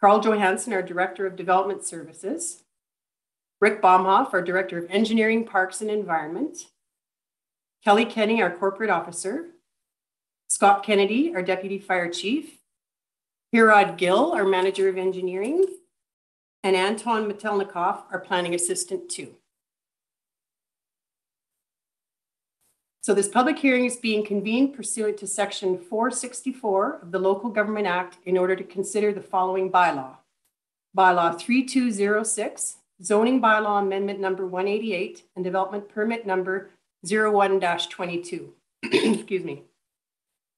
Carl Johansson, our Director of Development Services, Rick Baumhoff, our Director of Engineering, Parks and Environment, Kelly Kenny, our Corporate Officer, Scott Kennedy, our Deputy Fire Chief, Hirad Gill, our Manager of Engineering, and Anton Metelnikov, our Planning Assistant 2. So this public hearing is being convened pursuant to Section 464 of the Local Government Act in order to consider the following bylaw. Bylaw 3206, Zoning Bylaw Amendment number 188 and Development Permit number 01-22. Excuse me.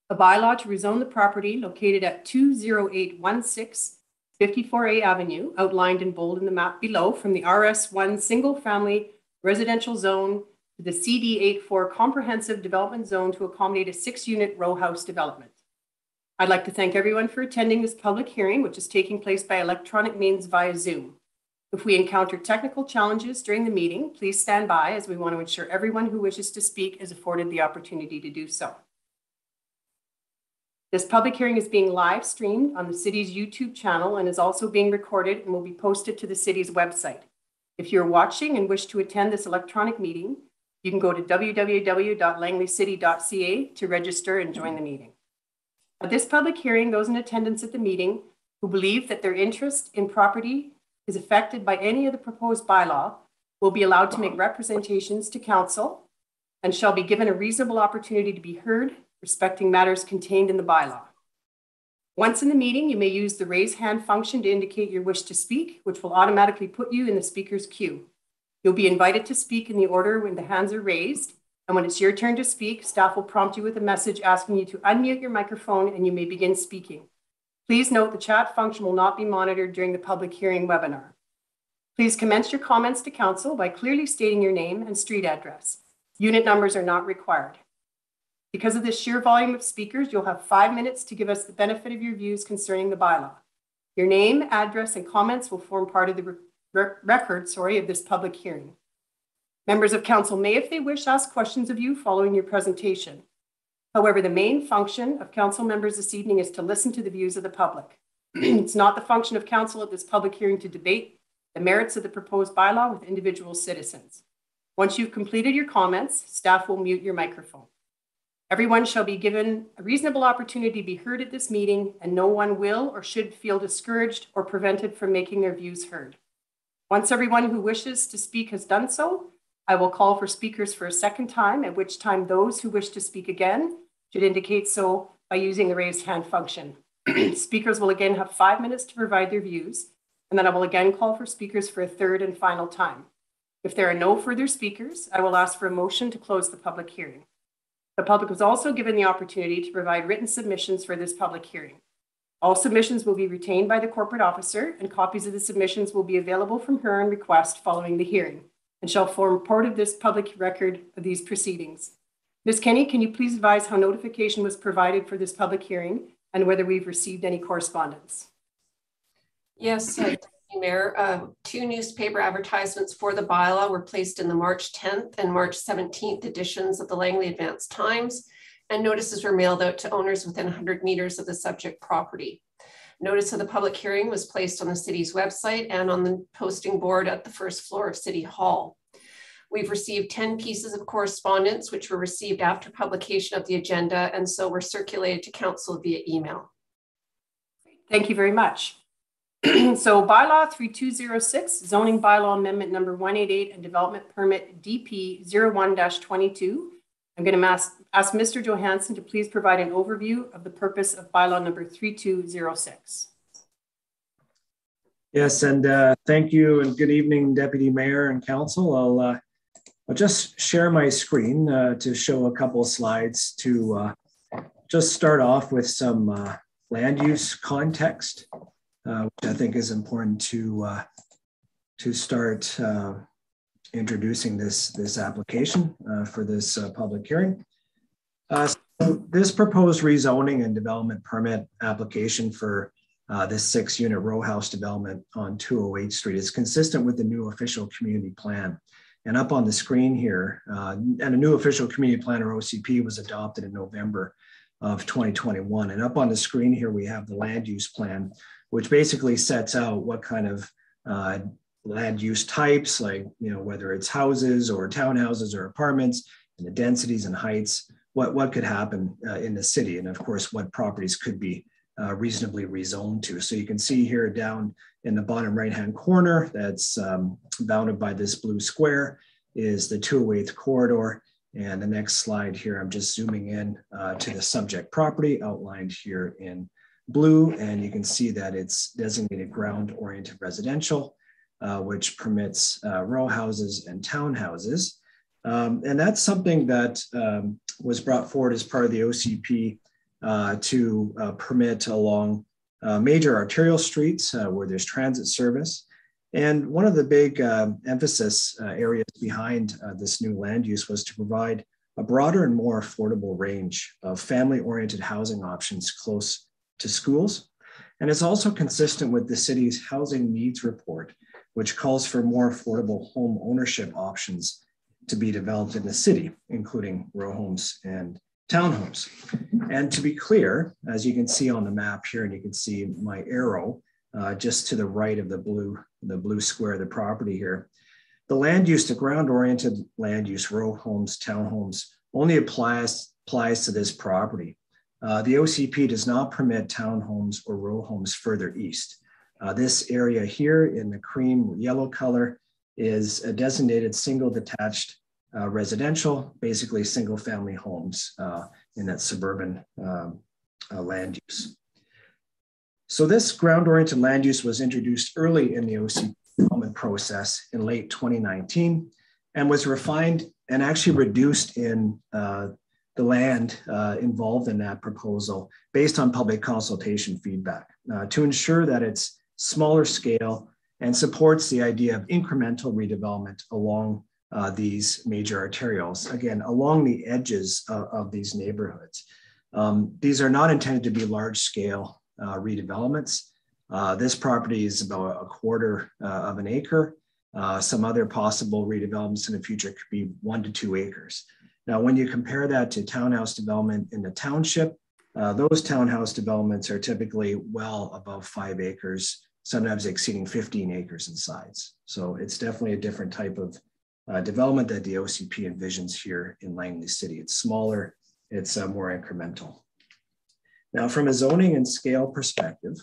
A bylaw to rezone the property located at 20816 54A Avenue, outlined in bold in the map below, from the RS1 single family residential zone to the CD84 comprehensive development zone to accommodate a 6-unit row house development. I'd like to thank everyone for attending this public hearing, which is taking place by electronic means via Zoom. If we encounter technical challenges during the meeting, please stand by, as we want to ensure everyone who wishes to speak is afforded the opportunity to do so. This public hearing is being live streamed on the city's YouTube channel and is also being recorded and will be posted to the city's website. If you're watching and wish to attend this electronic meeting, you can go to www.langleycity.ca to register and join the meeting. At this public hearing, those in attendance at the meeting who believe that their interest in property is affected by any of the proposed bylaw will be allowed to make representations to council and shall be given a reasonable opportunity to be heard respecting matters contained in the bylaw. Once in the meeting, you may use the raise hand function to indicate your wish to speak, which will automatically put you in the speaker's queue. You'll be invited to speak in the order when the hands are raised, and when it's your turn to speak, staff will prompt you with a message asking you to unmute your microphone and you may begin speaking. Please note the chat function will not be monitored during the public hearing webinar. Please commence your comments to council by clearly stating your name and street address. Unit numbers are not required. Because of the sheer volume of speakers, you'll have 5 minutes to give us the benefit of your views concerning the bylaw. Your name, address, and comments will form part of the record of this public hearing. Members of council may, if they wish, ask questions of you following your presentation. However, the main function of council members this evening is to listen to the views of the public. It's not the function of council at this public hearing to debate the merits of the proposed bylaw with individual citizens. Once you've completed your comments, staff will mute your microphone. Everyone shall be given a reasonable opportunity to be heard at this meeting, and no one will or should feel discouraged or prevented from making their views heard. Once everyone who wishes to speak has done so, I will call for speakers for a second time, at which time those who wish to speak again should indicate so by using the raised hand function. Speakers will again have 5 minutes to provide their views, and then I will again call for speakers for a third and final time. If there are no further speakers, I will ask for a motion to close the public hearing. The public was also given the opportunity to provide written submissions for this public hearing. All submissions will be retained by the corporate officer, and copies of the submissions will be available from her on request following the hearing and shall form part of this public record of these proceedings. Ms. Kenny, can you please advise how notification was provided for this public hearing and whether we've received any correspondence? Yes, Mayor. 2 newspaper advertisements for the bylaw were placed in the March 10th and March 17th editions of the Langley Advance Times, and notices were mailed out to owners within 100 meters of the subject property. Notice of the public hearing was placed on the city's website and on the posting board at the first floor of City Hall. We've received 10 pieces of correspondence, which were received after publication of the agenda, and so were circulated to council via email. Thank you very much. So bylaw 3206, zoning bylaw amendment number 188 and development permit DP 01-22. I'm going to ask Mr. Johansson to please provide an overview of the purpose of bylaw number 3206. Yes, and thank you and good evening, Deputy Mayor and Council. I'll just share my screen to show a couple of slides to just start off with some land use context. Which I think is important to start introducing this application for this public hearing. So this proposed rezoning and development permit application for this 6-unit row house development on 208 Street is consistent with the new official community plan. And up on the screen here, and a new official community plan, or OCP, was adopted in November of 2021. And up on the screen here, we have the land use plan, which basically sets out what kind of land use types, like, whether it's houses or townhouses or apartments, and the densities and heights, what could happen in the city. And of course, what properties could be reasonably rezoned to. So you can see here down in the bottom right-hand corner, that's bounded by this blue square, is the 208th corridor. And the next slide here, I'm just zooming in to the subject property outlined here in blue. And you can see that it's designated ground-oriented residential, which permits row houses and townhouses. And that's something that was brought forward as part of the OCP to permit along major arterial streets where there's transit service. And one of the big emphasis areas behind this new land use was to provide a broader and more affordable range of family-oriented housing options close to schools. And it's also consistent with the city's housing needs report, which calls for more affordable home ownership options to be developed in the city, including row homes and townhomes. And to be clear, as you can see on the map here, and you can see my arrow just to the right of the blue square of the property here, the land use, the ground-oriented land use, row homes, townhomes, only applies to this property. The OCP does not permit townhomes or row homes further east. This area here in the cream yellow color is a designated single detached residential, basically single family homes in that suburban land use. So this ground-oriented land use was introduced early in the OCP development process in late 2019 and was refined and actually reduced in the land involved in that proposal based on public consultation feedback to ensure that it's smaller scale and supports the idea of incremental redevelopment along these major arterials, again, along the edges of these neighborhoods. These are not intended to be large scale redevelopments. This property is about a quarter of an acre. Some other possible redevelopments in the future could be 1 to 2 acres. Now, when you compare that to townhouse development in the township, those townhouse developments are typically well above 5 acres, sometimes exceeding 15 acres in size. So it's definitely a different type of development that the OCP envisions here in Langley City. It's smaller, it's more incremental. Now, from a zoning and scale perspective,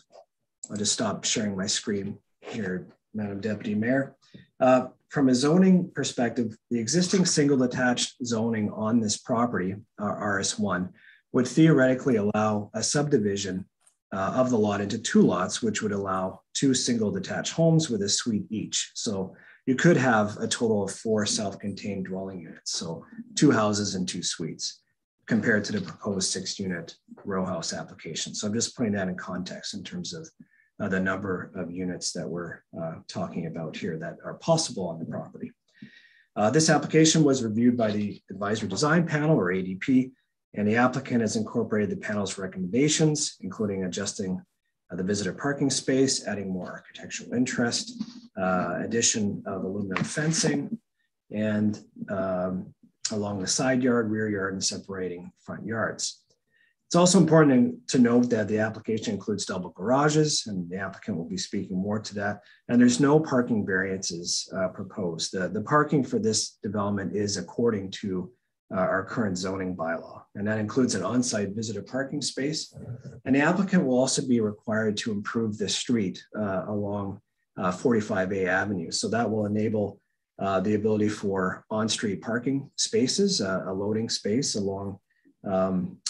I'll just stop sharing my screen here, Madam Deputy Mayor. From a zoning perspective, the existing single detached zoning on this property, RS1, would theoretically allow a subdivision of the lot into 2 lots, which would allow 2 single detached homes with a suite each. So you could have a total of 4 self-contained dwelling units. So 2 houses and 2 suites compared to the proposed 6-unit row house application. So I'm just putting that in context in terms of the number of units that we're talking about here that are possible on the property. This application was reviewed by the Advisory Design Panel, or ADP, and the applicant has incorporated the panel's recommendations, including adjusting the visitor parking space, adding more architectural interest, addition of aluminum fencing, and along the side yard, rear yard, and separating front yards. It's also important to note that the application includes double garages, and the applicant will be speaking more to that. And there's no parking variances proposed. The parking for this development is according to our current zoning bylaw, and that includes an on-site visitor parking space. And the applicant will also be required to improve the street along 45A Avenue. So that will enable the ability for on-street parking spaces, a loading space along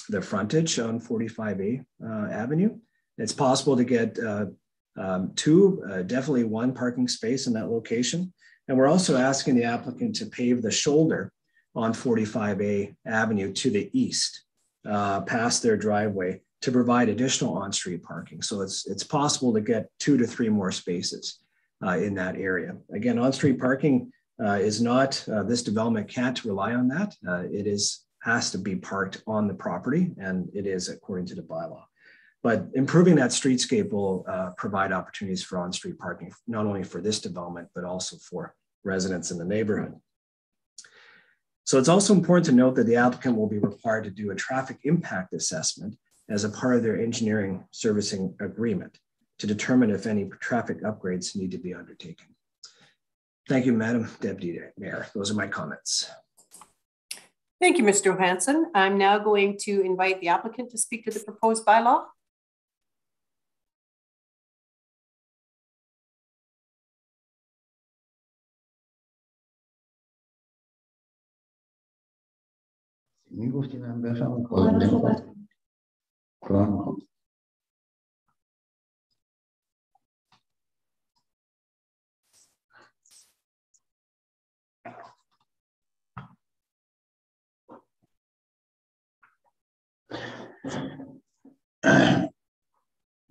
the frontage on 45A Avenue. It's possible to get 2, definitely 1 parking space in that location. And we're also asking the applicant to pave the shoulder on 45A Avenue to the east, past their driveway, to provide additional on-street parking. So it's possible to get 2 to 3 more spaces in that area. Again, on-street parking is not, this development can't rely on that. It has to be parked on the property, and it is according to the bylaw. But improving that streetscape will provide opportunities for on-street parking, not only for this development, but also for residents in the neighborhood. So it's also important to note that the applicant will be required to do a traffic impact assessment as a part of their engineering servicing agreement to determine if any traffic upgrades need to be undertaken. Thank you, Madam Deputy Mayor. Those are my comments. Thank you, Mr. Johansson. I'm now going to invite the applicant to speak to the proposed bylaw.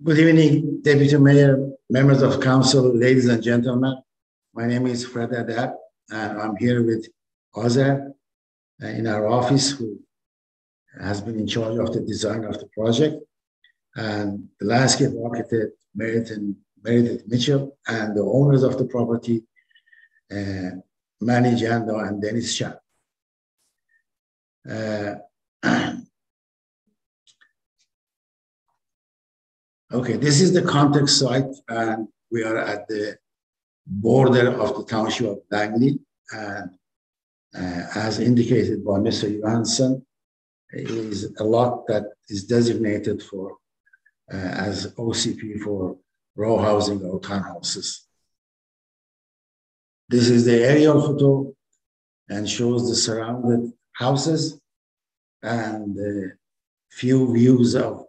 Good evening, Deputy Mayor, members of council, ladies and gentlemen. My name is Fred Adab, and I'm here with Ottowell in our office, who has been in charge of the design of the project, and the landscape architect, Meredith Mitchell, and the owners of the property, Manny Jando and Dennis Chan. Okay, this is the context site, and we are at the border of the township of Langley, and as indicated by Mr. Johansson, is a lot that is designated for as OCP for row housing or townhouses. This is the aerial photo and shows the surrounded houses and a few views of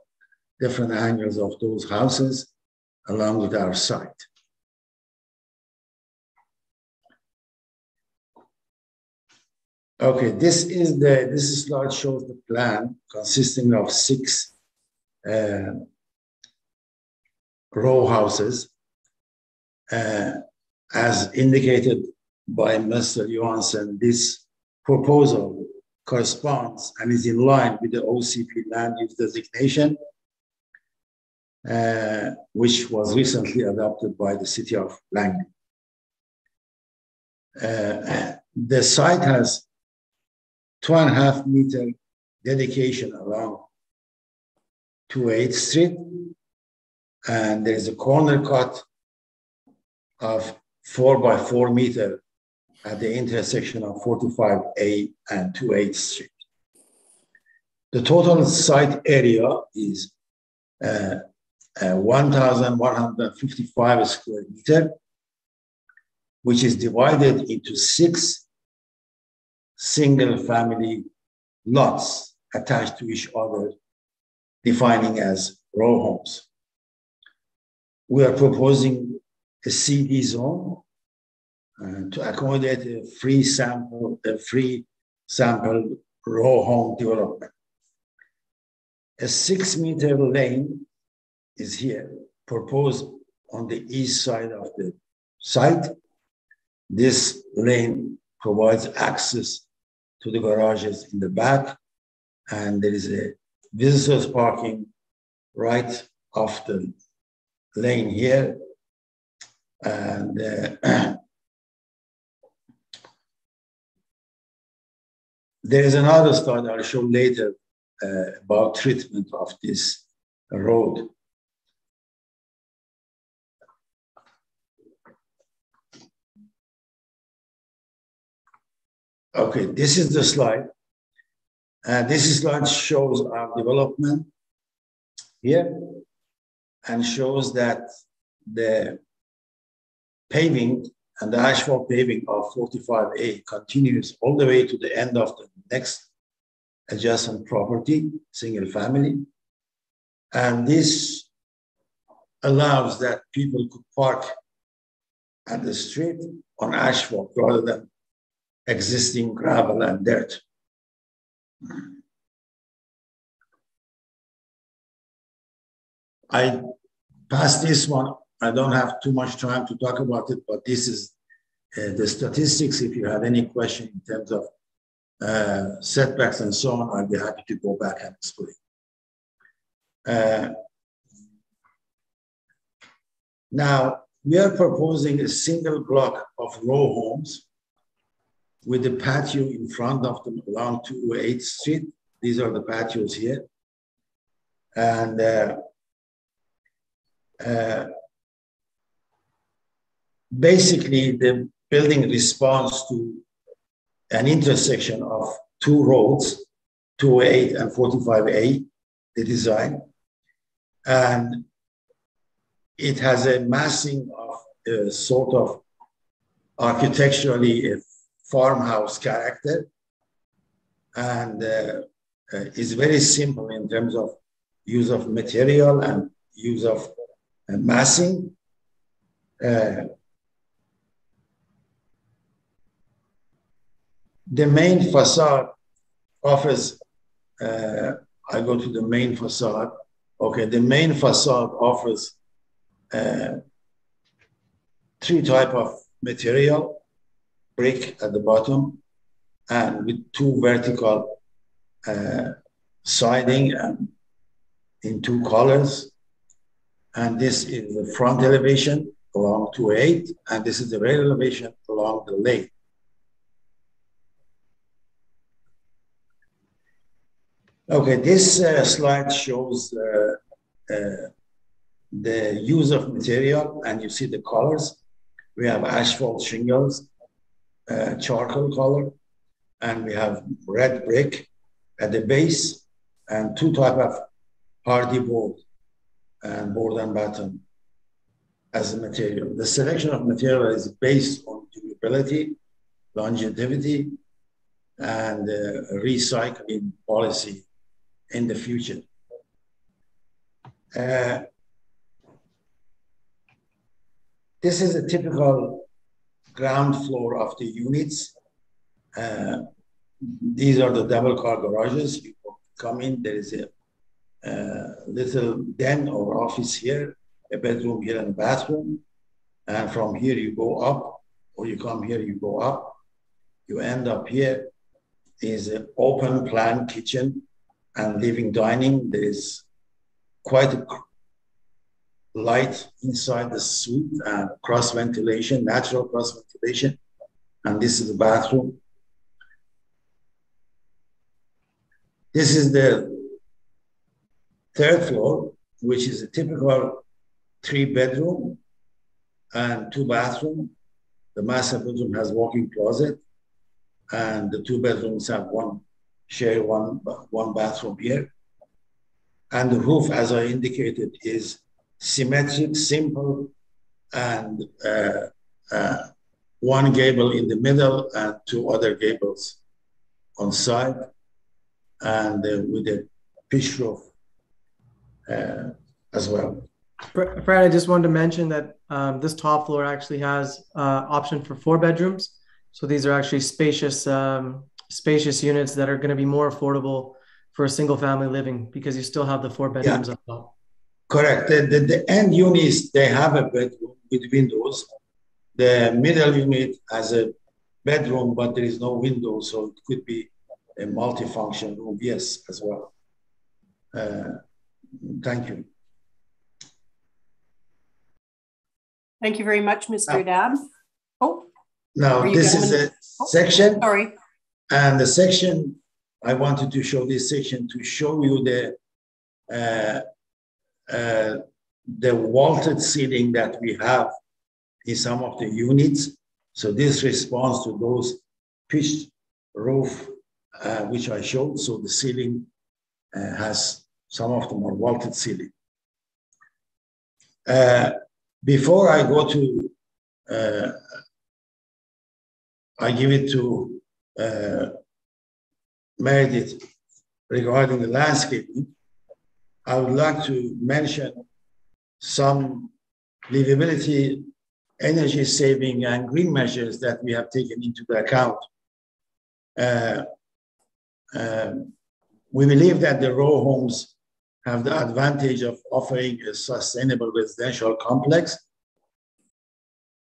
different angles of those houses along with our site. Okay, this slide shows the plan consisting of 6 row houses. As indicated by Mr. Johansson, this proposal corresponds and is in line with the OCP land use designation, which was recently adopted by the City of Langley. The site has 2.5 meter dedication along 28th Street, and there is a corner cut of 4 by 4 meter at the intersection of 45A and 28th Street. The total site area is 1,155 square meter, which is divided into 6 single family lots attached to each other, defining as row homes. We are proposing a CD zone to accommodate a free sample row home development. A 6 meter lane is here, proposed on the east side of the site. This lane provides access to the garages in the back, and there is a visitors parking right off the lane here. And there is another slide I'll show later about treatment of this road. Okay, this is the slide. This slide shows our development here and shows that the paving and the asphalt paving of 45A continues all the way to the end of the next adjacent property, single family. And this allows that people could park at the street on asphalt rather than existing gravel and dirt. I passed this one. I don't have too much time to talk about it, but this is the statistics. If you have any question in terms of setbacks and so on, I'd be happy to go back and explain. Now, we are proposing a single block of row homes with the patio in front of them along 208th Street. These are the patios here. And basically, the building responds to an intersection of two roads, 208 and 45A, the design. And it has a massing of sort of architecturally a farmhouse character, and is very simple in terms of use of material and use of massing. The main facade offers, I go to the main facade. Okay, the main facade offers three types of material, brick at the bottom, and with two vertical siding and in two colors. And this is the front elevation along 208, and this is the rear elevation along the lane. Okay, this slide shows the use of material, and you see the colors. We have asphalt shingles, charcoal color, and we have red brick at the base, and two type of hardy board and board and batten as a material. The selection of material is based on durability, longevity, and recycling policy in the future. This is a typical ground floor of the units. These are the double car garages. You come in, there is a little den or office here, a bedroom here and a bathroom. And from here you go up, or you come here, you go up. You end up here is an open plan kitchen and living dining. There is quite a light inside the suite and cross ventilation, natural cross ventilation. And this is the bathroom. This is the third floor, which is a typical 3-bedroom and 2-bathroom. The master bedroom has walk-in closet, and the 2 bedrooms have one bathroom here. And the roof, as I indicated, is symmetric, simple, and one gable in the middle and 2 other gables on side, and with a pitch roof as well. Fred, I just wanted to mention that this top floor actually has option for 4 bedrooms. So these are actually spacious units that are going to be more affordable for a single family living, because you still have the 4 bedrooms up top. Correct. The end units, they have a bedroom with windows. The middle unit has a bedroom, but there is no window, so it could be a multifunction room, yes, as well. Thank you. Thank you very much, Mr. Adab. Oh. Now, this is a section. Sorry. And the section, I wanted to show this section to show you the vaulted ceiling that we have in some of the units. So this responds to those pitched roof, which I showed. So the ceiling has, some of them are vaulted ceiling. Before I go to, I give it to Meredith regarding the landscaping, I would like to mention some livability, energy saving, and green measures that we have taken into the account. We believe that the row homes have the advantage of offering a sustainable residential complex,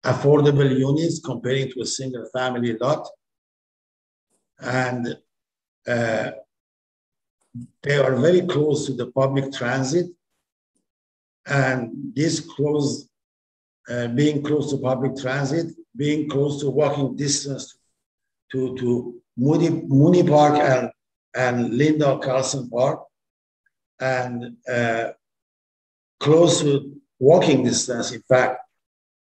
affordable units comparing to a single family lot, and they are very close to the public transit, and this being close to public transit, being close to walking distance to Mooney Park and Linda Carlson Park, and close to walking distance, in fact,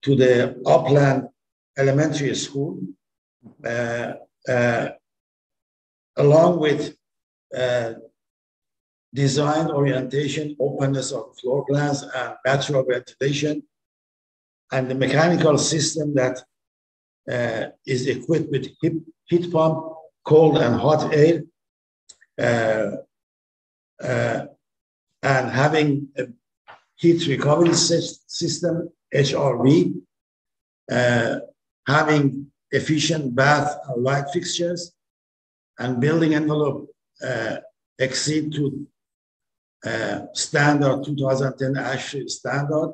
to the Upland Elementary School, along with design orientation, openness of floor plans, and natural ventilation, and the mechanical system that is equipped with heat pump, cold and hot air, and having a heat recovery system, HRV, having efficient bath and light fixtures, and building envelope exceed to standard 2010 ASHRAE standard.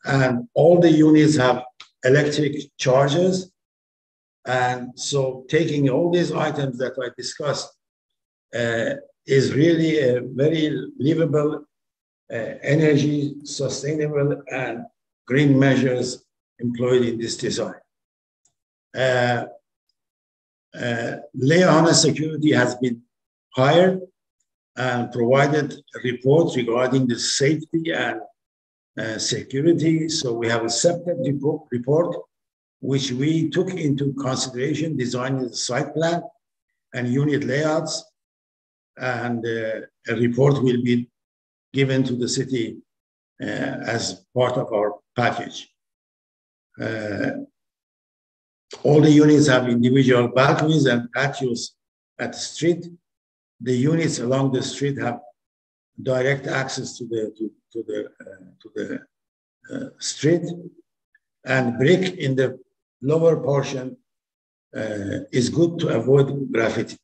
And all the units have electric chargers. And so taking all these items that I discussed is really a very livable, energy sustainable and green measures employed in this design. Layer harness security has been hired and provided reports regarding the safety and security. So we have a separate report which we took into consideration designing the site plan and unit layouts, and a report will be given to the city as part of our package. All the units have individual balconies and patios at the street. The units along the street have direct access to the street, and brick in the lower portion is good to avoid graffiti.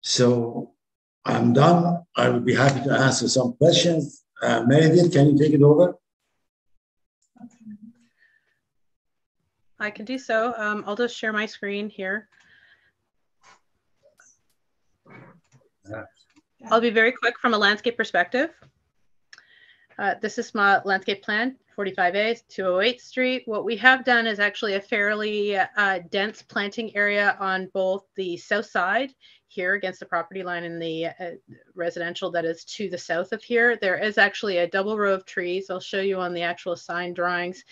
So I'm done. I will be happy to answer some questions. Meredith, can you take it over? I can do so. I'll just share my screen here. I'll be very quick from a landscape perspective. This is my landscape plan, 45A, 208th Street. What we have done is actually a fairly dense planting area on both the south side here against the property line and the residential that is to the south of here. There is actually a double row of trees. I'll show you on the actual sign drawings.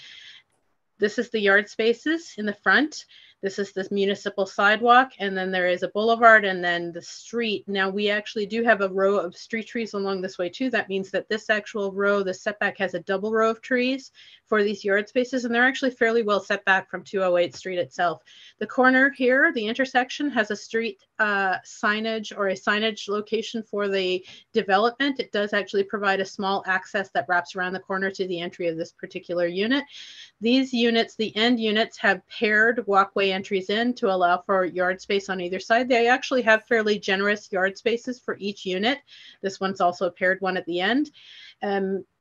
This is the yard spaces in the front. This is this municipal sidewalk, and then there is a boulevard and then the street. Now we actually do have a row of street trees along this way too. That means that this actual row, the setback, has a double row of trees for these yard spaces, and they're actually fairly well set back from 208th Street itself. The corner here, the intersection, has a street signage or a signage location for the development. It does actually provide a small access that wraps around the corner to the entry of this particular unit. These units, the end units, have paired walkway entries in to allow for yard space on either side. They actually have fairly generous yard spaces for each unit. This one's also a paired one at the end.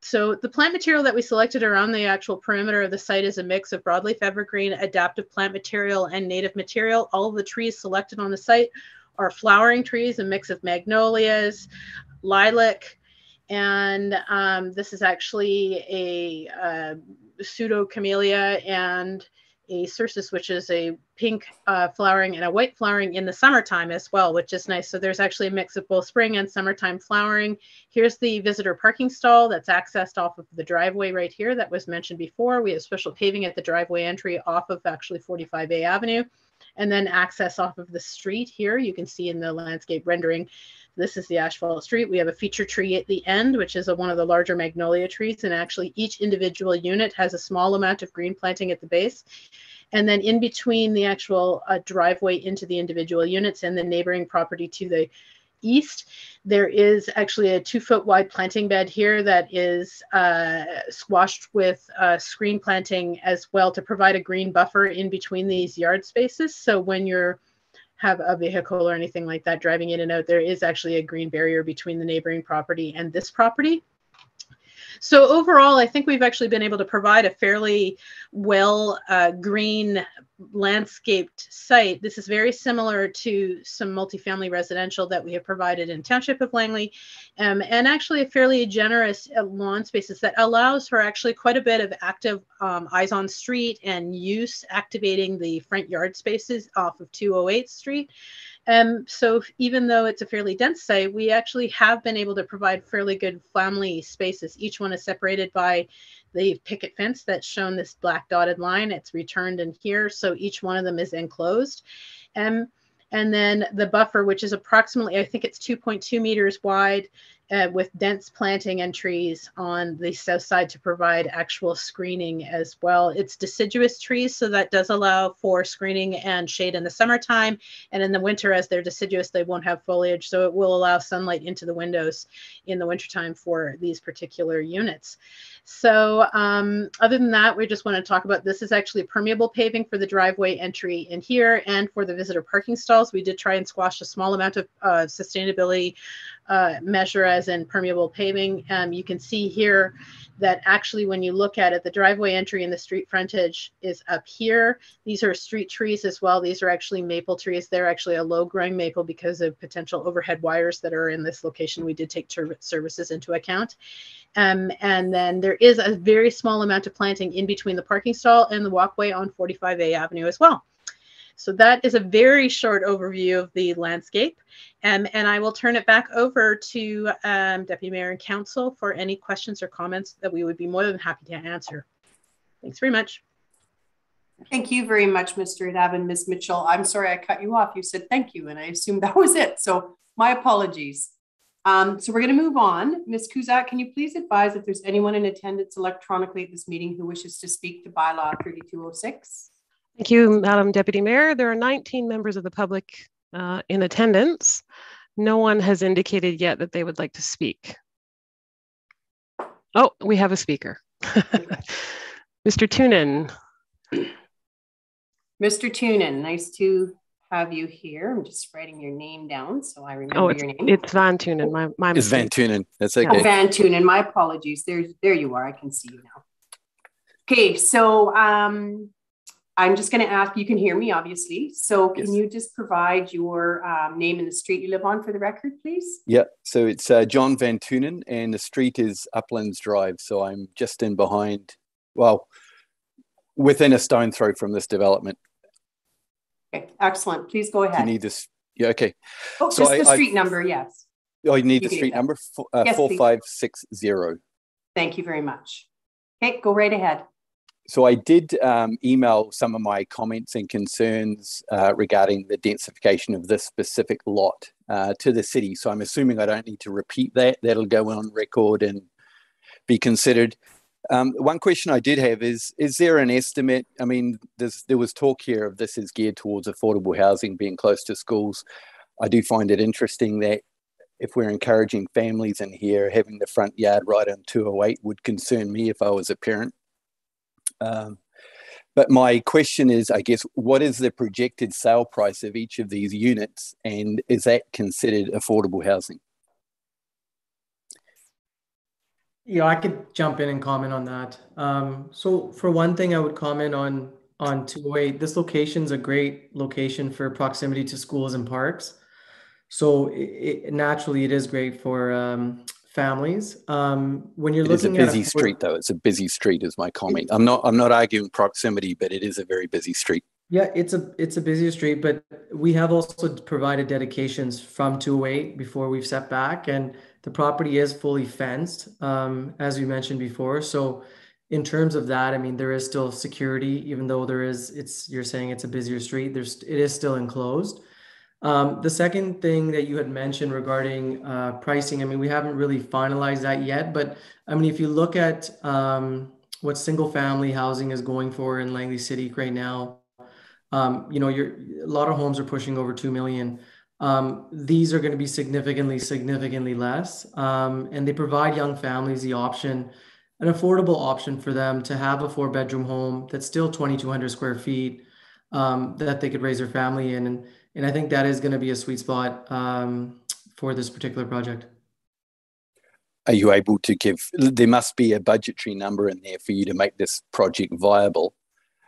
So the plant material that we selected around the actual perimeter of the site is a mix of broadleaf evergreen, adaptive plant material, and native material. All of the trees selected on the site are flowering trees, a mix of magnolias, lilac, and this is actually a pseudo camellia and a cercis, which is a pink flowering and a white flowering in the summertime as well, which is nice. So there's actually a mix of both spring and summertime flowering. Here's the visitor parking stall that's accessed off of the driveway right here that was mentioned before. We have special paving at the driveway entry off of actually 45A Avenue, and then access off of the street here. You can see in the landscape rendering, this is the asphalt street. We have a feature tree at the end, which is one of the larger magnolia trees. And actually each individual unit has a small amount of green planting at the base. And then in between the actual driveway into the individual units and the neighboring property to the east, there is actually a 2-foot wide planting bed here that is squashed with screen planting as well to provide a green buffer in between these yard spaces. So when you're have a vehicle or anything like that driving in and out, there is actually a green barrier between the neighboring property and this property. So overall, I think we've actually been able to provide a fairly well green landscaped site. This is very similar to some multifamily residential that we have provided in Township of Langley, and actually a fairly generous lawn spaces that allows for actually quite a bit of active eyes on street and use, activating the front yard spaces off of 208th Street. So even though it's a fairly dense site, we actually have been able to provide fairly good family spaces. Each one is separated by the picket fence that's shown this black dotted line. It's returned in here, so each one of them is enclosed. And then the buffer, which is approximately, I think it's 2.2 meters wide, with dense planting and trees on the south side to provide actual screening as well. It's deciduous trees, so that does allow for screening and shade in the summertime. And in the winter, as they're deciduous, they won't have foliage, so it will allow sunlight into the windows in the wintertime for these particular units. So other than that, we just want to talk about, this is actually permeable paving for the driveway entry in here, and for the visitor parking stalls. We did try and squash a small amount of sustainability measure, as in permeable paving. You can see here that actually when you look at it, the driveway entry and the street frontage is up here. These are street trees as well. These are actually maple trees. They're actually a low growing maple because of potential overhead wires that are in this location. We did take services into account. And then there is a very small amount of planting in between the parking stall and the walkway on 45A Avenue as well. So that is a very short overview of the landscape. And I will turn it back over to Deputy Mayor and Council for any questions or comments that we would be more than happy to answer. Thanks very much. Thank you very much, Mr. Adab and Ms. Mitchell. I'm sorry I cut you off. You said thank you, and I assumed that was it. So my apologies. So we're going to move on. Ms. Kuzak, can you please advise if there's anyone in attendance electronically at this meeting who wishes to speak to bylaw 3206? Thank you, Madam Deputy Mayor. There are 19 members of the public in attendance. No one has indicated yet that they would like to speak. Oh, we have a speaker. Mr. Tunin. Mr. Tunin, nice to have you here. I'm just writing your name down so I remember your name. It's Van Tunin. My it's Van Tunin. That's okay. Oh, Van Tunin. My apologies. There you are. I can see you now. Okay, so I'm just going to ask, you can hear me, obviously. So can you just provide your name and the street you live on for the record, please? Yeah, so it's John Van Tunen, and the street is Uplands Drive. So I'm just in behind, well, within a stone throw from this development. Okay, excellent. Please go ahead. You need this? Yeah, okay. Oh, so just the street number, yes. Oh, you need the street number? Yes, 4560. Thank you very much. Okay, go right ahead. So I did email some of my comments and concerns regarding the densification of this specific lot to the city. So I'm assuming I don't need to repeat that. That'll go on record and be considered. One question I did have is there an estimate? I mean, there was talk here of this is geared towards affordable housing, being close to schools. I do find it interesting that if we're encouraging families in here, having the front yard right on 208 would concern me if I was a parent. But my question is, I guess, what is the projected sale price of each of these units, and is that considered affordable housing? Yeah, I could jump in and comment on that. So for one thing, I would comment on 208. This location is a great location for proximity to schools and parks. So naturally, it is great for families. When you're looking at it's a busy street, though. It's a busy street, is my comment. I'm not arguing proximity, but it is a very busy street. Yeah, it's a busier street, but we have also provided dedications from 208 before we've set back, and the property is fully fenced, as you mentioned before. So in terms of that, I mean, there is still security, even though you're saying it's a busier street, it is still enclosed. The second thing that you had mentioned regarding pricing, I mean, we haven't really finalized that yet, but I mean, if you look at what single family housing is going for in Langley City right now, you know, a lot of homes are pushing over 2 million. These are going to be significantly less, and they provide young families the option, an affordable option for them to have a 4-bedroom home that's still 2,200 square feet, that they could raise their family in. And I think that is going to be a sweet spot for this particular project. are you able to give, there must be a budgetary number in there for you to make this project viable.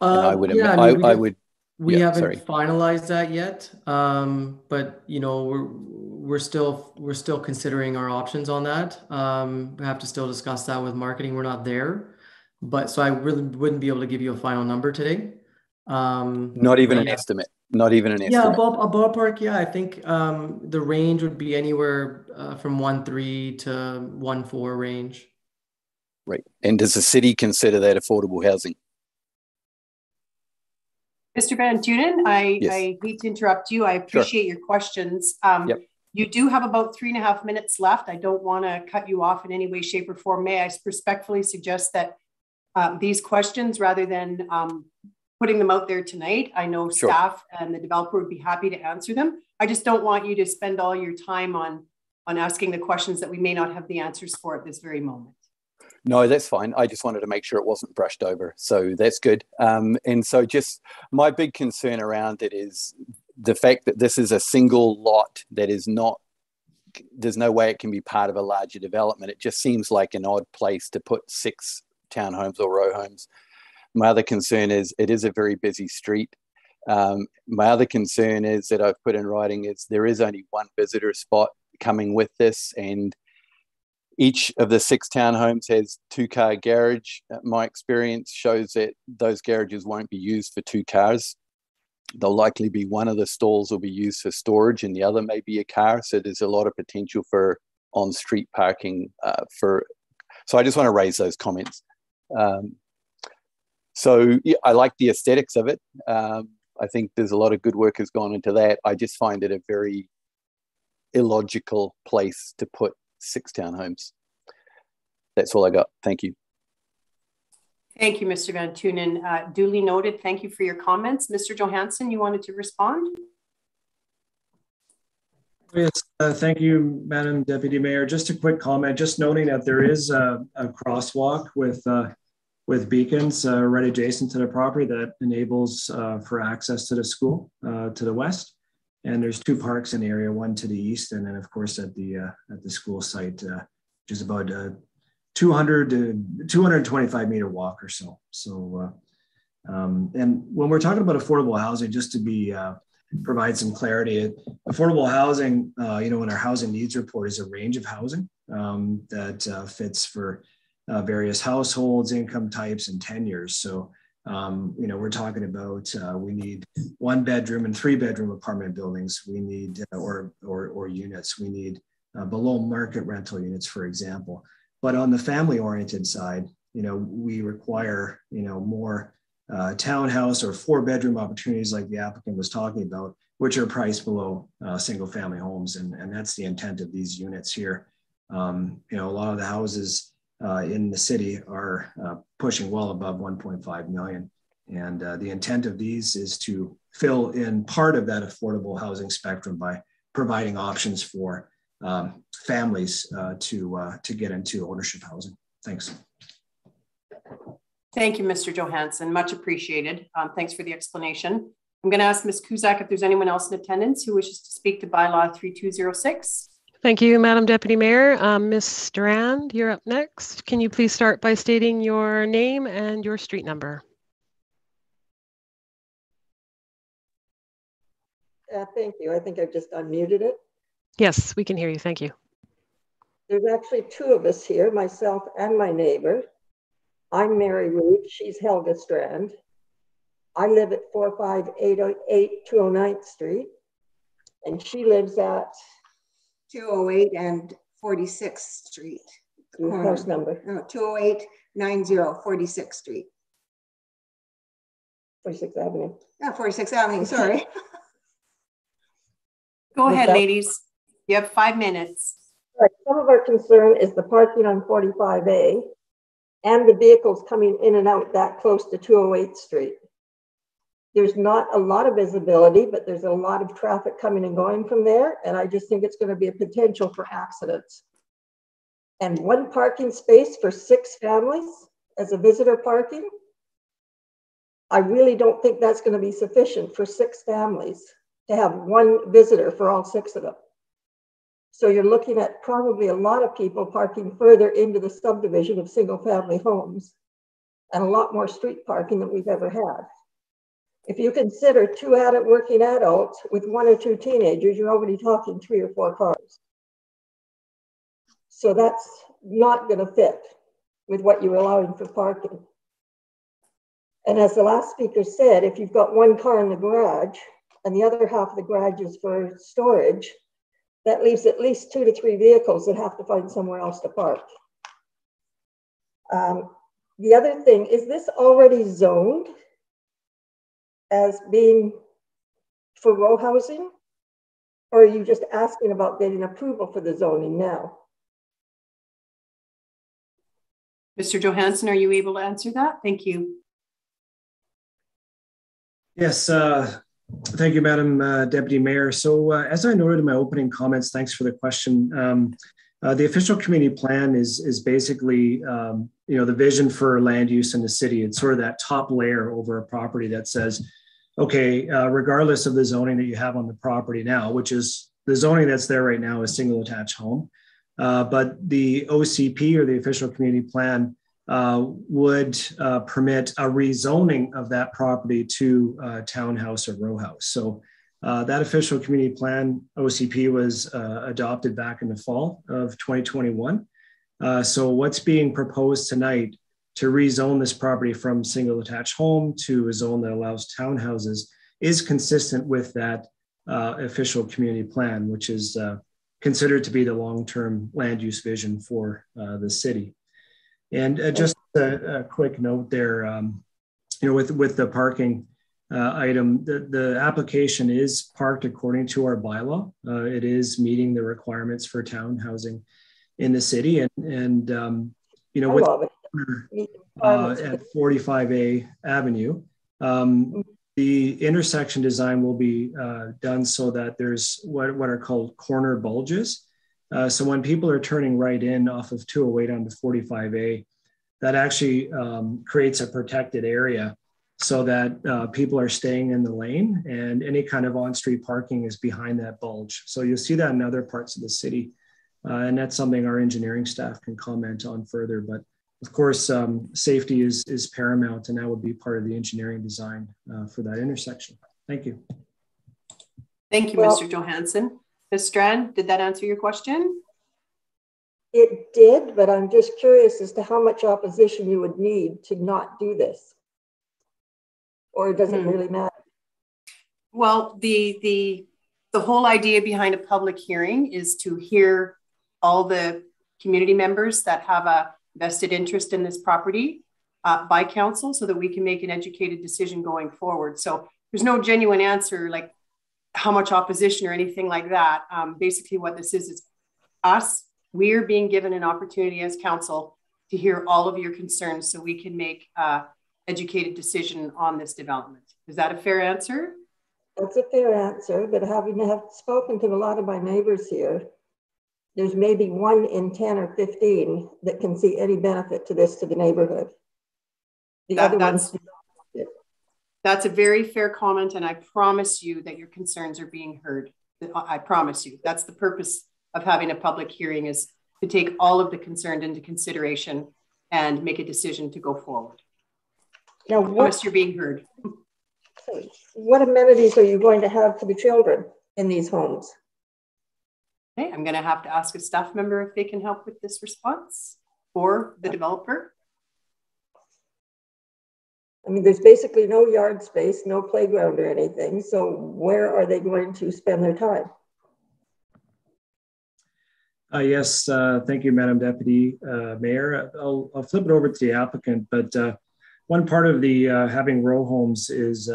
And I would, yeah, I mean, we yeah, haven't sorry. finalized that yet, but you know, we're still considering our options on that. We have to still discuss that with marketing. We're not there, but so I really wouldn't be able to give you a final number today. Not even an estimate. Not even an yeah, estimate. a ballpark. Yeah, I think the range would be anywhere from 1.3 to 1.4 range. Right. And does the city consider that affordable housing? Mr. Van Tunen, Yes. I hate to interrupt you. I appreciate your questions. Yep. You do have about 3.5 minutes left. I don't want to cut you off in any way, shape, or form. May I respectfully suggest that these questions, rather than putting them out there tonight, I know staff and the developer would be happy to answer them. I just don't want you to spend all your time on asking the questions that we may not have the answers for at this very moment. No, that's fine. I just wanted to make sure it wasn't brushed over. So that's good. And so just my big concern around it is the fact that this is a single lot that is not, there's no way it can be part of a larger development. It just seems like an odd place to put 6 townhomes or row homes. My other concern is it is a very busy street. My other concern is that I've put in writing is there is only one visitor spot coming with this, and each of the 6 townhomes has 2-car garage. My experience shows that those garages won't be used for 2 cars. They'll likely be one of the stalls will be used for storage and the other may be a car. So there's a lot of potential for on-street parking so I just want to raise those comments. So yeah, I like the aesthetics of it. I think there's a lot of good work has gone into that. I just find it a very illogical place to put 6 townhomes. That's all I got. Thank you. Thank you, Mr. Van Tunen. Duly noted. Thank you for your comments. Mr. Johansson, you wanted to respond? Yes, thank you, Madam Deputy Mayor. Just a quick comment, just noting that there is a crosswalk with beacons right adjacent to the property that enables for access to the school to the west. And there's 2 parks in the area, one to the east, and then of course at the school site, which is about 200 to 225 meter walk or so. So, and when we're talking about affordable housing, just to provide some clarity, affordable housing, you know, in our housing needs report is a range of housing that fits for various households, income types, and tenures. So, you know, we're talking about we need 1-bedroom and 3-bedroom apartment buildings. We need or units. We need below market rental units, for example. But on the family-oriented side, you know, we require, you know, more townhouse or 4-bedroom opportunities like the applicant was talking about, which are priced below single-family homes, and that's the intent of these units here. You know, a lot of the houses in the city are pushing well above 1.5 million. And the intent of these is to fill in part of that affordable housing spectrum by providing options for families to get into ownership housing. Thanks. Thank you, Mr. Johansson. Much appreciated. Thanks for the explanation. I'm going to ask Ms. Cusack if there's anyone else in attendance who wishes to speak to bylaw 3206. Thank you, Madam Deputy Mayor. Ms. Strand, you're up next. Can you please start by stating your name and your street number? Thank you. I think I've just unmuted it. Yes, we can hear you. Thank you. There's actually 2 of us here, myself and my neighbor. I'm Mary Ruth. She's Helga Strand. I live at 45808 209th Street, and she lives at 208 and 46th Street. House number? No, 20890 46th Street. 46th Avenue. No, 46th Avenue, sorry. Go ahead, ladies. You have 5 minutes. Right. Some of our concern is the parking on 45A and the vehicles coming in and out that close to 208th Street. There's not a lot of visibility, but there's a lot of traffic coming and going from there. And I just think it's going to be a potential for accidents. And 1 parking space for 6 families as a visitor parking, I really don't think that's going to be sufficient for 6 families to have 1 visitor for all 6 of them. So you're looking at probably a lot of people parking further into the subdivision of single family homes and a lot more street parking than we've ever had. If you consider 2 working adults with 1 or 2 teenagers, you're already talking 3 or 4 cars. So that's not going to fit with what you're allowing for parking. And as the last speaker said, if you've got 1 car in the garage and the other half of the garage is for storage, that leaves at least 2 to 3 vehicles that have to find somewhere else to park. The other thing, is this already zoned as being for row housing? Or are you just asking about getting approval for the zoning now? Mr. Johansson, are you able to answer that? Thank you. Yes, thank you, Madam Deputy Mayor. So as I noted in my opening comments, thanks for the question. The official community plan is basically, the vision for land use in the city. It's sort of that top layer over a property that says, okay, regardless of the zoning that you have on the property now, which is the zoning that's there right now is single attached home. But the OCP, or the official community plan, would permit a rezoning of that property to townhouse or row house. So that official community plan, OCP, was adopted back in the fall of 2021. So what's being proposed tonight to rezone this property from single attached home to a zone that allows townhouses is consistent with that official community plan, which is considered to be the long-term land use vision for the city. And just a quick note there, with the parking item, the application is parked according to our bylaw. It is meeting the requirements for town housing in the city, and with at 45A Avenue, the intersection design will be done so that there's what are called corner bulges. So when people are turning right in off of 208 onto 45A, that actually creates a protected area so that people are staying in the lane, and any kind of on-street parking is behind that bulge. So you'll see that in other parts of the city. And that's something our engineering staff can comment on further. But of course, safety is paramount, and that would be part of the engineering design for that intersection. Thank you. Thank you, Mr. Johansson. Ms. Strand, did that answer your question? It did, but I'm just curious as to how much opposition you would need to not do this. Or does it really matter? Well, the whole idea behind a public hearing is to hear all the community members that have a vested interest in this property by council, so that we can make an educated decision going forward. So there's no genuine answer like how much opposition or anything like that. Basically what this is us. We're being given an opportunity as council to hear all of your concerns so we can make an educated decision on this development. Is that a fair answer? That's a fair answer, but having spoken to a lot of my neighbors here, there's maybe 1 in 10 or 15 that can see any benefit to this to the neighborhood. That's a very fair comment, and I promise you that your concerns are being heard. I promise you. That's the purpose of having a public hearing, is to take all of the concerns into consideration and make a decision to go forward. Now, I promise you're being heard. What amenities are you going to have for the children in these homes? Okay, I'm going to have to ask a staff member if they can help with this response, or the developer. I mean, there's basically no yard space, no playground or anything. So where are they going to spend their time? Yes, thank you, Madam Deputy Mayor. I'll flip it over to the applicant, but one part of the having row homes is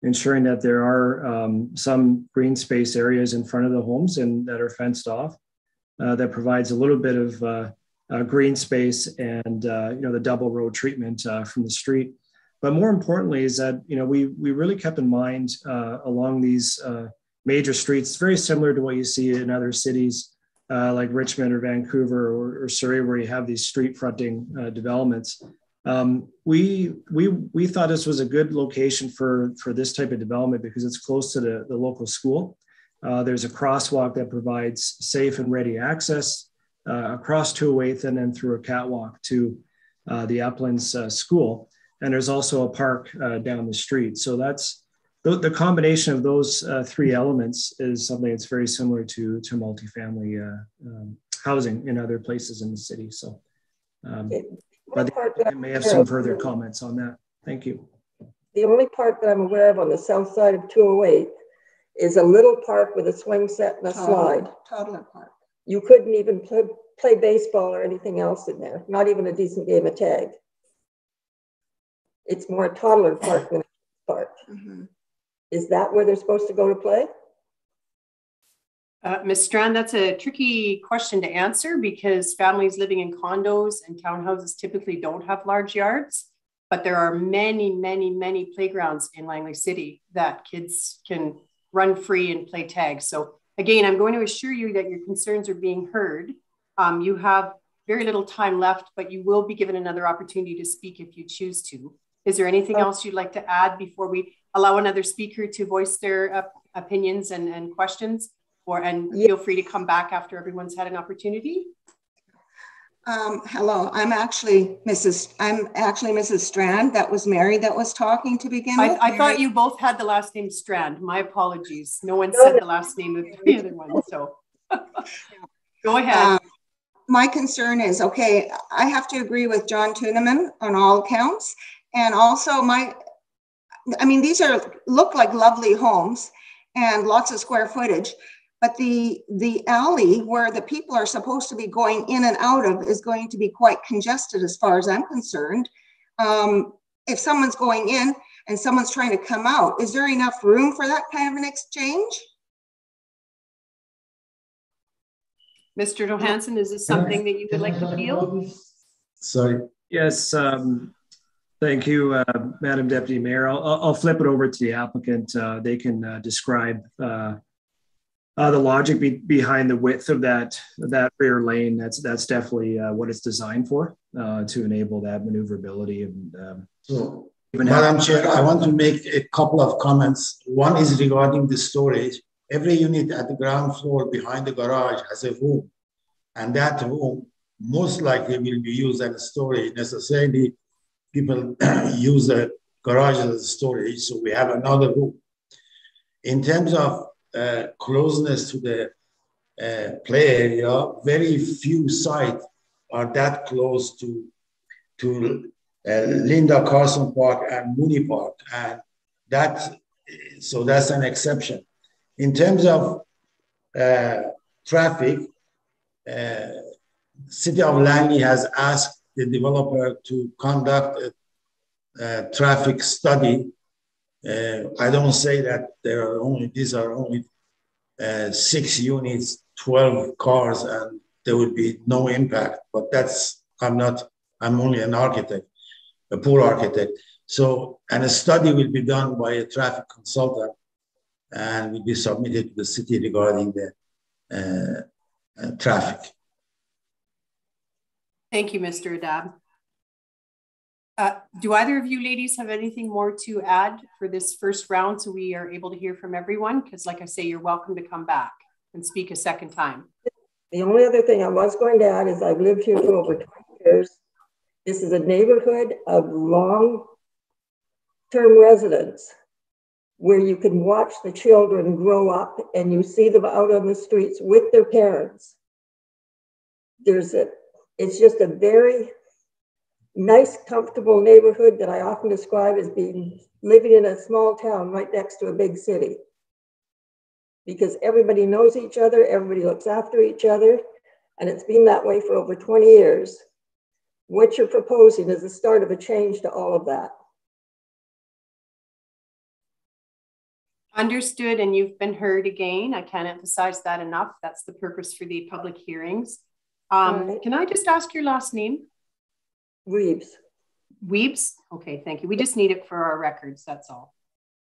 ensuring that there are some green space areas in front of the homes and that are fenced off. That provides a little bit of green space and the double road treatment from the street. But more importantly is that we really kept in mind along these major streets, very similar to what you see in other cities like Richmond or Vancouver or Surrey, where you have these street fronting developments. We thought this was a good location for this type of development because it's close to the local school. There's a crosswalk that provides safe and ready access across 208th and then through a catwalk to the Uplands School. And there's also a park down the street. So that's the combination of those three elements is something that's very similar to multifamily housing in other places in the city. So but they may have some further comments on that. Thank you. The only park that I'm aware of on the south side of 208 is a little park with a swing set and a slide. Toddler park. You couldn't even play baseball or anything else in there, not even a decent game of tag. It's more a toddler park than a park. Mm-hmm. Is that where they're supposed to go to play? Ms. Strand, that's a tricky question to answer because families living in condos and townhouses typically don't have large yards, but there are many, many, many playgrounds in Langley City that kids can run free and play tag. So again, I'm going to assure you that your concerns are being heard. You have very little time left, but you will be given another opportunity to speak if you choose to. Is there anything else you'd like to add before we allow another speaker to voice their opinions and questions? And feel free to come back after everyone's had an opportunity. Hello, I'm actually Mrs. Strand. That was Mary that was talking to begin with. I thought you both had the last name Strand. My apologies. No one said the last name of the other one. So go ahead. My concern is, okay, I have to agree with John Tuneman on all accounts. And also these look like lovely homes and lots of square footage. But the alley where the people are supposed to be going in and out of is going to be quite congested as far as I'm concerned. If someone's going in and someone's trying to come out, is there enough room for that kind of an exchange? Mr. Johansson, is this something that you would like to field? Sorry. Yes. Thank you, Madam Deputy Mayor. I'll flip it over to the applicant. They can describe the logic behind the width of that rear lane. That's definitely what it's designed for, to enable that maneuverability. And so, Madam Chair, I want to make a couple of comments. One is regarding the storage. Every unit at the ground floor behind the garage has a room, and that room most likely will be used as storage. Necessarily, people use the garage as storage, so we have another room. In terms of closeness to the play area, very few sites are that close to Linda Carson Park and Mooney Park, and that's an exception. In terms of traffic, City of Langley has asked the developer to conduct a traffic study. I don't say that these are only 6 units, 12 cars, and there would be no impact. But I'm only an architect, a poor architect. So, and a study will be done by a traffic consultant and will be submitted to the city regarding the traffic. Thank you, Mr. Adab. Do either of you ladies have anything more to add for this first round so we are able to hear from everyone? Because like I say, you're welcome to come back and speak a second time. The only other thing I was going to add is I've lived here for over 20 years. This is a neighborhood of long-term residents where you can watch the children grow up and you see them out on the streets with their parents. It's just a very nice, comfortable neighborhood that I often describe as living in a small town right next to a big city. Because everybody knows each other, everybody looks after each other, and it's been that way for over 20 years. What you're proposing is the start of a change to all of that. Understood, and you've been heard again. I can't emphasize that enough. That's the purpose for the public hearings. Right. Can I just ask your last name? Weebs. Weebs? Okay, thank you. We just need it for our records, that's all.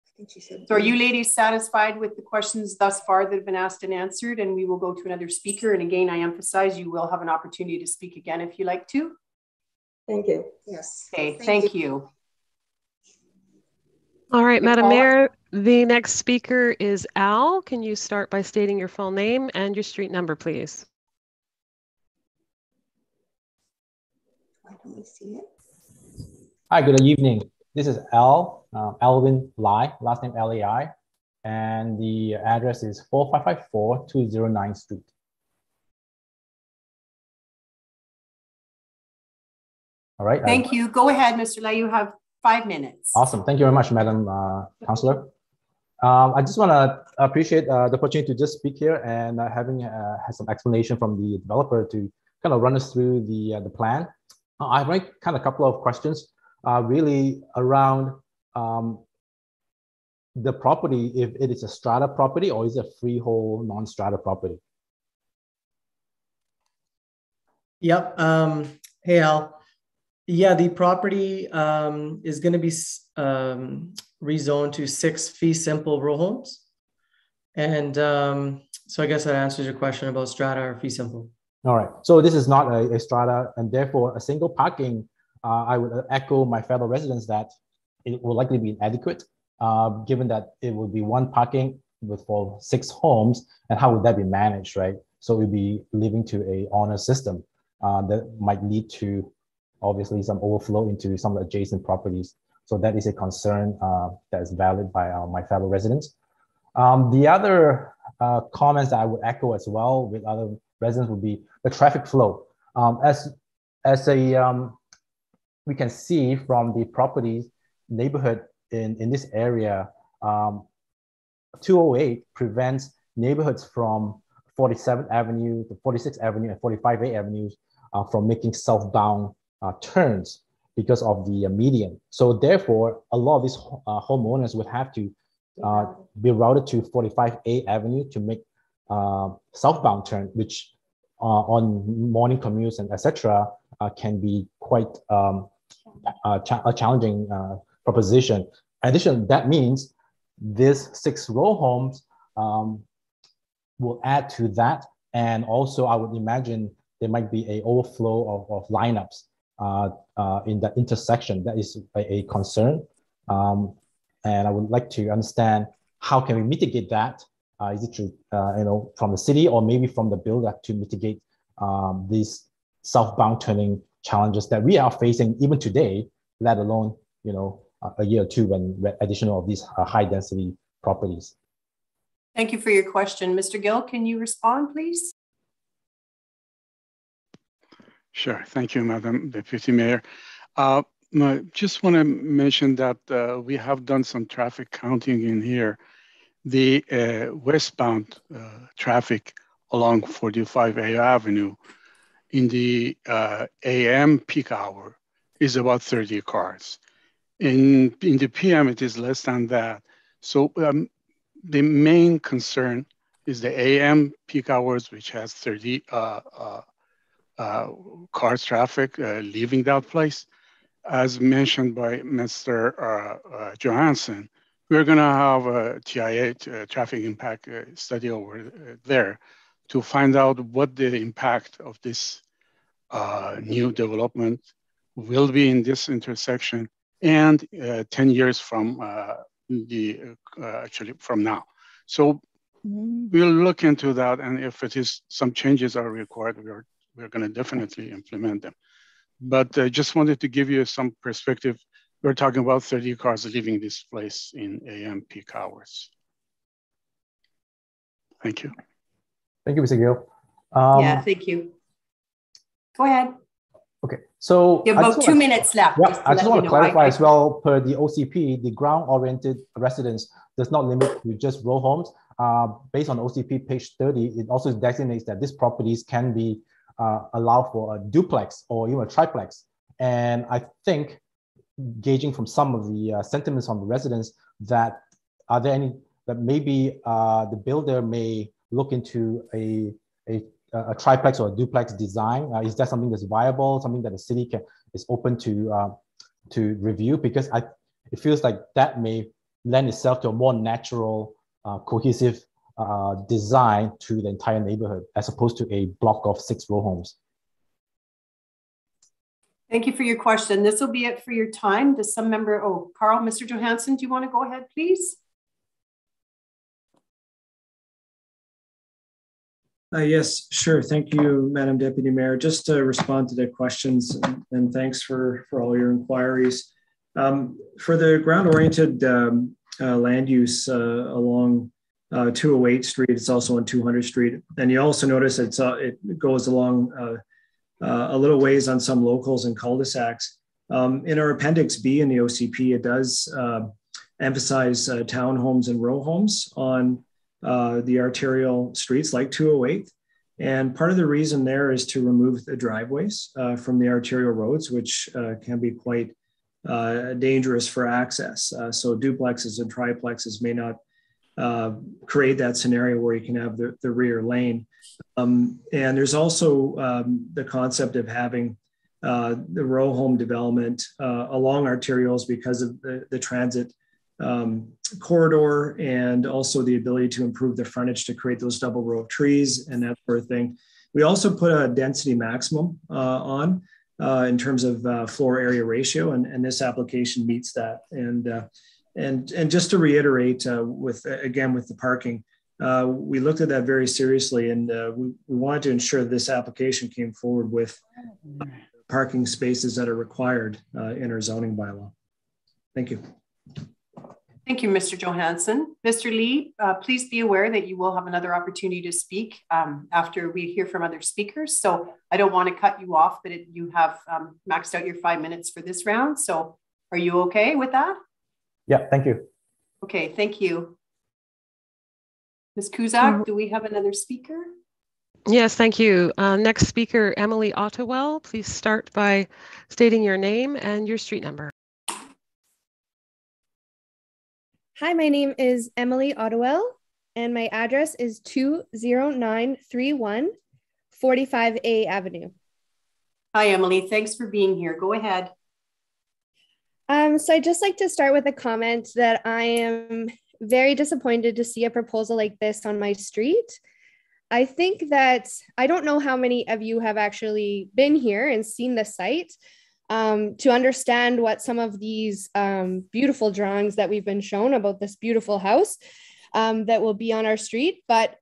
I think she said. So are you ladies satisfied with the questions thus far that have been asked and answered? And we will go to another speaker. And again, I emphasize you will have an opportunity to speak again if you like to. Thank you. Yes. Okay, thank you. All right, Madam Paula? Mayor, the next speaker is Al. Can you start by stating your full name and your street number, please? Why don't we see it? Hi, good evening. This is Alvin Lai, last name Lai, and the address is 4554 209 Street. All right. Thank you. Go ahead, Mr. Lai. You have 5 minutes. Awesome. Thank you very much, Madam Councillor. I just want to appreciate the opportunity to just speak here and having had some explanation from the developer to kind of run us through the plan. I have kind of a couple of questions really around the property, if it is a strata property or is it a freehold non-strata property? Yep. Hey, Al. Yeah, the property is going to be rezoned to 6 fee simple row homes. And so I guess that answers your question about strata or fee simple. All right. So this is not a strata, and therefore a single parking, I would echo my fellow residents that it will likely be inadequate, given that it would be one parking for 6 homes, and how would that be managed, right? So we'd be living to a honor system that might lead to obviously some overflow into some of the adjacent properties. So that is a concern that is valid by my fellow residents. The other comments that I would echo as well with other residents would be the traffic flow. We can see from the property neighborhood in this area, 208 prevents neighborhoods from 47th Avenue, the 46th Avenue, and 45A avenues from making southbound turns because of the median. So therefore, a lot of these homeowners would have to be routed to 45A Avenue to make southbound turn, which on morning commutes and etc. Can be quite a challenging proposition. In addition, that means this 6 row homes will add to that. And also I would imagine there might be an overflow of lineups in that intersection. That is a concern. And I would like to understand how can we mitigate that? Is it through, from the city or maybe from the builder to mitigate these southbound turning challenges that we are facing even today, let alone, a year or two when additional of these high density properties. Thank you for your question. Mr. Gill, can you respond, please? Sure. Thank you, Madam Deputy Mayor. Just want to mention that we have done some traffic counting in here. The westbound traffic along 45A Avenue in the AM peak hour is about 30 cars. In the PM, it is less than that. So the main concern is the AM peak hours, which has 30 cars traffic leaving that place. As mentioned by Mr. Johansson, we're going to have a TIA, traffic impact study over there to find out what the impact of this new development will be in this intersection and 10 years from actually from now. So we'll look into that, and if it is some changes are required, we're going to definitely implement them. But I just wanted to give you some perspective. We're talking about 30 cars leaving this place in AM peak hours. Thank you. Thank you, Mr. Gill. Yeah, thank you. Go ahead. Okay, so you have about 2 minutes left. Yeah, I just want to clarify as well, per the OCP, the ground-oriented residence does not limit to just row homes. Based on OCP page 30, it also designates that these properties can be allowed for a duplex or even a triplex. And I think, gauging from some of the sentiments from the residents, that are there any, that maybe the builder may look into a triplex or a duplex design? Is that something that's viable, something that the city is open to review? Because it feels like that may lend itself to a more natural, cohesive design to the entire neighborhood, as opposed to a block of 6 row homes. Thank you for your question. This will be it for your time. Does some member, oh, Carl, Mr. Johansson, do you want to go ahead, please? Yes, sure. Thank you, Madam Deputy Mayor. Just to respond to the questions, and thanks for all your inquiries. For the ground-oriented land use along 208 Street, it's also on 200 Street. And you also notice it goes along a little ways on some locals and cul-de-sacs. In our Appendix B in the OCP, it does emphasize townhomes and row homes on the arterial streets like 208. And part of the reason there is to remove the driveways from the arterial roads, which can be quite dangerous for access. So duplexes and triplexes may not create that scenario where you can have the rear lane. And there's also the concept of having the row home development along arterials because of the transit corridor, and also the ability to improve the frontage to create those double row of trees and that sort of thing. We also put a density maximum on in terms of floor area ratio, and this application meets that. And just to reiterate, with the parking, we looked at that very seriously, and we wanted to ensure this application came forward with parking spaces that are required in our zoning bylaw. Thank you. Thank you, Mr. Johansson. Mr. Lee, please be aware that you will have another opportunity to speak after we hear from other speakers. So I don't want to cut you off, but you have maxed out your 5 minutes for this round. So are you okay with that? Yeah, thank you. Okay, thank you. Ms. Cusack, do we have another speaker? Yes, thank you. Next speaker, Emily Ottowell. Please start by stating your name and your street number. Hi, my name is Emily Ottowell, and my address is 20931 45A Avenue. Hi, Emily. Thanks for being here. Go ahead. So I'd just like to start with a comment that I am very disappointed to see a proposal like this on my street. I think that, I don't know how many of you have actually been here and seen the site to understand what some of these beautiful drawings that we've been shown about this beautiful house that will be on our street. But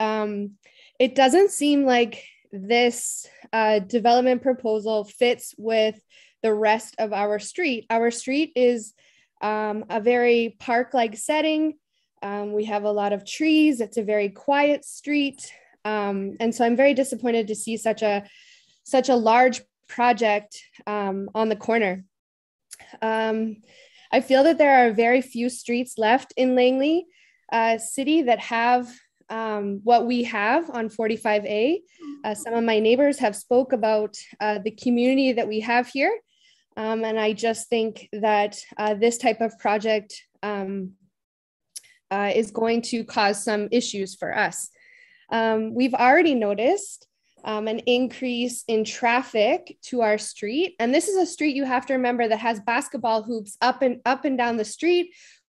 it doesn't seem like this development proposal fits with the rest of our street. Our street is a very park-like setting. We have a lot of trees. It's a very quiet street. And so I'm very disappointed to see such a large project on the corner. I feel that there are very few streets left in Langley City that have what we have on 45A. Some of my neighbors have spoke about the community that we have here. And I just think that this type of project is going to cause some issues for us. We've already noticed an increase in traffic to our street. And this is a street, you have to remember, that has basketball hoops up and down the street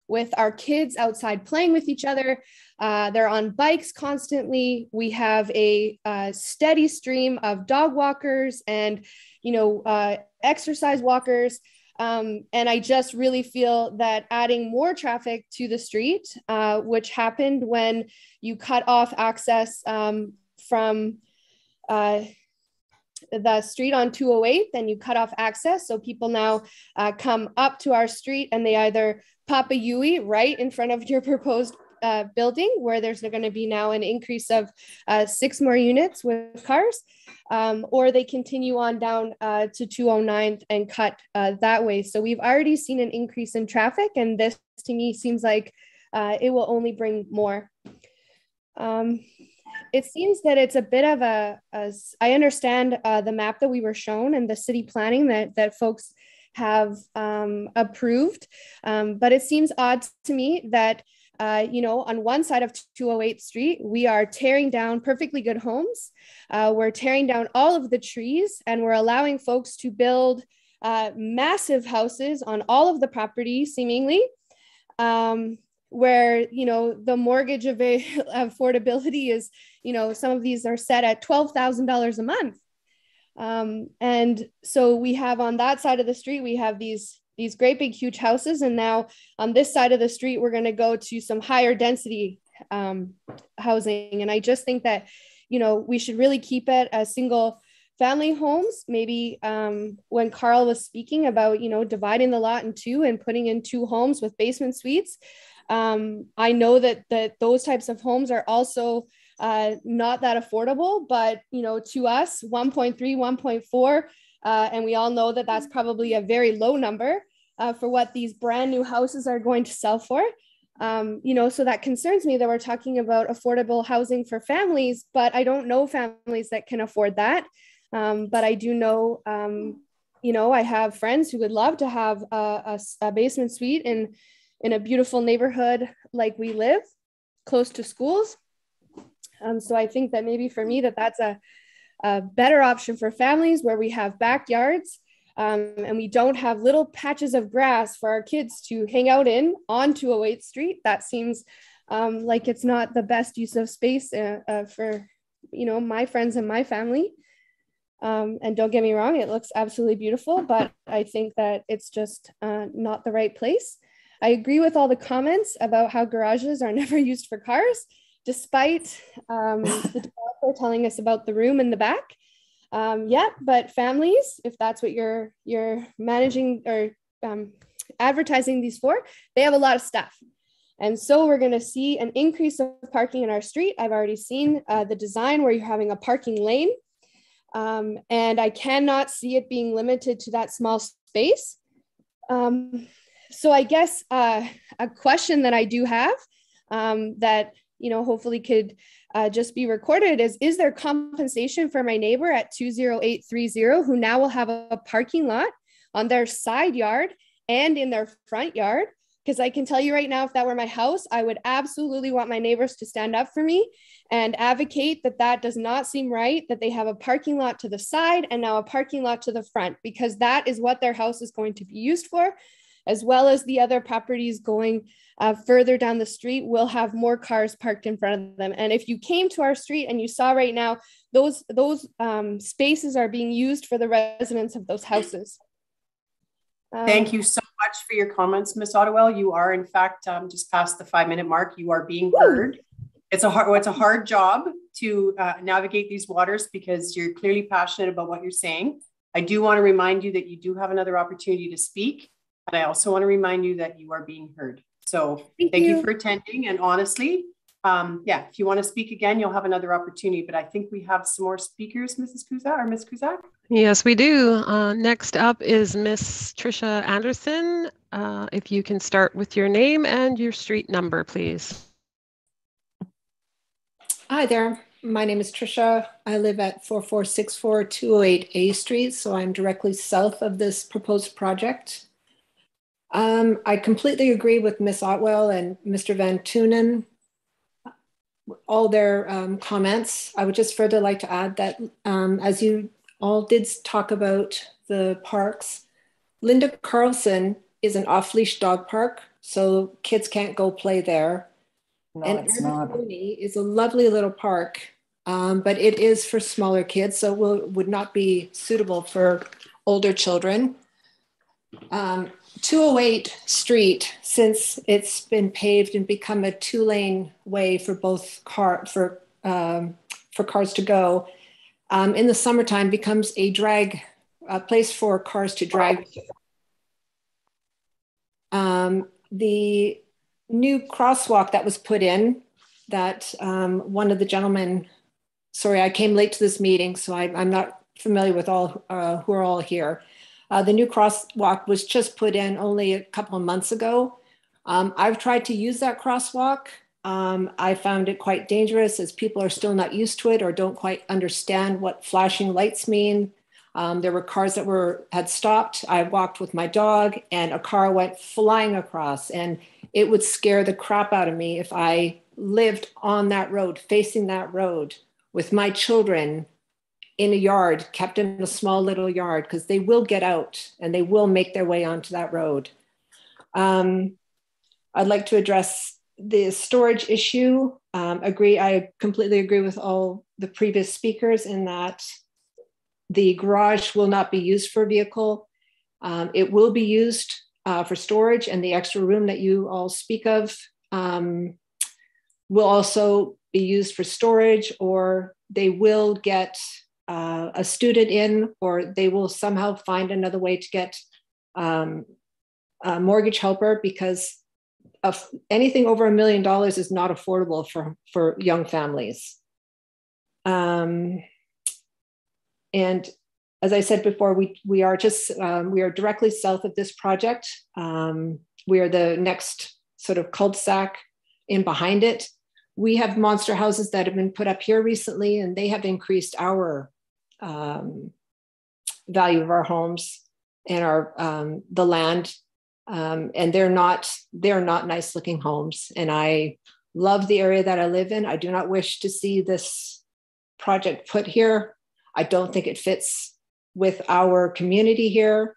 with our kids outside playing with each other. They're on bikes constantly. We have a steady stream of dog walkers and, exercise walkers. And I just really feel that adding more traffic to the street, which happened when you cut off access from the street on 208, then you cut off access. So people now come up to our street and they either pop a Yui right in front of your proposed building, where there's going to be now an increase of 6 more units with cars, or they continue on down to 209 and cut that way. So we've already seen an increase in traffic, and this to me seems like it will only bring more. It seems that it's a bit of I understand the map that we were shown and the city planning that folks have approved, but it seems odd to me that on one side of 208 Street, we are tearing down perfectly good homes. We're tearing down all of the trees, and we're allowing folks to build massive houses on all of the property, seemingly, where, the mortgage affordability is, some of these are set at $12,000 a month. And so we have on that side of the street, we have these great big huge houses. And now on this side of the street, we're going to go to some higher density housing. And I just think that, you know, we should really keep it as single family homes. Maybe when Carl was speaking about, you know, dividing the lot in two and putting in 2 homes with basement suites, I know that those types of homes are also not that affordable, but, you know, to us, 1.3, 1.4, and we all know that that's probably a very low number for what these brand new houses are going to sell for. You know, so that concerns me that we're talking about affordable housing for families, but I don't know families that can afford that. But I do know, you know, I have friends who would love to have a basement suite in a beautiful neighborhood like we live, close to schools. So I think that maybe for me that's a better option for families where we have backyards and we don't have little patches of grass for our kids to hang out in on 208th Street. That seems like it's not the best use of space for, you know, my friends and my family. And don't get me wrong, it looks absolutely beautiful, but I think that it's just not the right place. I agree with all the comments about how garages are never used for cars, despite the developer telling us about the room in the back. Yeah, but families, if that's what you're managing or advertising these for, they have a lot of stuff. And so we're going to see an increase of parking in our street. I've already seen the design where you're having a parking lane. And I cannot see it being limited to that small space. So I guess a question that I do have that, you know, hopefully could just be recorded is there compensation for my neighbor at 20830 who now will have a parking lot on their side yard and in their front yard? Because I can tell you right now, if that were my house, I would absolutely want my neighbors to stand up for me and advocate that does not seem right, that they have a parking lot to the side and now a parking lot to the front, because that is what their house is going to be used for, as well as the other properties going further down the street will have more cars parked in front of them. And if you came to our street and you saw right now, those spaces are being used for the residents of those houses. Thank you so much for your comments, Ms. Ottowell. You are, in fact, just past the 5-minute mark. You are being heard. It's a hard job to navigate these waters because you're clearly passionate about what you're saying. I do want to remind you that you do have another opportunity to speak. And I also want to remind you that you are being heard. So thank you for attending. And honestly, yeah, if you want to speak again, you'll have another opportunity. But I think we have some more speakers, Mrs. Kuzak or Ms. Kuzak. Yes, we do. Next up is Miss Tricia Anderson. If you can start with your name and your street number, please. Hi there. My name is Tricia. I live at 4464 208 A Street, so I'm directly south of this proposed project. I completely agree with Ms. Ottowell and Mr. Van Tunen, all their comments. I would just further like to add that as you all did talk about the parks, Linda Carlson is an off-leash dog park, so kids can't go play there. No, and it's not. Is a lovely little park, but it is for smaller kids, so would not be suitable for older children. 208 Street, since it's been paved and become a 2-lane way for both cars to go, in the summertime becomes a place for cars to drag. The new crosswalk that was put in, that one of the gentlemen, sorry, I came late to this meeting, so I'm not familiar with all who are all here. The new crosswalk was just put in only a couple of months ago. I've tried to use that crosswalk. I found it quite dangerous as people are still not used to it or don't quite understand what flashing lights mean. There were cars that had stopped. I walked with my dog and a car went flying across, and it would scare the crap out of me if I lived on that road, facing that road with my children in a yard, kept in a small little yard, because they will get out and they will make their way onto that road. I'd like to address the storage issue. I completely agree with all the previous speakers in that the garage will not be used for a vehicle. It will be used for storage, and the extra room that you all speak of will also be used for storage, or they will get a student in, or they will somehow find another way to get a mortgage helper, because of anything over $1 million is not affordable for young families. And as I said before, we are directly south of this project. We are the next sort of cul-de-sac in behind it. We have monster houses that have been put up here recently, and they have increased our value of our homes and our the land. And they're not nice looking homes. And I love the area that I live in. I do not wish to see this project put here. I don't think it fits with our community here.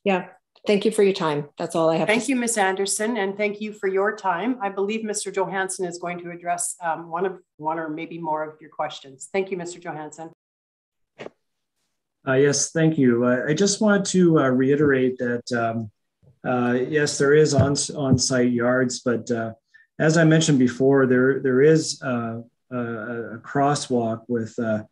Yeah, thank you for your time. That's all I have. Thank you, Ms. Anderson, and thank you for your time. I believe Mr. Johansson is going to address one or maybe more of your questions. Thank you, Mr. Johansson. Yes, thank you. I just wanted to reiterate that, yes, there is on-site yards, but as I mentioned before, there is a crosswalk with a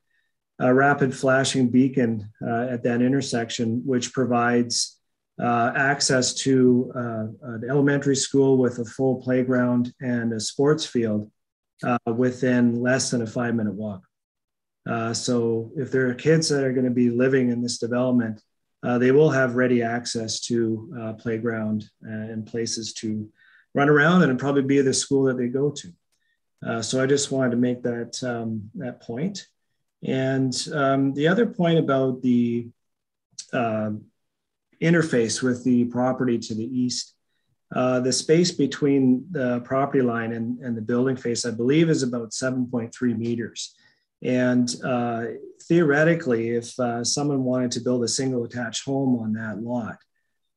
rapid flashing beacon at that intersection, which provides access to an elementary school with a full playground and a sports field within less than a 5-minute walk. So if there are kids that are going to be living in this development, they will have ready access to playground and places to run around, and probably be the school that they go to. So I just wanted to make that point. And the other point about the interface with the property to the east, the space between the property line and the building face, I believe, is about 7.3 meters. And theoretically, if someone wanted to build a single attached home on that lot,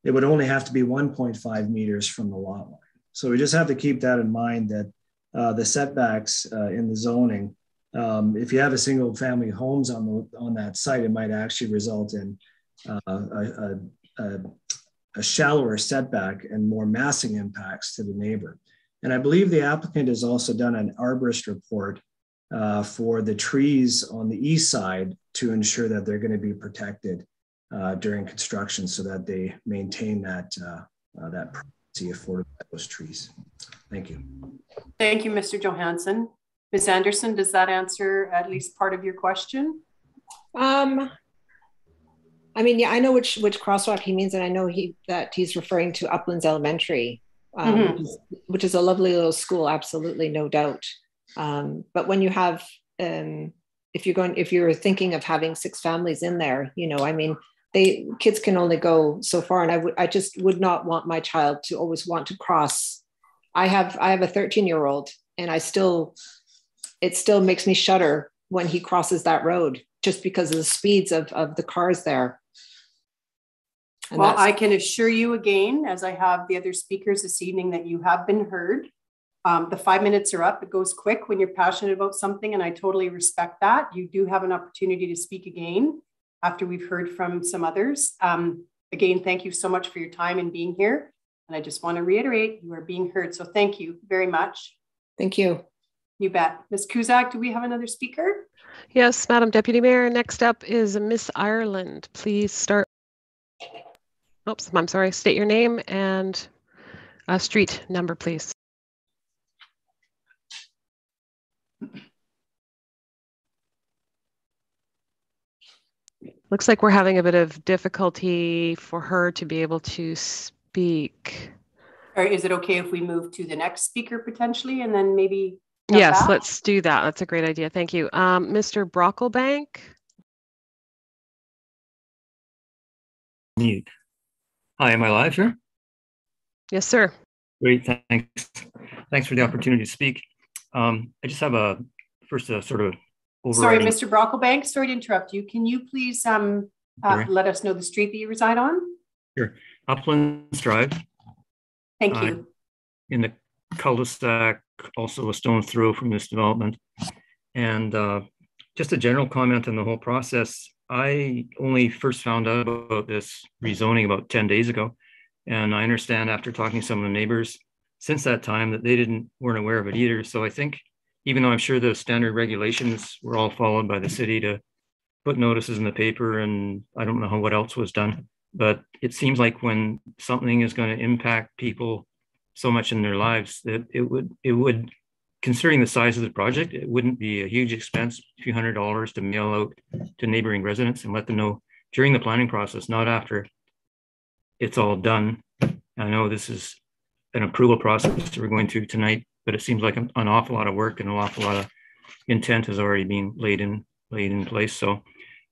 it would only have to be 1.5 meters from the lot line. So we just have to keep that in mind, that the setbacks in the zoning, if you have a single family homes on that site, it might actually result in a shallower setback and more massing impacts to the neighbor. And I believe the applicant has also done an arborist report for the trees on the east side to ensure that they're going to be protected during construction, so that they maintain that privacy afforded by those trees. Thank you. Thank you, Mr. Johansson. Ms. Anderson, does that answer at least part of your question? I mean, yeah, I know which crosswalk he means, and I know that he's referring to Uplands Elementary, which is a lovely little school, absolutely, no doubt. But when you have, if you're thinking of having 6 families in there, I mean, kids can only go so far, and I just would not want my child to always want to cross. I have a 13-year-old, and it still makes me shudder when he crosses that road, just because of the speeds of the cars there. And well, I can assure you again, as I have the other speakers this evening, that you have been heard. The 5 minutes are up. It goes quick when you're passionate about something, and I totally respect that. You do have an opportunity to speak again after we've heard from some others. Again, thank you so much for your time and being here. And I just want to reiterate, you are being heard. So thank you very much. Thank you. You bet. Ms. Cusack, do we have another speaker? Yes, Madam Deputy Mayor. Next up is Miss Ireland. Please start. Oops, I'm sorry. State your name and street number, please. Looks like we're having a bit of difficulty for her to be able to speak. Or is it okay if we move to the next speaker potentially, and then maybe? Yes, back? let's do that. That's a great idea. Thank you. Mr. Brocklebank. Mute. Hi, am I live here? Yes, sir. Great, thanks. Thanks for the opportunity to speak. I just have a sort of overriding. Sorry, Mr. Brocklebank, sorry to interrupt you. Can you please let us know the street that you reside on? Sure. Uplands Drive. Thank you. In the cul-de-sac, also a stone throw from this development. And just a general comment on the whole process. I only first found out about this rezoning about 10 days ago. And I understand after talking to some of the neighbors since that time that they weren't aware of it either. So I think, even though I'm sure the standard regulations were all followed by the city to put notices in the paper, and I don't know what else was done, but it seems like when something is going to impact people so much in their lives, that it would, considering the size of the project, it wouldn't be a huge expense, a few $100s to mail out to neighboring residents and let them know during the planning process, not after it's all done. I know this is an approval process that we're going through tonight, but it seems like an awful lot of work and an awful lot of intent has already been laid in place. So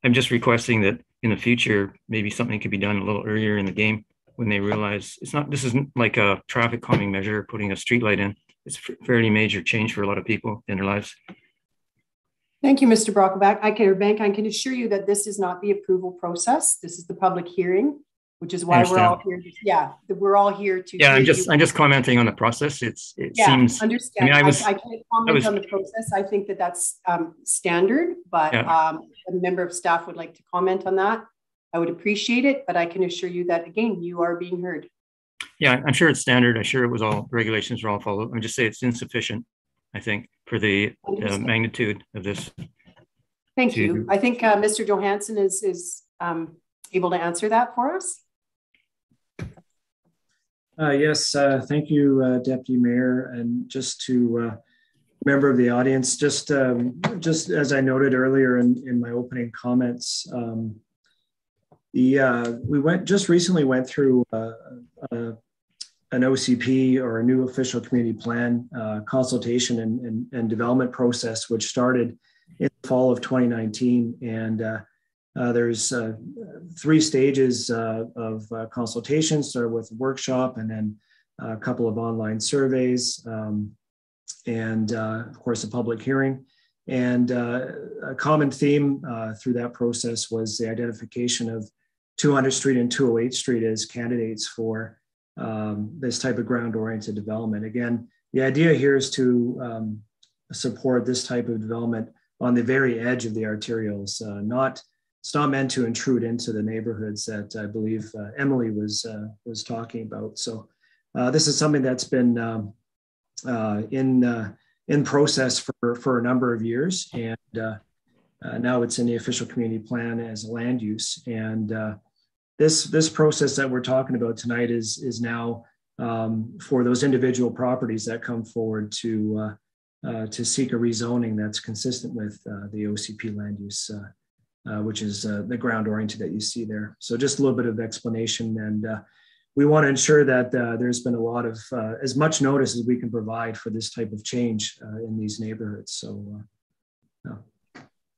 I'm just requesting that in the future, maybe something could be done a little earlier in the game when they realize this isn't like a traffic calming measure, putting a street light in. It's a fairly major change for a lot of people in their lives. Thank you, Mr. Brockleback. I can assure you that this is not the approval process. This is the public hearing, which is why we're all here. Yeah, we're all here to. Yeah, I'm just commenting on the process. It seems. Understand. I can't comment on the process. I think that that's standard, but a member of staff would like to comment on that. I would appreciate it, but I can assure you that again, you are being heard. Yeah, I'm sure it's standard. I'm sure regulations were all followed. I'm just saying it's insufficient, I think, for the magnitude of this. Thank you. I think Mr. Johansson is able to answer that for us. Yes, thank you, Deputy Mayor. And just to member of the audience, just as I noted earlier in my opening comments, we recently went through an OCP, or a new official community plan consultation and development process, which started in the fall of 2019. And there's 3 stages of consultation, started with a workshop and then a couple of online surveys, and of course a public hearing. And a common theme through that process was the identification of 200 Street and 208 Street as candidates for this type of ground-oriented development. Again, the idea here is to support this type of development on the very edge of the arterials. It's not meant to intrude into the neighborhoods that I believe Emily was talking about. So this is something that's been in process for a number of years, and now it's in the official community plan as a land use. And this process that we're talking about tonight is now for those individual properties that come forward to seek a rezoning that's consistent with the OCP land use, which is the ground oriented that you see there. So just a little bit of explanation, and we want to ensure that there's been a lot of as much notice as we can provide for this type of change in these neighborhoods. So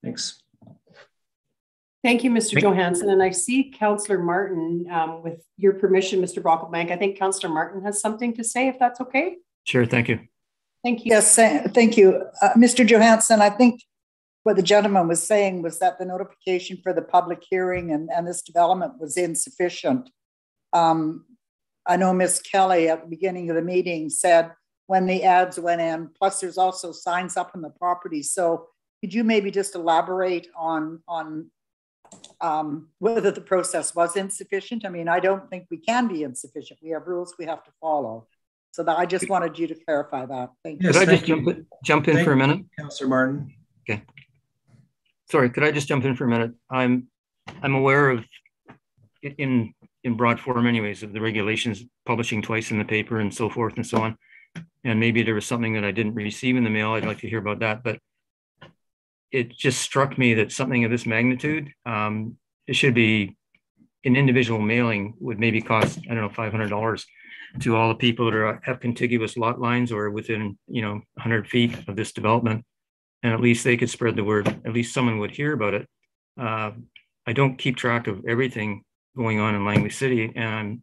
thanks. Thank you, Mr. Johansson. And I see Councillor Martin, with your permission, Mr. Brocklebank. I think Councillor Martin has something to say, if that's okay. Sure, thank you. Thank you. Yes, thank you. Mr. Johansson, I think what the gentleman was saying was that the notification for the public hearing and this development was insufficient. I know Ms. Kelly at the beginning of the meeting said when the ads went in, plus there's also signs up on the property. So could you maybe just elaborate on whether the process was insufficient? I mean, I don't think we can be insufficient. We have rules we have to follow. So that I just wanted you to clarify that. Thank you. Could I just jump in for a minute? Councillor Martin. Okay. Sorry, could I just jump in for a minute? I'm aware of, in broad form anyways, of the regulations publishing twice in the paper and so forth and so on. And maybe there was something that I didn't receive in the mail. I'd like to hear about that. But it just struck me that something of this magnitude, it should be an individual mailing would maybe cost, I don't know, $500 to all the people that have contiguous lot lines or within 100 feet of this development. And at least they could spread the word. At least someone would hear about it. I don't keep track of everything going on in Langley City. And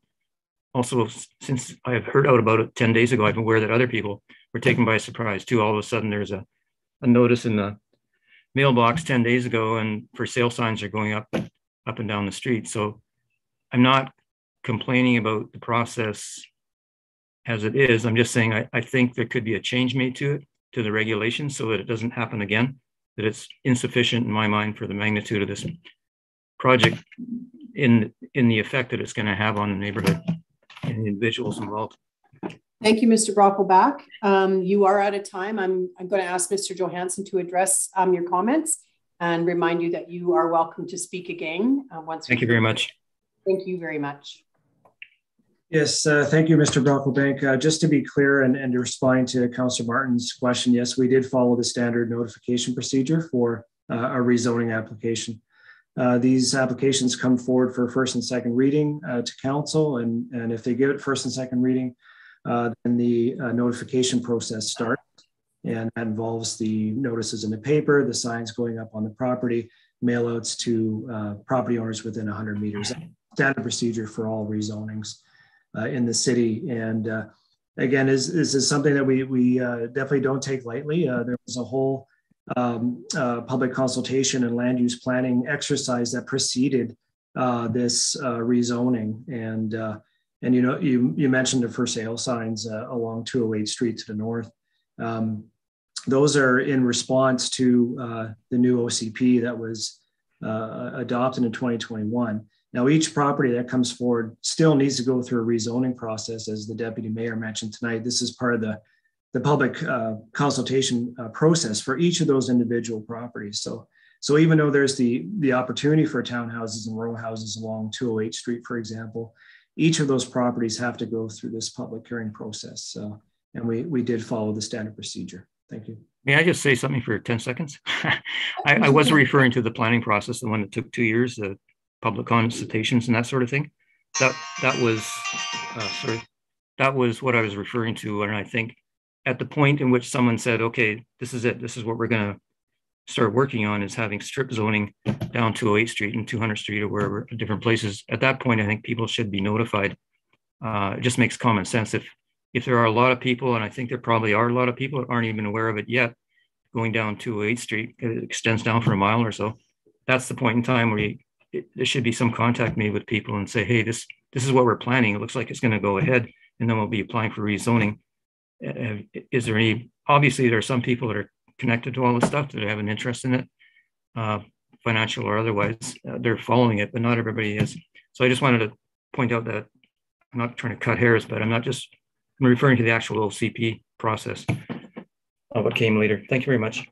also, since I have heard out about it 10 days ago, I'm aware that other people were taken by surprise too. All of a sudden, there's a notice in the mailbox 10 days ago, and for sale signs are going up and down the street. So I'm not complaining about the process as it is. I'm just saying I think there could be a change made to it, to the regulations, so that it doesn't happen again. that it's insufficient in my mind for the magnitude of this project in the effect that it's going to have on the neighborhood and the individuals involved. Thank you, Mr. Brockelbach. You are out of time. I'm going to ask Mr. Johansson to address your comments and remind you that you are welcome to speak again once. Thank you very much. Thank you very much. Yes, thank you, Mr. Brockelbank. Just to be clear and to respond to Councillor Martin's question, yes, we did follow the standard notification procedure for a rezoning application. These applications come forward for first and second reading to council, and if they give it first and second reading, then the notification process starts, and that involves the notices in the paper, the signs going up on the property, mailouts to property owners within 100 meters. Standard procedure for all rezonings in the city. And again, this is something that we definitely don't take lightly. There was a whole public consultation and land use planning exercise that preceded this rezoning. And you know, you mentioned the for sale signs along 208 Street to the north. Those are in response to the new OCP that was adopted in 2021. Now, each property that comes forward still needs to go through a rezoning process, as the deputy mayor mentioned tonight. This is part of the public consultation process for each of those individual properties. So even though there's the opportunity for townhouses and row houses along 208 Street, for example, each of those properties have to go through this public hearing process. And we did follow the standard procedure. Thank you. May I just say something for 10 seconds? I was referring to the planning process, the one that took 2 years, the public consultations and that sort of thing. That was what I was referring to. And I think at the point in which someone said, okay, this is it, this is what we're going to start working on, is having strip zoning down 208 Street and 200 Street or wherever, different places. At that point, I think people should be notified. It just makes common sense. If there are a lot of people, and I think there probably are a lot of people that aren't even aware of it yet, going down 208 Street, it extends down for a mile or so. That's the point in time where there should be some contact made with people and say, hey, this is what we're planning. It looks like it's going to go ahead, and then we'll be applying for rezoning. Is there any, obviously there are some people that are connected to all this stuff that have an interest in it, financial or otherwise, they're following it, but not everybody is. So I just wanted to point out that I'm not trying to cut hairs, but I'm referring to the actual OCP process of what came later. Thank you very much.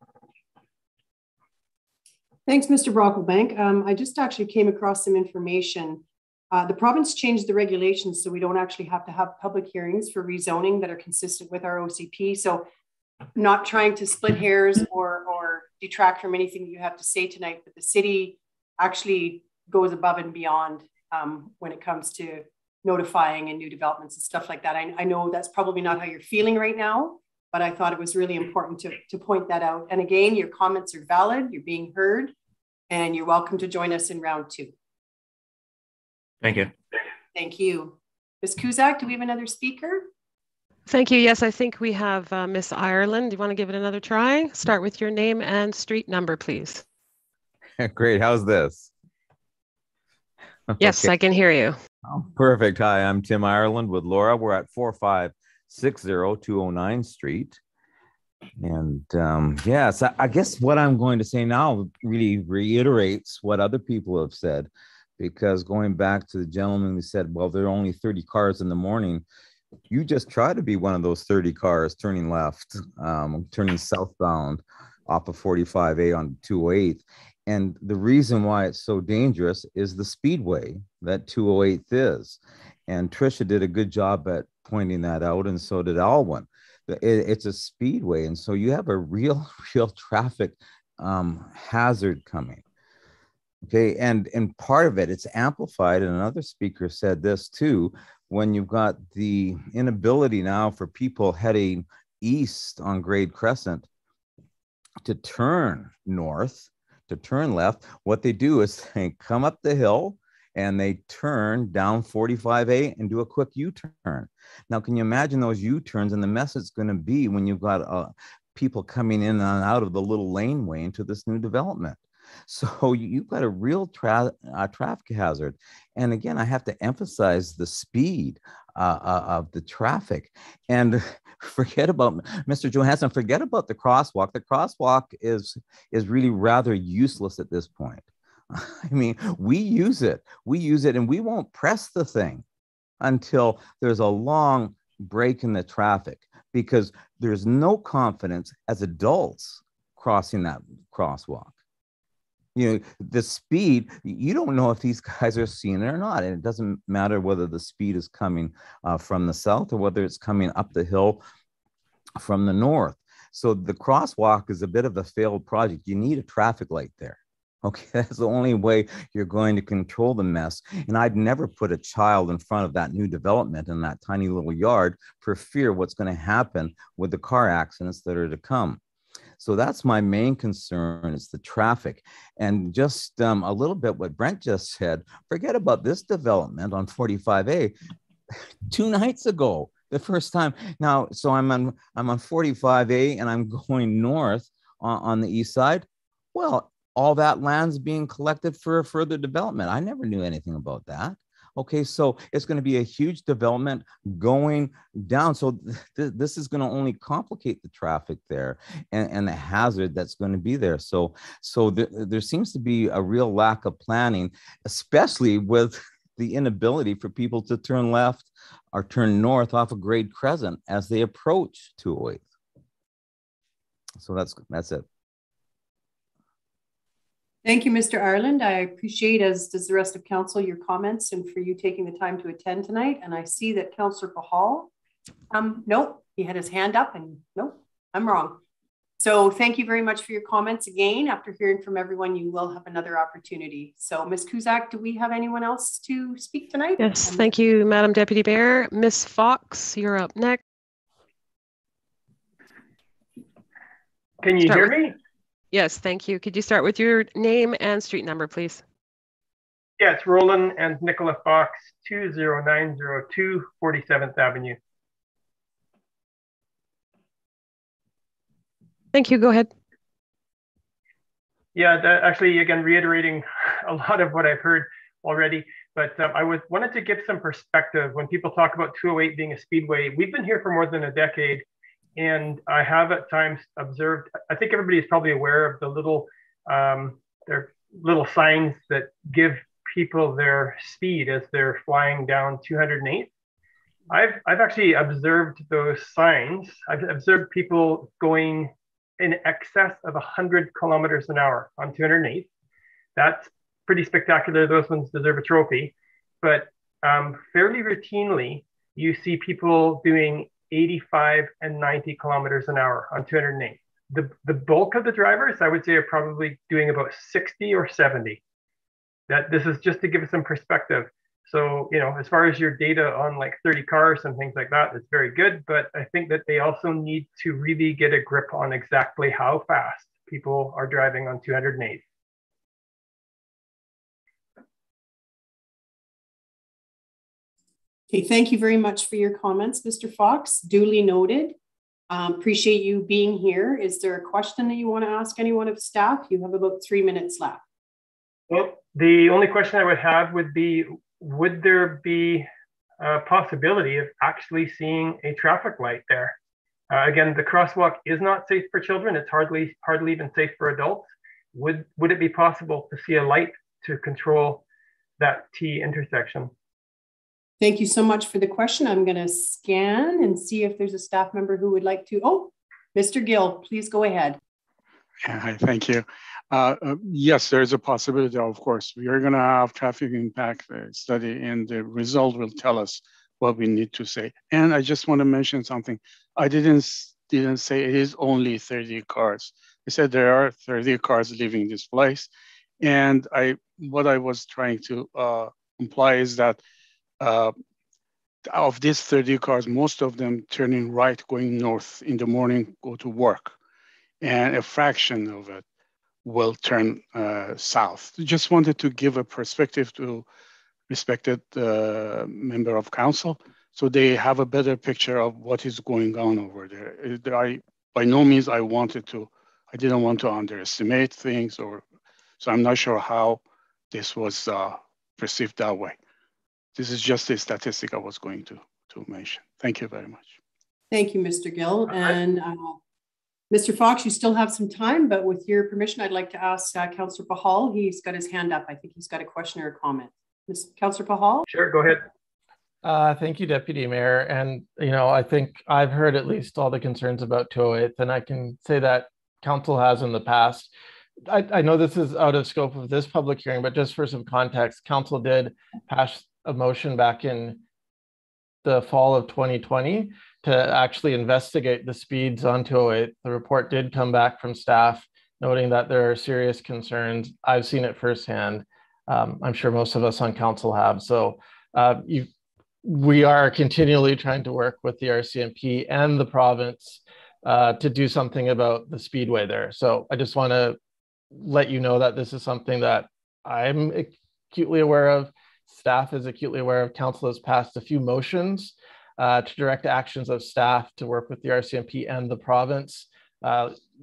Thanks, Mr. Brockelbank. I just actually came across some information. The province changed the regulations so we don't actually have to have public hearings for rezoning that are consistent with our OCP. So not trying to split hairs or detract from anything that you have to say tonight, but the city actually goes above and beyond when it comes to notifying and new developments and stuff like that. I know that's probably not how you're feeling right now, but I thought it was really important to point that out. And again, your comments are valid, you're being heard, and you're welcome to join us in round 2. Thank you. Thank you. Ms. Cusack, do we have another speaker? Thank you. Yes, I think we have Miss Ireland. Do you want to give it another try? Start with your name and street number, please. Great. How's this? Yes, okay. I can hear you. Oh, perfect. Hi, I'm Tim Ireland with Laura. We're at 4560 209 Street. And yes, I guess what I'm going to say now really reiterates what other people have said, because going back to the gentleman who said, well, there are only 30 cars in the morning. You just try to be one of those 30 cars turning left, turning southbound off of 45A on 208. And the reason why it's so dangerous is the speedway that 208 is. And Tricia did a good job at pointing that out, and so did Alwyn. It's a speedway, and so you have a real traffic hazard coming. Okay, and part of it, it's amplified, and another speaker said this too, when you've got the inability now for people heading east on Grade Crescent to turn north, to turn left, what they do is they come up the hill and they turn down 45A and do a quick U-turn. Now, can you imagine those U-turns and the mess it's going to be when you've got people coming in and out of the little laneway into this new development? So you've got a real traffic hazard. And again, I have to emphasize the speed of the traffic. And forget about Mr. Johansson, forget about the crosswalk. The crosswalk is really rather useless at this point. I mean, we use it and we won't press the thing until there's a long break in the traffic, because there's no confidence as adults crossing that crosswalk. You know, the speed, you don't know if these guys are seeing it or not. And it doesn't matter whether the speed is coming from the south or whether it's coming up the hill from the north. So the crosswalk is a bit of a failed project. You need a traffic light there. Okay, that's the only way you're going to control the mess. And I'd never put a child in front of that new development in that tiny little yard for fear what's going to happen with the car accidents that are to come. So that's my main concern, is the traffic. And just a little bit what Brent just said, forget about this development on 45A. 2 nights ago, the first time. Now, so I'm on 45A and I'm going north on the east side. Well, all that land's being collected for further development. I never knew anything about that. Okay, so it's going to be a huge development going down. So this is going to only complicate the traffic there and the hazard that's going to be there. So there seems to be a real lack of planning, especially with the inability for people to turn left or turn north off of Grade Crescent as they approach 208. So that's it. Thank you, Mr. Ireland. I appreciate, as does the rest of council, your comments and for you taking the time to attend tonight. And I see that Councillor Pahal, nope, he had his hand up and nope, I'm wrong. So thank you very much for your comments. Again, after hearing from everyone, you will have another opportunity. So Ms. Cusack, do we have anyone else to speak tonight? Yes, thank you, Madam Deputy Mayor. Ms. Fox, you're up next. Can you hear me? Yes, thank you. Could you start with your name and street number, please? Yes, Roland and Nicola Fox, 20902 47th Avenue. Thank you. Go ahead. Yeah, actually, again, reiterating a lot of what I've heard already, but I wanted to give some perspective. When people talk about 208 being a speedway, we've been here for more than a decade. And I have at times observed, I think everybody is probably aware of the little, their little signs that give people their speed as they're flying down 208. I've actually observed those signs. I've observed people going in excess of 100 kilometers an hour on 208. That's pretty spectacular. Those ones deserve a trophy. But fairly routinely, you see people doing 85 and 90 kilometers an hour on 208. The bulk of the drivers, I would say, are probably doing about 60 or 70. This is just to give us some perspective. So, you know, as far as your data on like 30 cars and things like that, it's very good. But I think that they also need to really get a grip on exactly how fast people are driving on 208. Okay, thank you very much for your comments, Mr. Fox. Duly noted. Appreciate you being here. Is there a question that you want to ask anyone of staff? You have about 3 minutes left. Well, the only question I would have would be, would there be a possibility of actually seeing a traffic light there? Again, the crosswalk is not safe for children. It's hardly even safe for adults. Would it be possible to see a light to control that T intersection? Thank you so much for the question. I'm going to scan and see if there's a staff member who would like to. Oh, Mr. Gill, please go ahead. Yeah, hi, thank you. Yes, there is a possibility, of course. We are going to have traffic impact study, and the result will tell us what we need to say. And I just want to mention something. I didn't say it is only 30 cars. I said there are 30 cars leaving this place. And what I was trying to imply is that of these 30 cars, most of them turning right, going north in the morning, go to work. And a fraction of it will turn south. Just wanted to give a perspective to respected member of council, so they have a better picture of what is going on over there. By no means I didn't want to underestimate things, or So I'm not sure how this was perceived that way. This is just a statistic I was going to mention. Thank you very much. Thank you, Mr. Gill. And Mr. Fox, you still have some time, but with your permission, I'd like to ask Councillor Pahal. He's got his hand up. I think he's got a question or a comment. Councillor Pahal? Sure, go ahead. Thank you, Deputy Mayor. And, I think I've heard at least all the concerns about 208th, and I can say that Council has in the past. I know this is out of scope of this public hearing, but just for some context, Council did pass a motion back in the fall of 2020 to actually investigate the speeds on 208. The report did come back from staff noting that there are serious concerns. I've seen it firsthand. I'm sure most of us on council have. So we are continually trying to work with the RCMP and the province to do something about the speedway there. So I just want to let you know that this is something that I'm acutely aware of. Staff is acutely aware of. Council has passed a few motions to direct actions of staff to work with the RCMP and the province,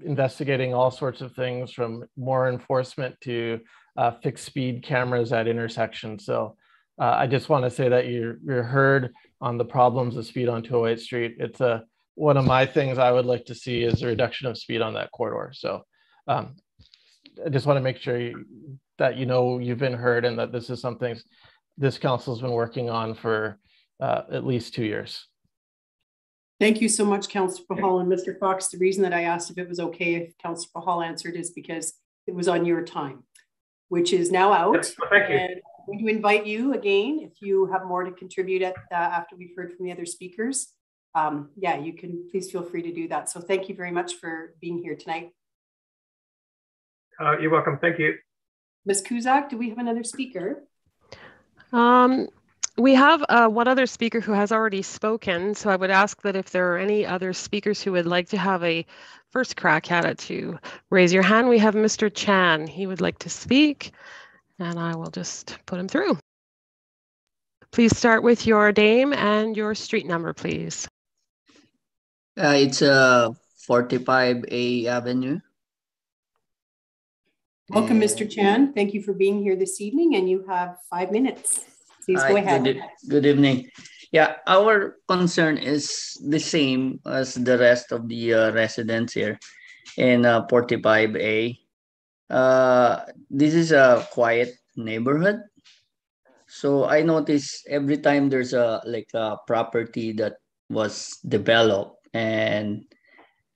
investigating all sorts of things from more enforcement to fixed speed cameras at intersections. So I just want to say that you're heard on the problems of speed on 208 Street. It's one of my things I would like to see is a reduction of speed on that corridor. So I just want to make sure that you've been heard and that this is something this council's been working on for at least 2 years. Thank you so much, Councillor Pahal. And Mr. Fox, the reason that I asked if it was okay if Councillor Pahal answered is because it was on your time, which is now out. Yes, thank you. And I'm going to invite you again, if you have more to contribute after we've heard from the other speakers. Yeah, you can please feel free to do that. So thank you very much for being here tonight. You're welcome. Thank you. Ms. Cusack, do we have another speaker? We have one other speaker who has already spoken, so I would ask that if there are any other speakers who would like to have a first crack at it to raise your hand. We have Mr. Chan. He would like to speak, and I will just put him through. Please start with your name and your street number, please. It's 45A Avenue. Welcome, Mr. Chan. Thank you for being here this evening, and you have 5 minutes. Please go ahead. Good evening. Yeah, our concern is the same as the rest of the residents here in 45A. This is a quiet neighborhood. So I notice every time there's a property that was developed, and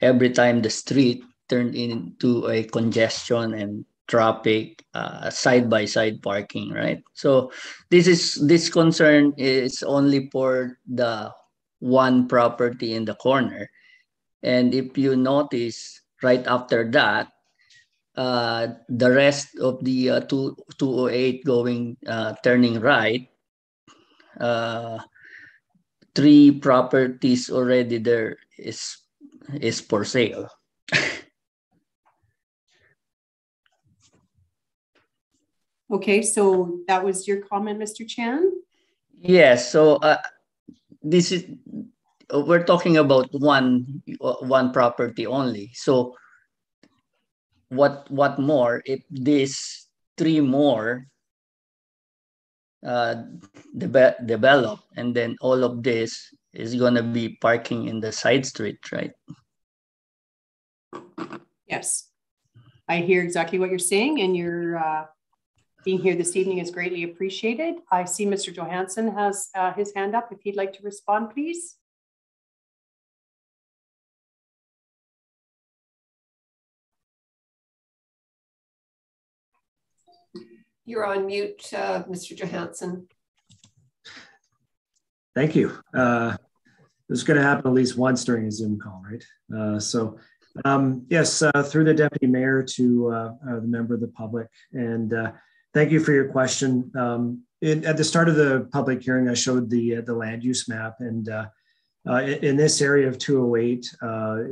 every time the street turned into a congestion and traffic, side-by-side parking, right? So this concern is only for the one property in the corner. And if you notice, right after that, the rest of the 208 going, turning right, 3 properties already there is for sale. Okay, so that was your comment, Mr. Chan? Yes, so this is, we're talking about one property only. So what more if these 3 more develop, and then all of this is gonna be parking in the side street, right? Yes, I hear exactly what you're saying, and your being here this evening is greatly appreciated. I see Mr. Johansson has his hand up. If he'd like to respond, please. You're on mute, Mr. Johansson. Thank you. This is going to happen at least once during a Zoom call, right? Yes, through the Deputy Mayor to the member of the public. And thank you for your question. At the start of the public hearing, I showed the land use map. And in this area of 208,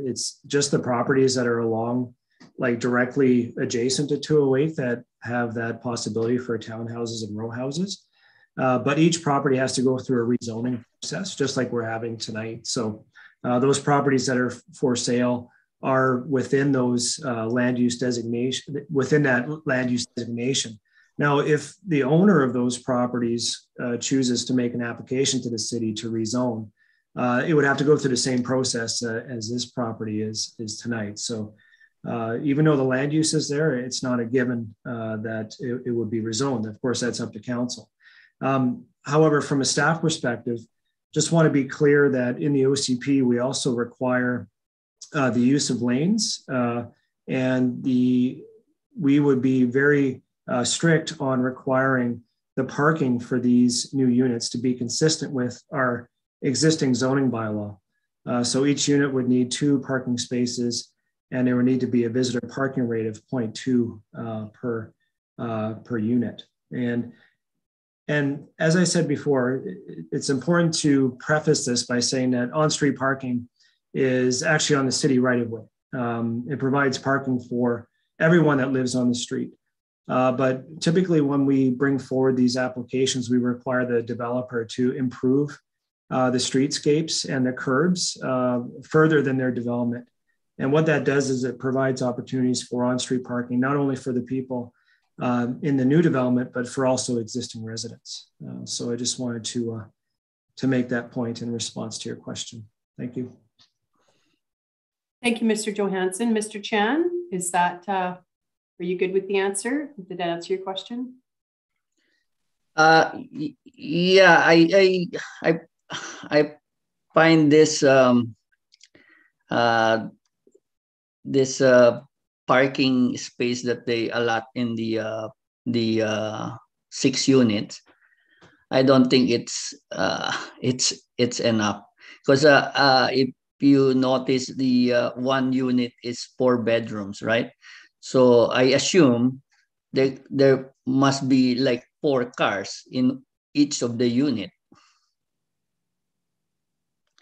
it's just the properties that are along, like directly adjacent to 208 that have that possibility for townhouses and row houses. But each property has to go through a rezoning process, just like we're having tonight. So those properties that are for sale are within those land use designation, within that land use designation. Now, if the owner of those properties chooses to make an application to the city to rezone, it would have to go through the same process as this property is tonight. So even though the land use is there, it's not a given that it would be rezoned. Of course, that's up to council. However, from a staff perspective, just want to be clear that in the OCP, we also require the use of lanes, and we would be very strict on requiring the parking for these new units to be consistent with our existing zoning bylaw. So each unit would need 2 parking spaces, and there would need to be a visitor parking rate of 0.2 per unit. And as I said before, it's important to preface this by saying that on-street parking is actually on the city right of way. It provides parking for everyone that lives on the street. But typically when we bring forward these applications, we require the developer to improve the streetscapes and the curbs further than their development. And what that does is it provides opportunities for on-street parking, not only for the people in the new development, but for also existing residents. So I just wanted to make that point in response to your question. Thank you. Thank you, Mr. Johansson. Mr. Chan, is that, are you good with the answer? Did that answer your question? Yeah, I find this this parking space that they allot in the 6 units. I don't think it's enough, because if you notice, the 1 unit is 4 bedrooms, right? So I assume there must be like 4 cars in each of the unit.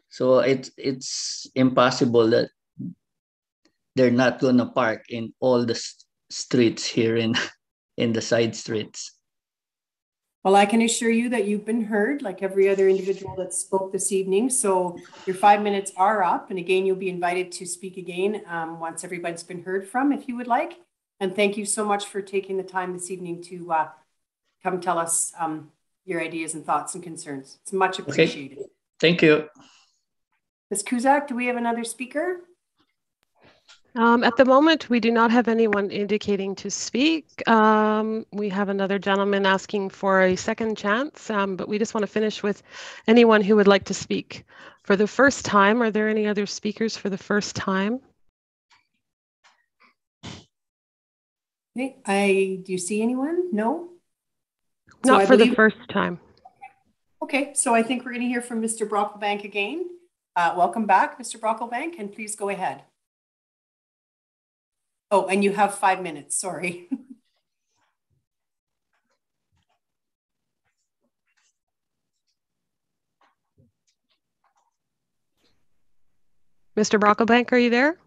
So it's impossible that they're not going to park in all the streets here in the side streets. Well, I can assure you that you've been heard, like every other individual that spoke this evening. So your 5 minutes are up. And again, you'll be invited to speak again once everybody's been heard from, if you would like. And thank you so much for taking the time this evening to come tell us your ideas and thoughts and concerns. It's much appreciated. Okay. Thank you. Ms. Kuzak, do we have another speaker? At the moment, we do not have anyone indicating to speak. We have another gentleman asking for a second chance, but we just want to finish with anyone who would like to speak for the first time. Are there any other speakers for the first time? Okay, do you see anyone? No? Not for the first time. Okay, so I think we're going to hear from Mr. Brocklebank again. Welcome back, Mr. Brocklebank, and please go ahead. Oh, and you have 5 minutes, sorry. Mr. Brocklebank, are you there?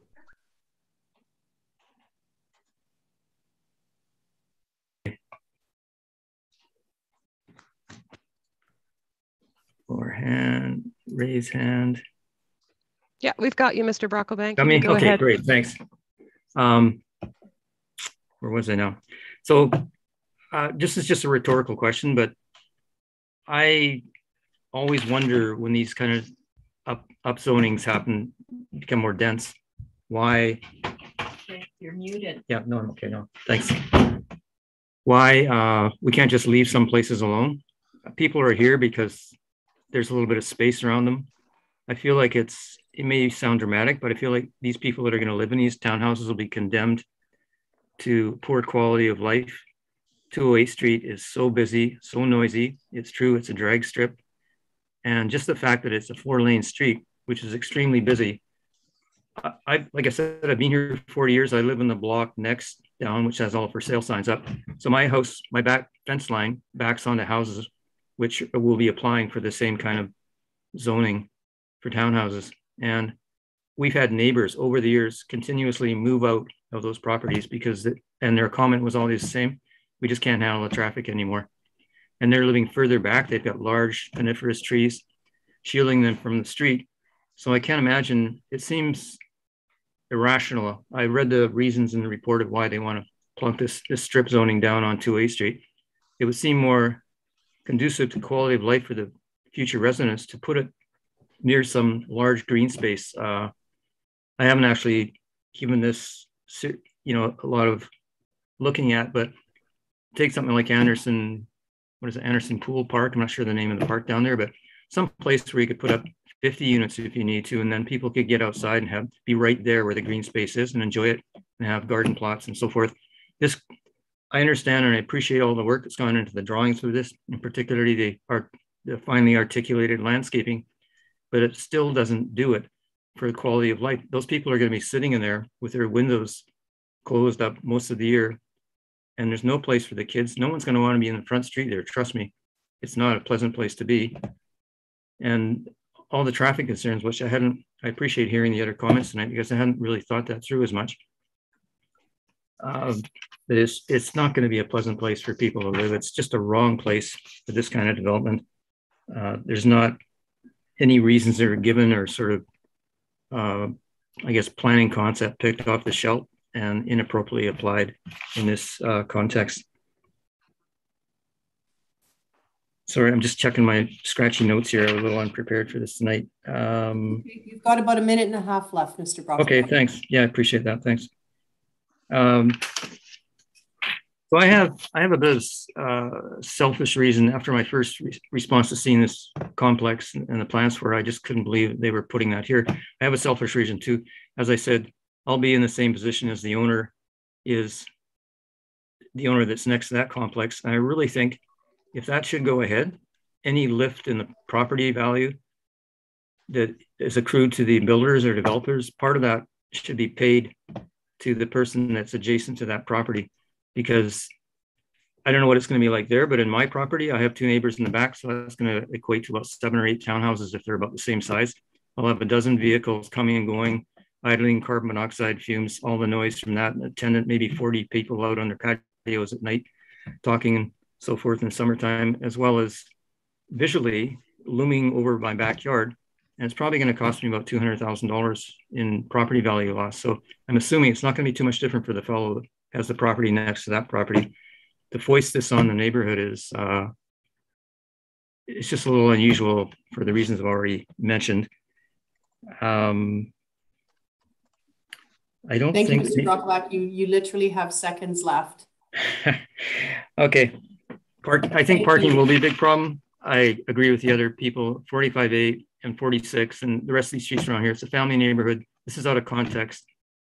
Lower hand, raise hand. Yeah, we've got you, Mr. Brocklebank. Got me? Go okay, ahead. Great, thanks. Where was I now? So this is just a rhetorical question, but I always wonder when these kind of upzonings happen, become more dense, why? You're muted. Yeah, no, okay, no, thanks. Why we can't just leave some places alone? People are here because there's a little bit of space around them. I feel like it may sound dramatic, but I feel like these people that are going to live in these townhouses will be condemned to poor quality of life. 208 Street is so busy, so noisy. It's true, it's a drag strip. And just the fact that it's a 4-lane street, which is extremely busy. Like I said, I've been here for 40 years. I live in the block next down, which has all for sale signs up. So my house, my back fence line backs onto houses, which will be applying for the same kind of zoning for townhouses. And we've had neighbors over the years continuously move out of those properties because, and their comment was always the same, we just can't handle the traffic anymore. And they're living further back. They've got large coniferous trees shielding them from the street. So I can't imagine, it seems irrational. I read the reasons in the report of why they want to plunk this strip zoning down on 2A Street. It would seem more conducive to quality of life for the future residents to put it near some large green space. I haven't actually given this, you know, a lot of looking at, but take something like Anderson, what is it, Anderson Pool Park? I'm not sure the name of the park down there, but some place where you could put up 50 units if you need to, and then people could get outside and be right there where the green space is and enjoy it and have garden plots and so forth. This, I understand and I appreciate all the work that's gone into the drawings for this, and particularly the finely articulated landscaping, but it still doesn't do it for the quality of life. Those people are going to be sitting in there with their windows closed up most of the year, and there's no place for the kids. No one's going to want to be in the front street there. Trust me, it's not a pleasant place to be. And all the traffic concerns, which I appreciate hearing the other comments tonight because I hadn't really thought that through as much. It's not going to be a pleasant place for people to live. It's just a wrong place for this kind of development. There's not any reasons that are given or sort of, I guess, planning concept picked off the shelf and inappropriately applied in this context. Sorry, I'm just checking my scratchy notes here. I'm a little unprepared for this tonight. You've got about a minute and a half left, Mr. Brock. Okay, thanks. Yeah, I appreciate that. Thanks. So I have a bit of selfish reason after my first response to seeing this complex and the plans for it. I just couldn't believe they were putting that here. I have a selfish reason too. As I said, I'll be in the same position as the owner that's next to that complex. And I really think if that should go ahead, any lift in the property value that is accrued to the builders or developers, part of that should be paid to the person that's adjacent to that property, because I don't know what it's going to be like there, but in my property, I have 2 neighbors in the back, so that's going to equate to about 7 or 8 townhouses if they're about the same size. I'll have a dozen vehicles coming and going, idling, carbon monoxide fumes, all the noise from that, and attendant, maybe 40 people out on their patios at night, talking and so forth in the summertime, as well as visually looming over my backyard. And it's probably going to cost me about $200,000 in property value loss. So I'm assuming it's not going to be too much different for the fellow that has the property next to that property. To foist this on the neighborhood is, it's just a little unusual for the reasons I've already mentioned. I don't Thank think— you, Mr. Brockback. You literally have seconds left. Okay. I think parking will be a big problem. I agree with the other people, 45A and 46 and the rest of these streets around here. It's a family neighborhood. This is out of context.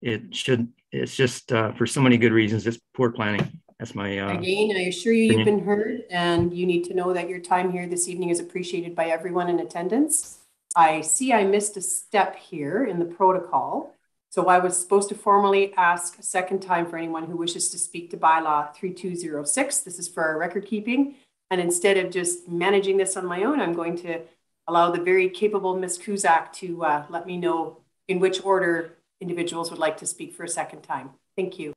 It's just for so many good reasons, it's poor planning. That's my again, I assure you, you've been heard, and you need to know that your time here this evening is appreciated by everyone in attendance. I see I missed a step here in the protocol. So I was supposed to formally ask a second time for anyone who wishes to speak to bylaw 3206. This is for our record keeping. And instead of just managing this on my own, I'm going to allow the very capable Ms. Cusack to let me know in which order individuals would like to speak for a second time. Thank you.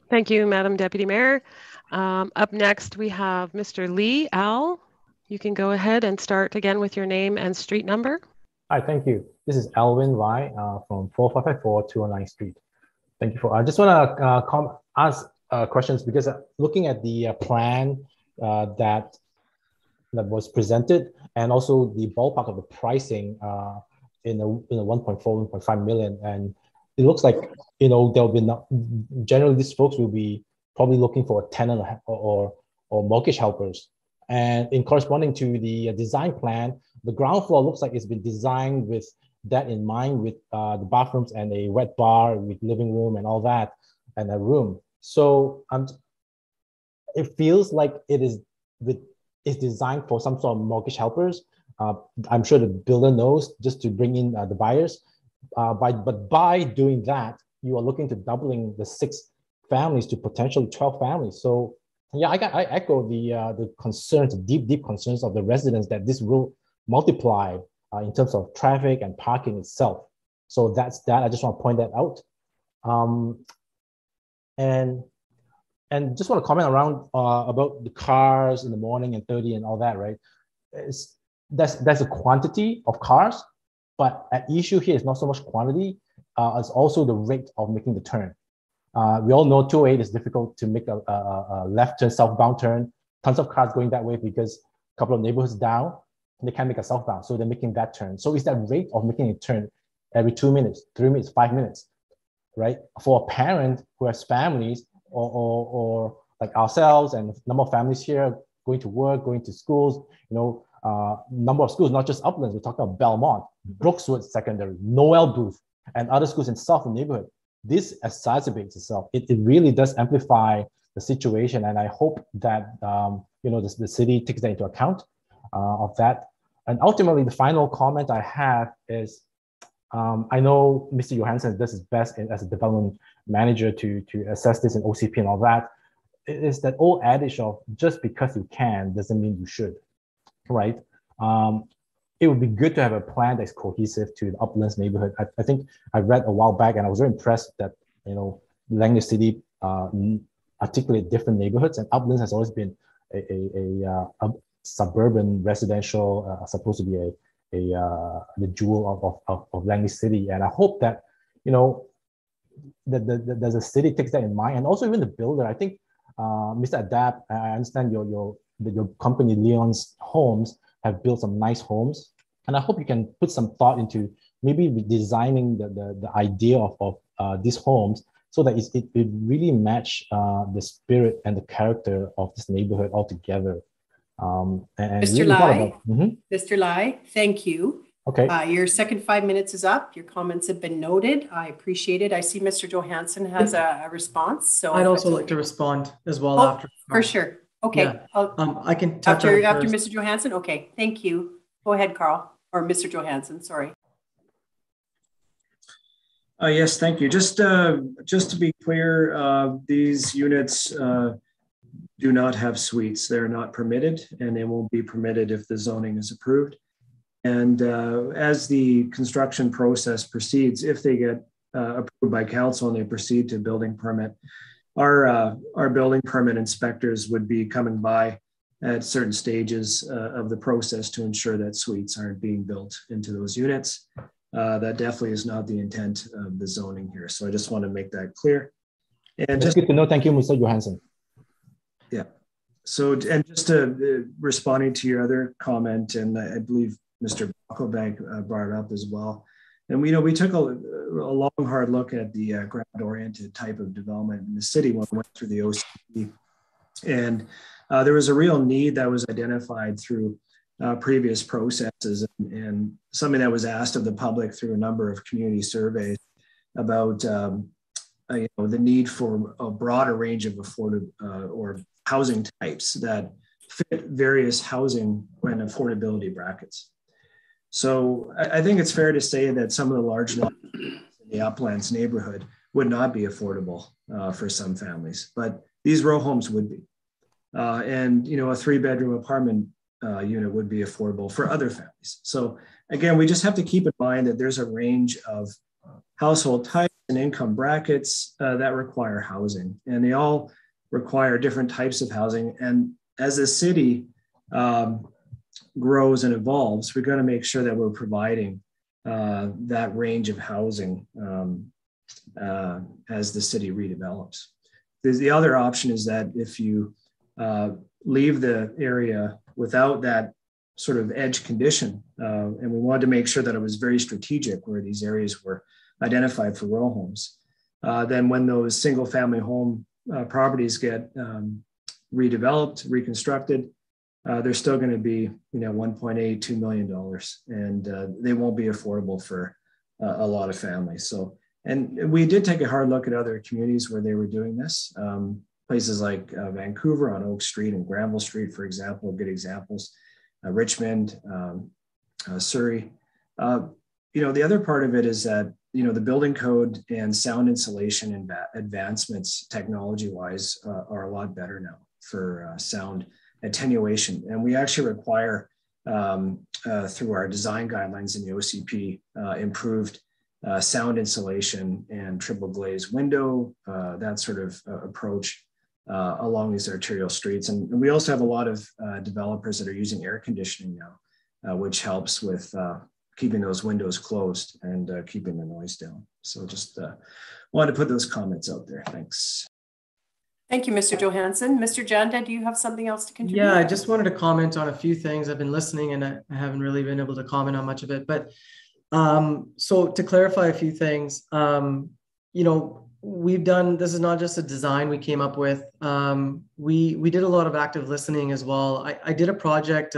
Thank you, Madam Deputy Mayor. Up next, we have Mr. Lee. Al, you can go ahead and start again with your name and street number. Hi, thank you. This is Alvin Lai from 4554 209 Street. Thank you for. I just want to ask questions because looking at the plan that was presented and also the ballpark of the pricing in a 1.4, 1.5 million, and it looks like there'll be generally these folks will be probably looking for a tenant or mortgage helpers. And in corresponding to the design plan, the ground floor looks like it's been designed with that in mind, with the bathrooms and a wet bar with living room and all that, and a room. So it feels like it's designed for some sort of mortgage helpers. I'm sure the builder knows, just to bring in the buyers. But by doing that, you are looking to doubling the 6 families to potentially 12 families. So yeah, I echo the concerns, deep concerns of the residents that this will multiply in terms of traffic and parking itself. So that's that. I just want to point that out. And just want to comment around about the cars in the morning and 30 and all that, right? That's a quantity of cars, But at issue here is not so much quantity, it's also the rate of making the turn. We all know 208 is difficult to make a left turn, southbound turn. Tons of cars going that way because a couple of neighborhoods down, they can't make a southbound, so they're making that turn. So it's that rate of making a turn every 2 minutes, 3 minutes, 5 minutes, right? For a parent who has families or like ourselves and a number of families here going to work, going to schools, number of schools, not just Uplands, we're talking about Belmont, Brookswood Secondary, Noel Booth, and other schools in South neighborhood. This exacerbates itself. It really does amplify the situation, and I hope that the city takes that into account of that. And ultimately, the final comment I have is, I know Mr. Johansson does his best as a development manager to assess this in OCP and all that. It is that old adage of just because you can doesn't mean you should, right? It would be good to have a plan that's cohesive to the Uplands neighborhood. I think I read a while back and I was very impressed that, Langley City articulate different neighborhoods, and Uplands has always been a suburban residential, supposed to be the jewel of Langley City. And I hope that, that the city takes that in mind, and also even the builder. I think, Mr. Adab, I understand your company, Leon's Homes, have built some nice homes. And I hope you can put some thought into maybe designing the idea of these homes so that it really match the spirit and the character of this neighborhood altogether. Mr. Lai, Mr. Lai, thank you. Okay. Your second 5 minutes is up. Your comments have been noted. I appreciate it. I see Mr. Johansson has a response. So I'd also like to respond as well after. For sure. Okay. Yeah. I can touch after Mr. Johansson. Okay. Thank you. Go ahead, Carl, or Mr. Johansson. Sorry. Yes, thank you. Just to be clear, these units do not have suites. They're not permitted, and they won't be permitted if the zoning is approved. And as the construction process proceeds, if they get approved by council and they proceed to building permit, our building permit inspectors would be coming by at certain stages of the process to ensure that suites aren't being built into those units. That definitely is not the intent of the zoning here. So I just want to make that clear. And That's good to know. Thank you, Mr. Johansson. Yeah. So, and just responding to your other comment, and I believe Mr. Bank brought it up as well. And we took a long, hard look at the ground-oriented type of development in the city when we went through the OCP. And there was a real need that was identified through previous processes, and something that was asked of the public through a number of community surveys about the need for a broader range of affordable or housing types that fit various housing and affordability brackets. So I think it's fair to say that some of the large lots in the Uplands neighborhood would not be affordable for some families, but these row homes would be. And a 3-bedroom apartment unit would be affordable for other families. So again, we just have to keep in mind that there's a range of household types and income brackets that require housing, and they all require different types of housing. And as the city grows and evolves, we're going to make sure that we're providing that range of housing as the city redevelops. The other option is that if you leave the area without that sort of edge condition, and we wanted to make sure that it was very strategic where these areas were identified for row homes, then when those single family home properties get redeveloped, reconstructed, they're still going to be, $1.8, $2 million, and they won't be affordable for a lot of families. So, and we did take a hard look at other communities where they were doing this. Places like Vancouver on Oak Street and Granville Street, for example, are good examples. Richmond, Surrey. The other part of it is that, the building code and sound insulation and advancements technology-wise are a lot better now for sound attenuation. And we actually require, through our design guidelines in the OCP, improved sound insulation and triple glazed window, that sort of approach along these arterial streets. And we also have a lot of developers that are using air conditioning now, which helps with keeping those windows closed and keeping the noise down. So just wanted to put those comments out there. Thanks. Thank you, Mr. Johansson. Mr. Janda, do you have something else to contribute? Yeah, I just wanted to comment on a few things. I've been listening and I haven't really been able to comment on much of it. But so to clarify a few things, you know, we've done, this is not just a design we came up with. We did a lot of active listening as well. I did a project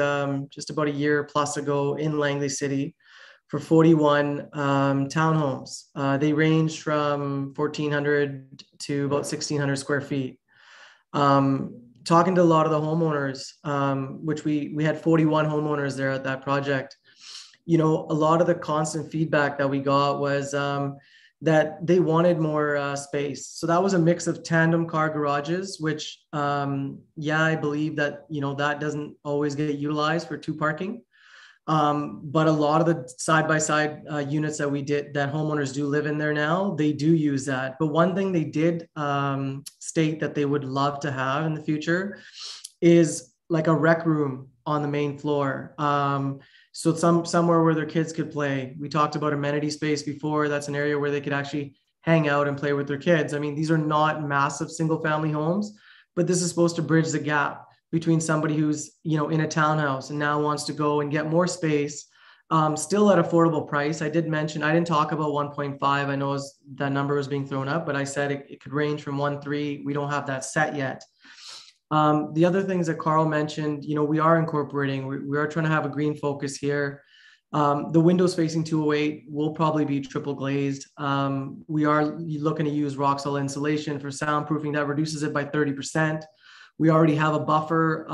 just about a year plus ago in Langley City for 41 townhomes. They ranged from 1,400 to about 1,600 square feet. Talking to a lot of the homeowners, which we had 41 homeowners there at that project. You know, a lot of the constant feedback that we got was that they wanted more space. So that was a mix of tandem car garages, which, yeah, I believe that, you know, that doesn't always get utilized for 2 parking. But a lot of the side-by-side units that we did, that homeowners do live in there now, they do use that. But one thing they did state that they would love to have in the future is like a rec room on the main floor. So somewhere where their kids could play. We talked about amenity space before. That's an area where they could actually hang out and play with their kids. I mean, these are not massive single-family homes, but this is supposed to bridge the gap between somebody who's, you know, in a townhouse and now wants to go and get more space, still at affordable price. I did mention, I didn't talk about 1.5. I know that number was being thrown up, but I said it could range from 1.3. We don't have that set yet. The other things that Carl mentioned, you know, we are incorporating, we are trying to have a green focus here. The windows facing 208 will probably be triple glazed. We are looking to use Roxol insulation for soundproofing. That reduces it by 30%. We already have a buffer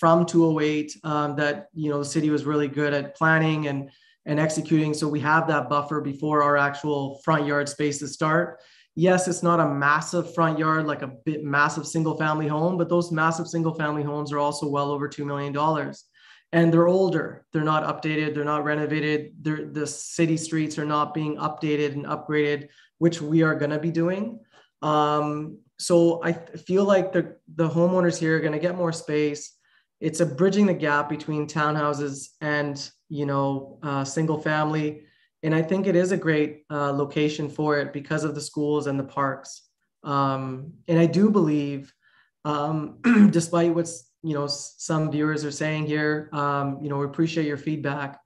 from 208 that, you know, the city was really good at planning and executing. So we have that buffer before our actual front yard spaces start. Yes, it's not a massive front yard, like a bit massive single family home, but those massive single family homes are also well over $2 million. And they're older. They're not updated. They're not renovated. The city streets are not being updated and upgraded, which we are going to be doing. So I feel like the homeowners here are going to get more space. It's a bridging the gap between townhouses and, you know, single family. And I think it is a great location for it because of the schools and the parks. And I do believe, despite what's, you know, some viewers are saying here, you know, we appreciate your feedback,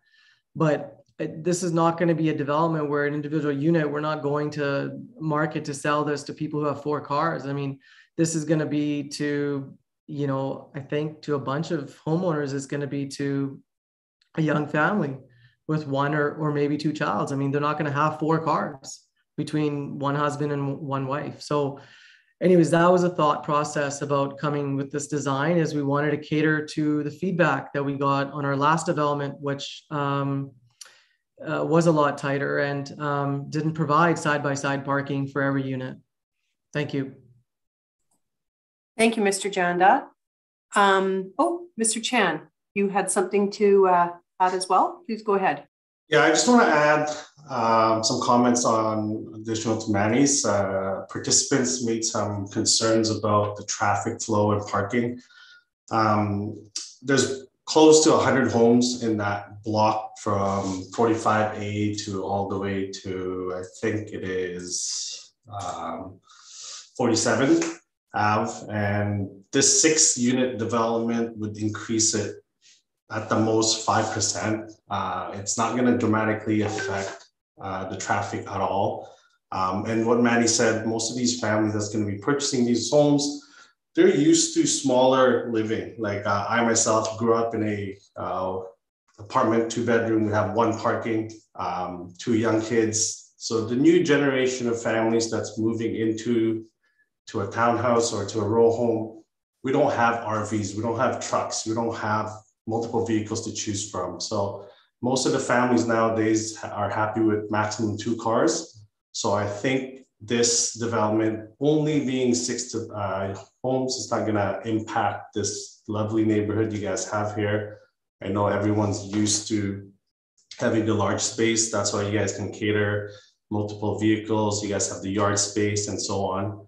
but this is not going to be a development where an individual unit, we're not going to market to sell this to people who have 4 cars. I mean, this is going to be to, you know, I think to a bunch of homeowners, it's going to be to a young family with 1 or maybe 2 childs. I mean, they're not going to have 4 cars between one husband and one wife. So anyways, that was a thought process about coming with this design, is we wanted to cater to the feedback that we got on our last development, which was a lot tighter and didn't provide side-by-side parking for every unit. Thank you. Thank you, Mr. Janda. Oh, Mr. Chan, you had something to add as well. Please go ahead. Yeah, I just want to add some comments on additional to Manny's. Participants made some concerns about the traffic flow and parking. There's close to 100 homes in that block from 45A to all the way to, I think it is 47 Ave. And this 6-unit development would increase it at the most 5%. It's not going to dramatically affect the traffic at all. And what Manny said, most of these families that's going to be purchasing these homes, they're used to smaller living. Like I myself grew up in a apartment, 2-bedroom. We have 1 parking, 2 young kids. So the new generation of families that's moving into a townhouse or to a row home, we don't have RVs, we don't have trucks, we don't have multiple vehicles to choose from. So most of the families nowadays are happy with maximum 2 cars. So I think this development only being 6 homes is not gonna impact this lovely neighborhood you guys have here. I know everyone's used to having the large space. That's why you guys can cater multiple vehicles. You guys have the yard space and so on.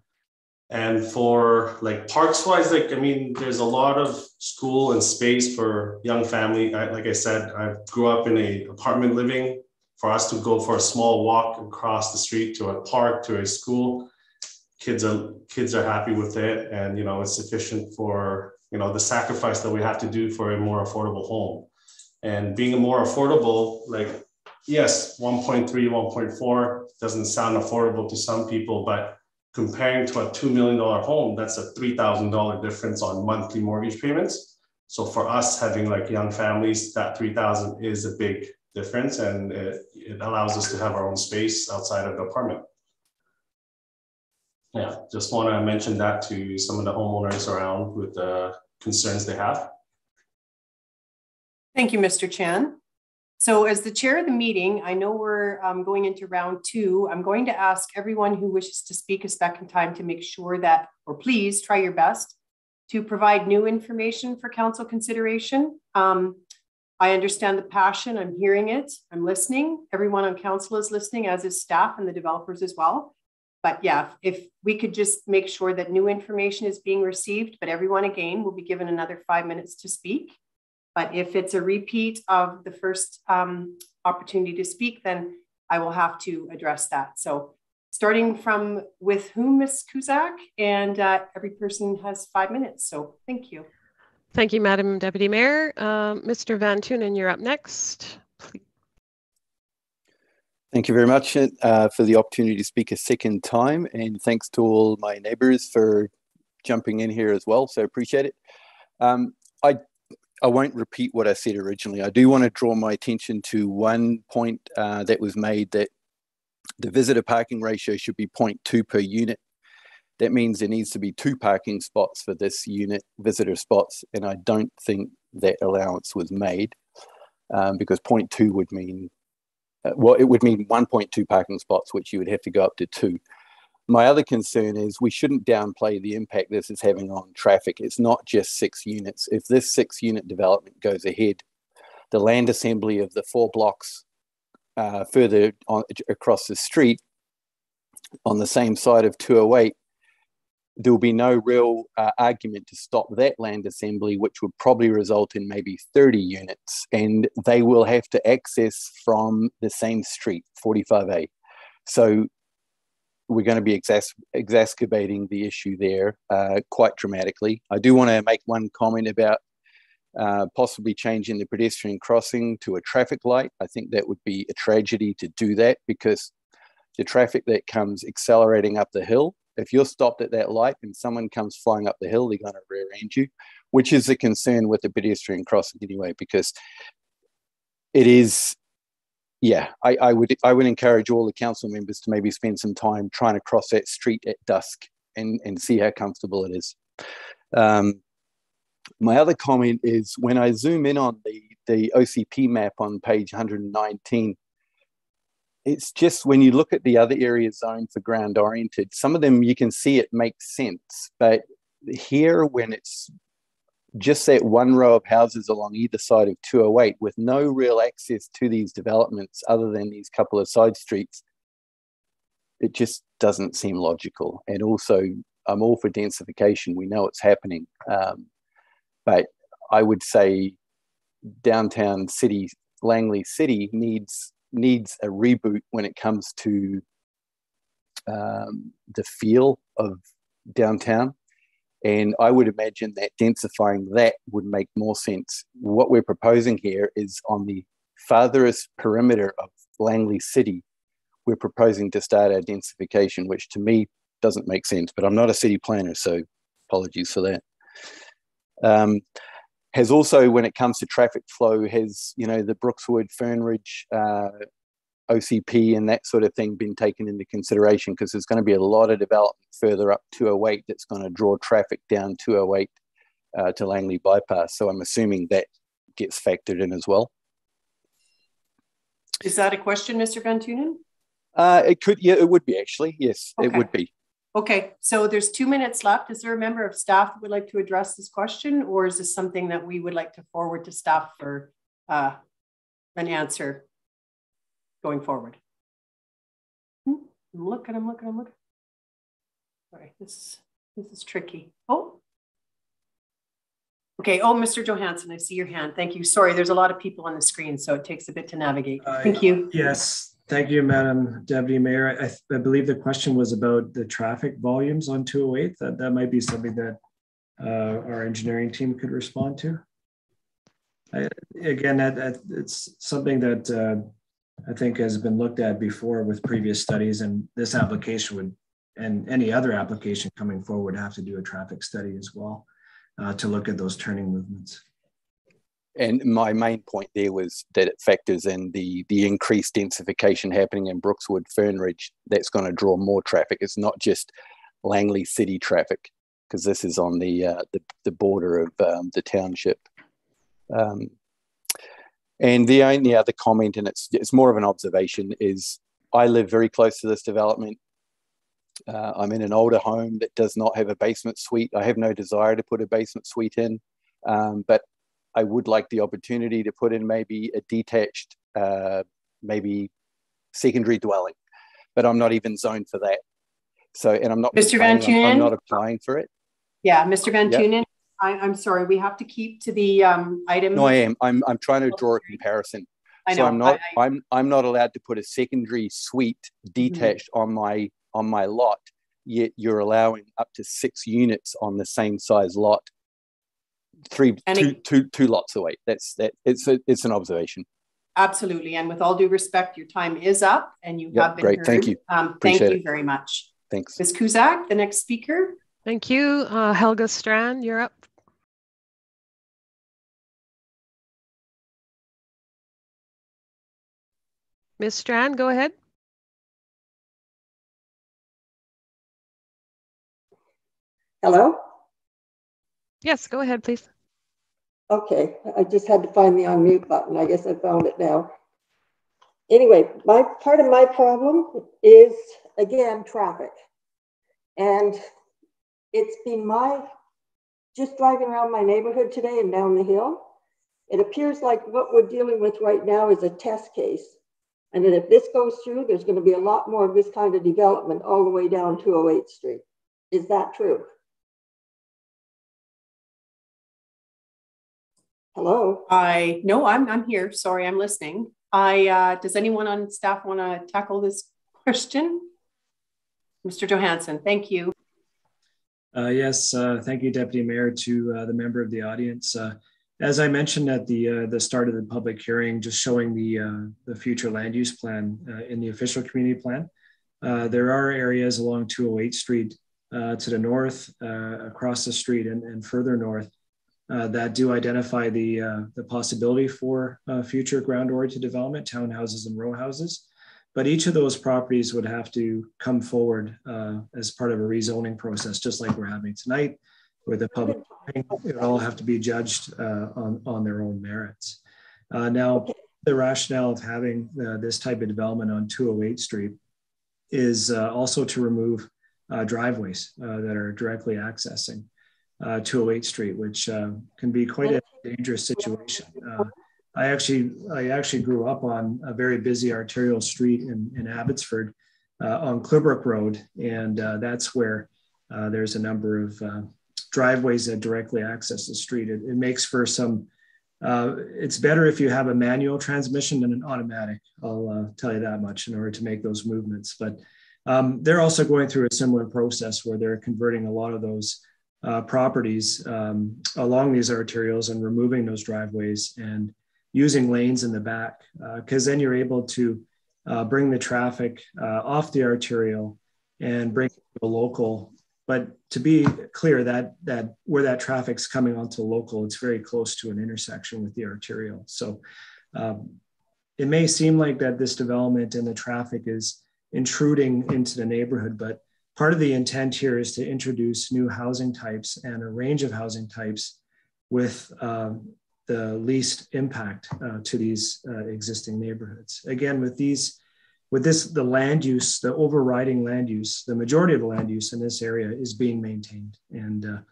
And for like parks wise, like, I mean, there's a lot of school and space for young family. Like I said, I grew up in a apartment living. For us to go for a small walk across the street to a park, to a school, kids are happy with it. And, you know, it's sufficient for, you know, the sacrifice that we have to do for a more affordable home. And being a more affordable, like, yes, 1.3, 1.4 doesn't sound affordable to some people, but comparing to a $2 million home, that's a $3,000 difference on monthly mortgage payments. So for us having like young families, that $3,000 is a big difference, and it allows us to have our own space outside of the apartment. Yeah, just want to mention that to some of the homeowners around with the concerns they have. Thank you, Mr. Chan. So as the chair of the meeting, I know we're going into round 2. I'm going to ask everyone who wishes to speak a second time to make sure that, or please try your best to provide new information for council consideration. I understand the passion, I'm hearing it, I'm listening. Everyone on council is listening, as is staff and the developers as well. But yeah, if we could just make sure that new information is being received, but everyone again will be given another 5 minutes to speak. But if it's a repeat of the first opportunity to speak, then I will have to address that. So starting from with whom, Ms. Cusack, and every person has 5 minutes. So thank you. Thank you, Madam Deputy Mayor. Mr. Van Tunen, you're up next. Please. Thank you very much for the opportunity to speak a second time, and thanks to all my neighbours for jumping in here as well, so appreciate it. I won't repeat what I said originally. I do want to draw my attention to one point that was made, that the visitor parking ratio should be 0.2 per unit. That means there needs to be 2 parking spots for this unit, visitor spots, and I don't think that allowance was made because 0.2 would mean, well, it would mean 1.2 parking spots, which you would have to go up to 2. My other concern is we shouldn't downplay the impact this is having on traffic. It's not just 6 units. If this 6-unit development goes ahead, the land assembly of the 4 blocks further on, across the street on the same side of 208, there will be no real argument to stop that land assembly, which would probably result in maybe 30 units, and they will have to access from the same street, 45A. So we're going to be exacerbating the issue there quite dramatically. I do want to make one comment about possibly changing the pedestrian crossing to a traffic light. I think that would be a tragedy to do that, because the traffic that comes accelerating up the hill, if you're stopped at that light and someone comes flying up the hill, they're going to rear-end you, which is a concern with the pedestrian crossing anyway, because it is, yeah, I would encourage all the council members to maybe spend some time trying to cross that street at dusk and see how comfortable it is. My other comment is when I zoom in on the OCP map on page 119, it's just when you look at the other areas zoned for ground oriented, some of them you can see it makes sense. But here, when it's just that one row of houses along either side of 208 with no real access to these developments other than these couple of side streets, it just doesn't seem logical. And also, I'm all for densification. We know it's happening. But I would say downtown city, Langley City needs a reboot when it comes to the feel of downtown. And I would imagine that densifying that would make more sense. What we're proposing here is on the farthest perimeter of Langley City, we're proposing to start our densification, which to me doesn't make sense, but I'm not a city planner, so apologies for that. Has also, when it comes to traffic flow, has, you know, the Brookswood, Fernridge, OCP and that sort of thing been taken into consideration, because there's going to be a lot of development further up 208 that's going to draw traffic down 208 to Langley Bypass. So I'm assuming that gets factored in as well. Is that a question, Mr. Van Tunen? It could, yeah, it would be actually. Yes, okay. It would be. Okay, so there's 2 minutes left. Is there a member of staff that would like to address this question, or is this something that we would like to forward to staff for an answer going forward? I'm looking. All right, this is This is tricky. Oh. Okay. Oh, Mr. Johansson, I see your hand. Thank you. Sorry, there's a lot of people on the screen, so it takes a bit to navigate. Thank you. Yes. Thank you, Madam Deputy Mayor. I believe the question was about the traffic volumes on 208. That might be something that our engineering team could respond to. Again, it's something that I think has been looked at before with previous studies, and this application would, and any other application coming forward, have to do a traffic study as well to look at those turning movements. And my main point there was that it factors in the increased densification happening in Brookswood, Fernridge. That's going to draw more traffic. It's not just Langley City traffic, because this is on the border of the township. And the only other comment, and it's more of an observation, is I live very close to this development. I'm in an older home that does not have a basement suite. I have no desire to put a basement suite in, but I would like the opportunity to put in maybe a detached, maybe secondary dwelling, but I'm not even zoned for that. So, and I'm not, Mr. Van Tunen, I'm not applying for it. Yeah, Mr. Van Yep. Tunen, I'm sorry, we have to keep to the item. No, I am. I'm trying to draw a comparison. I know. So I'm not allowed to put a secondary suite detached on my lot. Yet you're allowing up to 6 units on the same size lot. Two lots away. It's an observation. Absolutely, and with all due respect, your time is up, and you have been great. heard. Thank you. Thank you very much. Thanks. Ms. Cusack, the next speaker. Thank you. Helga Strand, you're up. Ms. Strand, go ahead. Hello? Yes, go ahead, please. Okay, I just had to find the unmute button. I guess I found it now. Anyway, part of my problem is, again, traffic. And it's been just driving around my neighborhood today and down the hill, it appears like what we're dealing with right now is a test case. And that if this goes through, there's going to be a lot more of this kind of development all the way down 208th Street. Is that true? Hello? No, I'm here. Sorry, I'm listening. Does anyone on staff want to tackle this question? Mr. Johansson, thank you. Yes, thank you, Deputy Mayor, to the member of the audience. As I mentioned at the start of the public hearing, just showing the future land use plan in the official community plan, there are areas along 208th Street to the north, across the street and further north that do identify the possibility for future ground-oriented development, townhouses and row houses. But each of those properties would have to come forward as part of a rezoning process, just like we're having tonight with the public hearing. It would all have to be judged on their own merits. Now, the rationale of having this type of development on 208th Street is also to remove driveways that are directly accessing 208th Street, which can be quite a dangerous situation. I actually grew up on a very busy arterial street in Abbotsford on Clearbrook Road, and that's where there's a number of driveways that directly access the street. It makes for some, it's better if you have a manual transmission than an automatic, I'll tell you that much, in order to make those movements. But they're also going through a similar process where they're converting a lot of those properties along these arterials and removing those driveways and using lanes in the back, because then you're able to bring the traffic off the arterial and bring it to a local. But to be clear, that where that traffic's coming onto local, it's very close to an intersection with the arterial. So it may seem like that this development and the traffic is intruding into the neighborhood, but part of the intent here is to introduce new housing types and a range of housing types with the least impact to these existing neighborhoods. Again, the land use, the overriding land use, the majority of the land use in this area is being maintained. And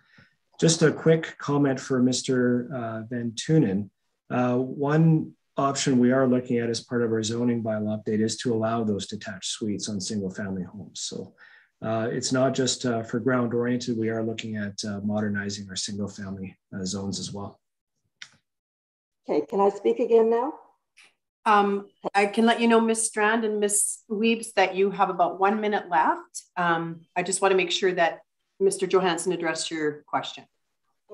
just a quick comment for Mr. Van Tunen. One option we are looking at as part of our zoning bylaw update is to allow those detached suites on single family homes. So it's not just for ground oriented. We are looking at modernizing our single family zones as well. Okay, can I speak again now? I can let you know, Ms. Strand and Ms. Weebs, that you have about 1 minute left. I just want to make sure that Mr. Johansson addressed your question.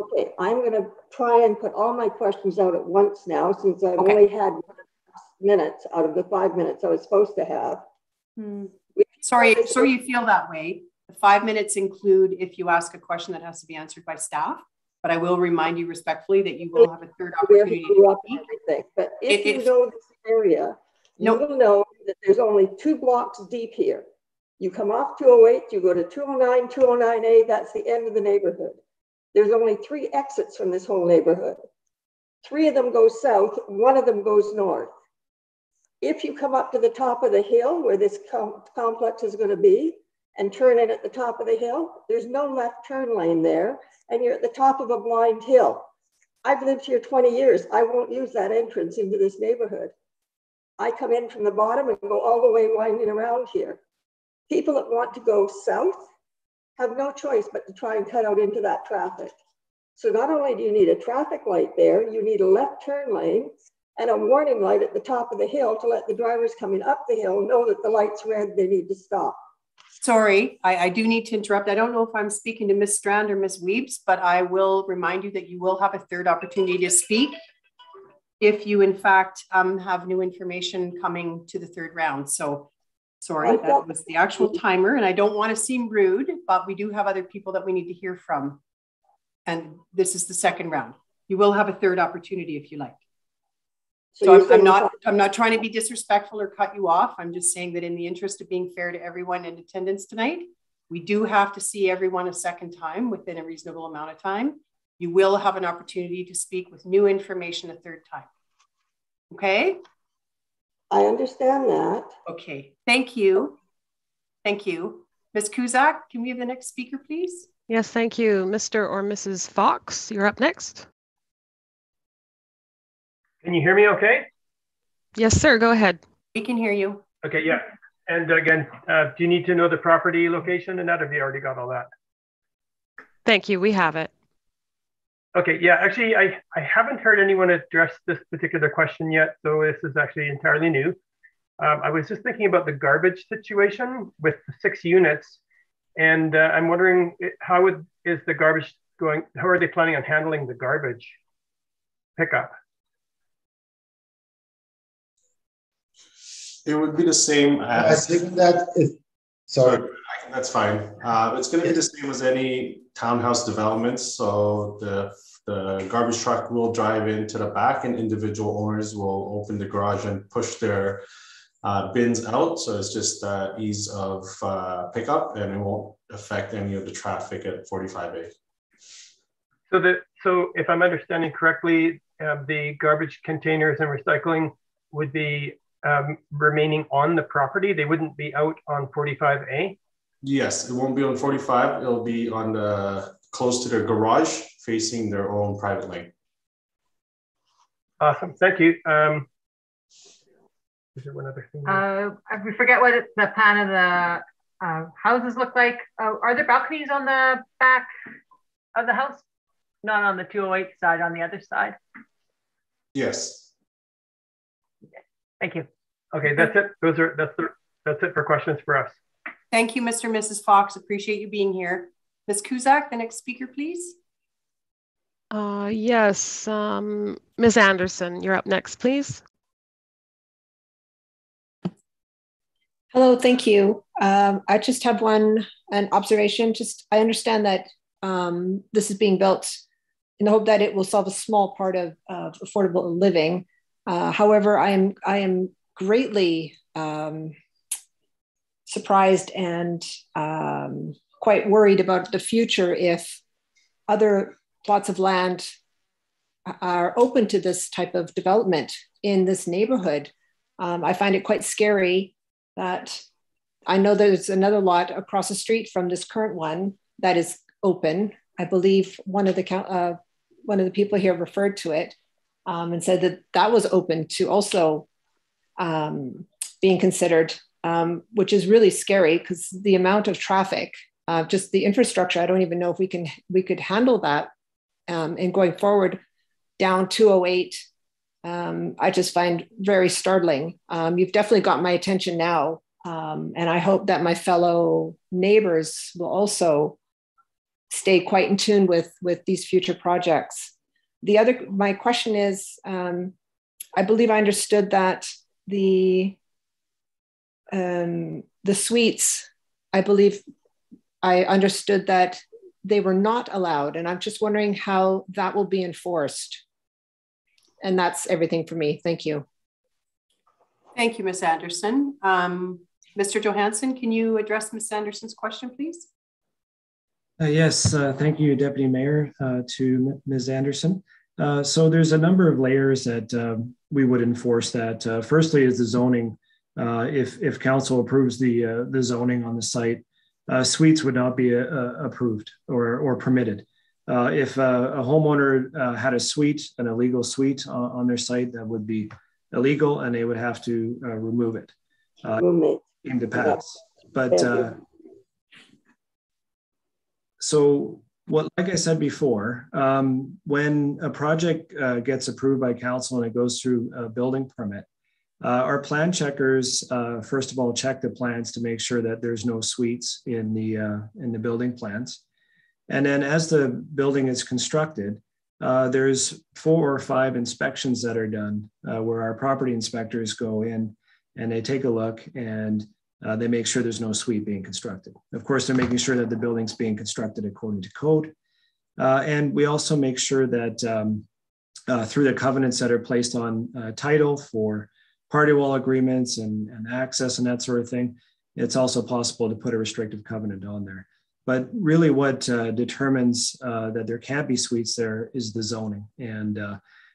Okay, I'm going to try and put all my questions out at once now, since I've only had minutes out of the 5 minutes I was supposed to have. Sorry you feel that way. The 5 minutes include if you ask a question that has to be answered by staff, but I will remind you respectfully that you will have a third opportunity to speak. But if you know this area, you will know that there's only 2 blocks deep here. You come off 208, you go to 209, 209A, that's the end of the neighborhood. There's only 3 exits from this whole neighborhood. 3 of them go south, 1 of them goes north. If you come up to the top of the hill where this complex is going to be and turn in at the top of the hill, there's no left turn lane there, and you're at the top of a blind hill. I've lived here 20 years. I won't use that entrance into this neighborhood. I come in from the bottom and go all the way winding around here. People that want to go south have no choice but to try and cut out into that traffic. So not only do you need a traffic light there, you need a left turn lane and a warning light at the top of the hill to let the drivers coming up the hill know that the light's red, they need to stop. Sorry, I do need to interrupt. I don't know if I'm speaking to Ms. Strand or Ms. Weebs, but I will remind you that you will have a third opportunity to speak if you in fact have new information coming to the third round. So sorry, that was the actual timer, and I don't want to seem rude, but we do have other people that we need to hear from. And this is the second round. You will have a third opportunity if you like. So I'm not trying to be disrespectful or cut you off. I'm just saying that in the interest of being fair to everyone in attendance tonight, we do have to see everyone a second time within a reasonable amount of time. You will have an opportunity to speak with new information a third time. Okay? I understand that. Okay, thank you. Thank you. Ms. Kuzak, can we have the next speaker, please? Yes, thank you. Mr. or Mrs. Fox, you're up next. Can you hear me okay? Yes, sir, go ahead. We can hear you. Okay, yeah. And again, do you need to know the property location and that, have you already got all that? Thank you, we have it. Okay, yeah, actually, I haven't heard anyone address this particular question yet, so this is actually entirely new. I was just thinking about the garbage situation with the 6 units, and I'm wondering how is the garbage going, how are they planning on handling the garbage pickup? It would be the same as... I think that sorry. That's fine. It's going to be the same as any townhouse developments. So the garbage truck will drive into the back and individual owners will open the garage and push their bins out. So it's just ease of pickup, and it won't affect any of the traffic at 45A. So if I'm understanding correctly, the garbage containers and recycling would be remaining on the property. They wouldn't be out on 45A? Yes, it won't be on 45. It'll be on the close to their garage, facing their own private lane. Awesome, thank you. Is there one other thing? We forget what the plan of the houses look like. Are there balconies on the back of the house? Not on the 208 side, on the other side? Yes. Thank you. Okay, that's it. That's it for questions for us. Thank you, Mr. and Mrs. Fox. Appreciate you being here. Ms. Kuzak, the next speaker, please. Yes, Ms. Anderson, you're up next, please. Hello, thank you. I just have an observation. I understand that this is being built in the hope that it will solve a small part of affordable living. However, I am greatly surprised and quite worried about the future if other plots of land are open to this type of development in this neighborhood. I find it quite scary that I know there's another lot across the street from this current one that is open. I believe one of the people here referred to it and said that that was open to also being considered which is really scary because the amount of traffic, just the infrastructure, I don't even know if we could handle that. And going forward down 208, I just find very startling. You've definitely got my attention now. And I hope that my fellow neighbors will also stay quite in tune with these future projects. My question is, I believe I understood that the suites, I believe I understood that they were not allowed. And I'm just wondering how that will be enforced. And that's everything for me. Thank you. Thank you, Ms. Anderson. Mr. Johansson, can you address Ms. Anderson's question, please? Yes, thank you, Deputy Mayor, to Ms. Anderson. So there's a number of layers that we would enforce that. Firstly is the zoning. If council approves the zoning on the site, suites would not be approved or permitted. If a homeowner had a suite, an illegal suite on their site, that would be illegal and they would have to remove it into pass. But so like I said before, when a project gets approved by council and it goes through a building permit, our plan checkers, first of all, check the plans to make sure that there's no suites in the building plans. And then as the building is constructed, there's 4 or 5 inspections that are done where our property inspectors go in and they take a look and they make sure there's no suite being constructed. Of course, they're making sure that the building's being constructed according to code. And we also make sure that through the covenants that are placed on title for party wall agreements and access and that sort of thing, it's also possible to put a restrictive covenant on there. But really what determines that there can't be suites there is the zoning. And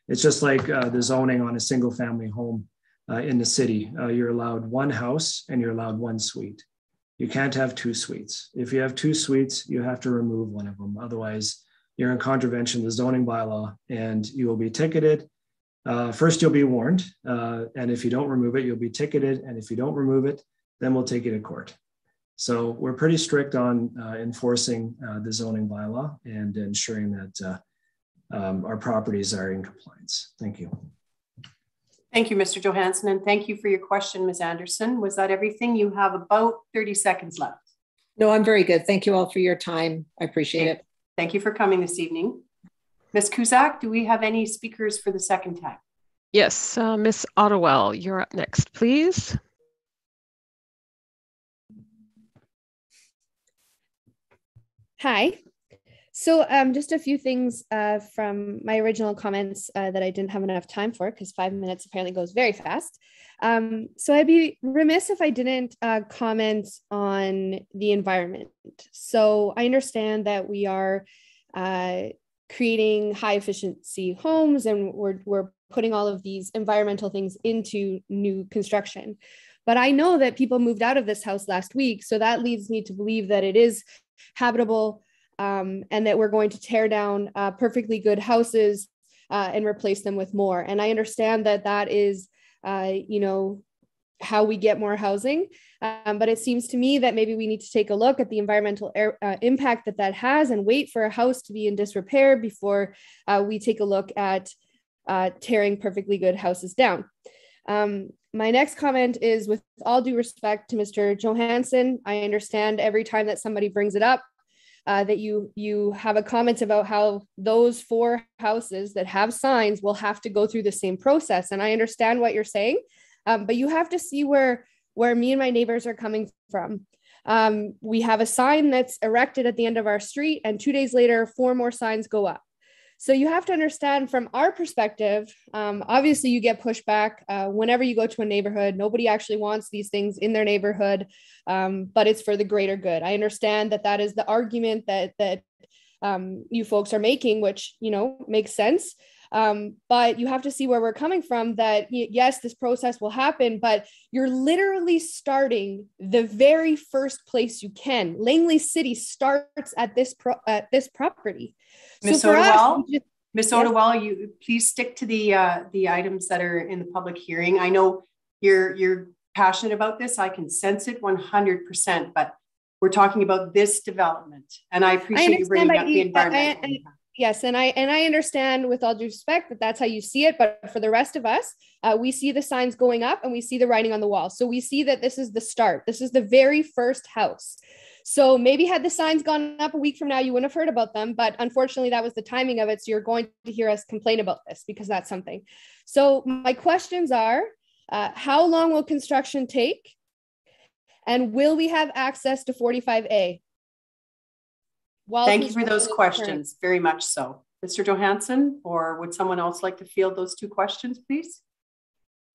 it's just like the zoning on a single family home in the city. You're allowed 1 house and you're allowed 1 suite. You can't have 2 suites. If you have 2 suites, you have to remove one of them. Otherwise, you're in contravention of the zoning bylaw and you will be ticketed. First, you'll be warned. And if you don't remove it, you'll be ticketed. And if you don't remove it, then we'll take you to court. So we're pretty strict on enforcing the zoning bylaw and ensuring that our properties are in compliance. Thank you. Thank you, Mr. Johansson, and thank you for your question, Ms. Anderson. Was that everything? You have about 30 seconds left. No, I'm very good. Thank you all for your time. I appreciate it. Thank you for coming this evening. Ms. Cusack, do we have any speakers for the second time? Yes, Ms. Ottowell, you're up next, please. Hi. So just a few things from my original comments that I didn't have enough time for because 5 minutes apparently goes very fast. So I'd be remiss if I didn't comment on the environment. So I understand that we are creating high efficiency homes and we're putting all of these environmental things into new construction. But I know that people moved out of this house last week. So that leads me to believe that it is habitable and that we're going to tear down perfectly good houses and replace them with more. And I understand that that is, you know, how we get more housing. But it seems to me that maybe we need to take a look at the environmental impact that that has and wait for a house to be in disrepair before we take a look at tearing perfectly good houses down. My next comment is with all due respect to Mr. Johansson. I understand every time that somebody brings it up that you have a comment about how those 4 houses that have signs will have to go through the same process. And I understand what you're saying, but you have to see where me and my neighbors are coming from. We have a sign that's erected at the end of our street and 2 days later, 4 more signs go up. So you have to understand from our perspective, obviously you get pushback whenever you go to a neighborhood. Nobody actually wants these things in their neighborhood, but it's for the greater good. I understand that that is the argument that you folks are making, which, you know, makes sense. But you have to see where we're coming from, that yes, this process will happen, but you're literally starting the very first place you can. Langley City starts at this property. Ms. So Ottowell, Ms. Ottowell, you please stick to the items that are in the public hearing. I know you're passionate about this. I can sense it 100%, but we're talking about this development. And I appreciate you bringing up the environmental impact. Yes, and I understand with all due respect that that's how you see it, but for the rest of us, we see the signs going up and we see the writing on the wall. So we see that this is the start. This is the very first house. So maybe had the signs gone up a week from now, you wouldn't have heard about them, but unfortunately that was the timing of it. So you're going to hear us complain about this because that's something. So my questions are, how long will construction take? And will we have access to 45A? Thank you for those questions, very much so. Mr. Johansson, or would someone else like to field those two questions, please?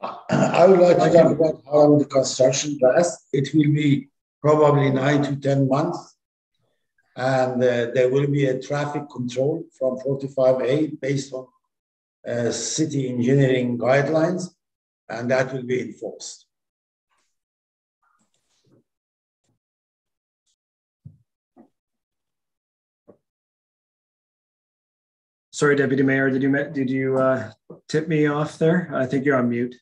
I would like to talk about how long the construction lasts. It will be probably 9 to 10 months. And there will be a traffic control from 45A based on city engineering guidelines, and that will be enforced. Sorry, Deputy Mayor, did you tip me off there? I think you're on mute.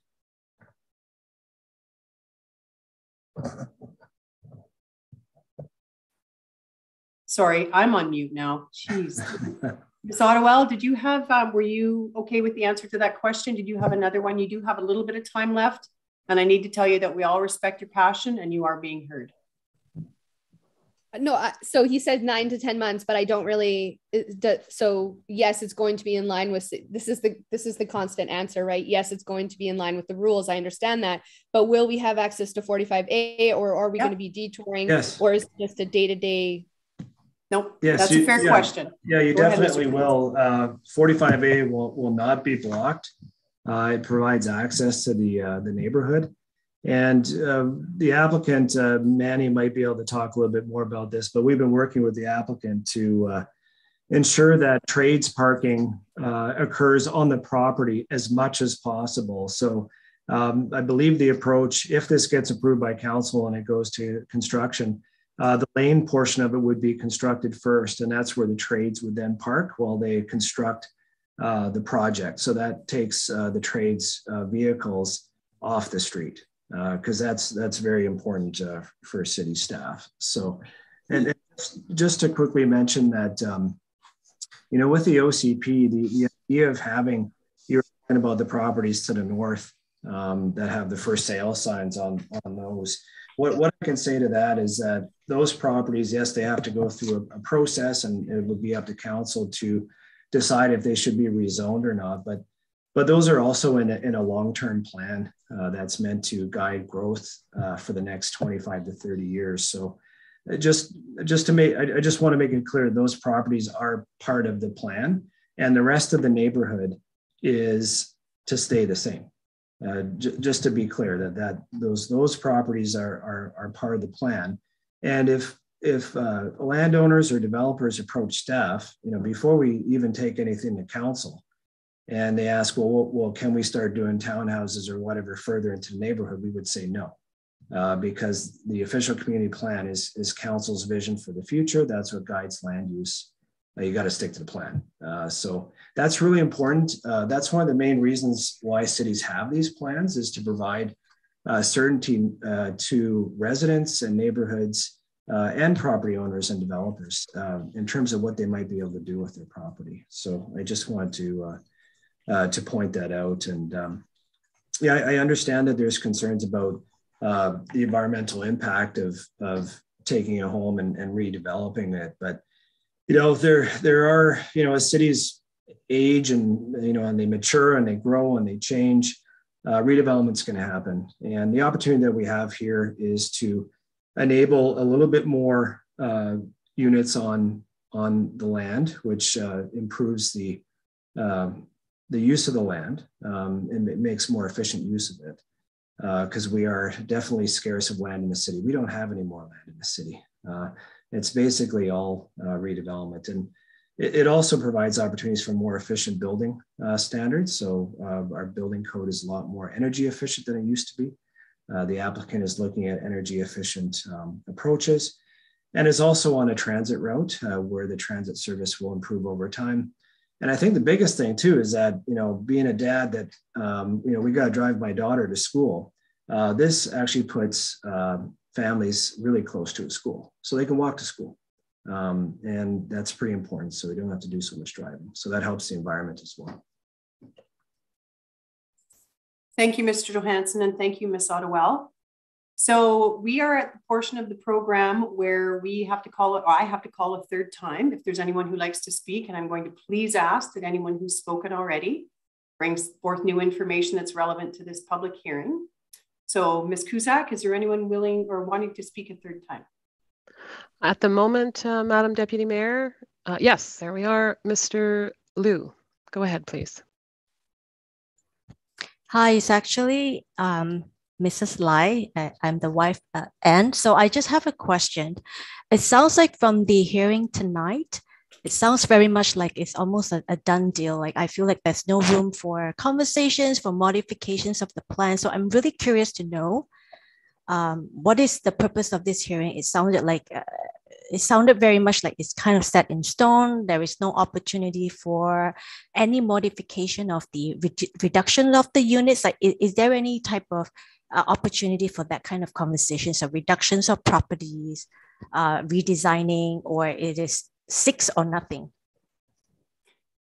Sorry, I'm on mute now. Jeez. Ms. Ottowell, did you have, were you okay with the answer to that question? Did you have another one? You do have a little bit of time left, and I need to tell you that we all respect your passion and you are being heard. No, so he said 9 to 10 months, but I don't really. So yes, it's going to be in line with. This is the constant answer, right? Yes, it's going to be in line with the rules. I understand that, but will we have access to 45A, or are we going to be detouring? Yes. Or is it just a day-to-day? Nope. Yes, that's a fair question. Yeah, you definitely will. 45A will not be blocked. It provides access to the neighborhood. And the applicant, Manny, might be able to talk a little bit more about this, but we've been working with the applicant to ensure that trades parking occurs on the property as much as possible. So I believe the approach, if this gets approved by council and it goes to construction, the lane portion of it would be constructed first, and that's where the trades would then park while they construct the project. So that takes the trades vehicles off the street. Because that's very important for city staff. So, and just to quickly mention that, you know, with the OCP, the idea of having, you're talking about the properties to the north that have the for sale signs on those. What I can say to that is that those properties, yes, they have to go through a process, and it would be up to council to decide if they should be rezoned or not. But those are also in a long-term plan that's meant to guide growth for the next 25 to 30 years. So just to make, I just want to make it clear, those properties are part of the plan, and the rest of the neighborhood is to stay the same. Just to be clear that those properties are part of the plan. And if landowners or developers approach staff, you know, before we even take anything to council, and they ask, well, can we start doing townhouses or whatever further into the neighborhood? We would say no, because the official community plan is council's vision for the future. That's what guides land use. You got to stick to the plan. So that's really important. That's one of the main reasons why cities have these plans, is to provide certainty to residents and neighborhoods and property owners and developers in terms of what they might be able to do with their property. So I just want to point that out. And yeah, I understand that there's concerns about the environmental impact of taking a home and redeveloping it. But, you know, there are, you know, as cities age and, you know, and they mature and they grow and they change, redevelopment's going to happen. And the opportunity that we have here is to enable a little bit more units on the land, which improves the use of the land, and it makes more efficient use of it, because we are definitely scarce of land in the city. We don't have any more land in the city. It's basically all redevelopment. And it also provides opportunities for more efficient building standards. So our building code is a lot more energy efficient than it used to be. The applicant is looking at energy efficient approaches, and is also on a transit route where the transit service will improve over time. And I think the biggest thing too is that, you know, being a dad that, you know, we got to drive my daughter to school. This actually puts families really close to a school, so they can walk to school. And that's pretty important, so they don't have to do so much driving. So that helps the environment as well. Thank you, Mr. Johansson, and thank you, Ms. Ottowell. So we are at the portion of the program where we have to call it, or I have to call a third time if there's anyone who likes to speak, and I'm going to please ask that anyone who's spoken already brings forth new information that's relevant to this public hearing. So Ms. Cusack, is there anyone willing or wanting to speak a third time? At the moment, Madam Deputy Mayor, yes, there we are. Mr. Liu, go ahead, please. Hi, it's actually Mrs. Lai. I'm the wife, Anne. So I just have a question. It sounds like from the hearing tonight, it sounds very much like it's almost a done deal. Like I feel like there's no room for conversations, for modifications of the plan. So I'm really curious to know what is the purpose of this hearing. It sounded very much like it's kind of set in stone. There is no opportunity for any modification of the reduction of the units. Like, is there any type of opportunity for that kind of conversation? So reductions of properties, redesigning, or it is 6 or nothing?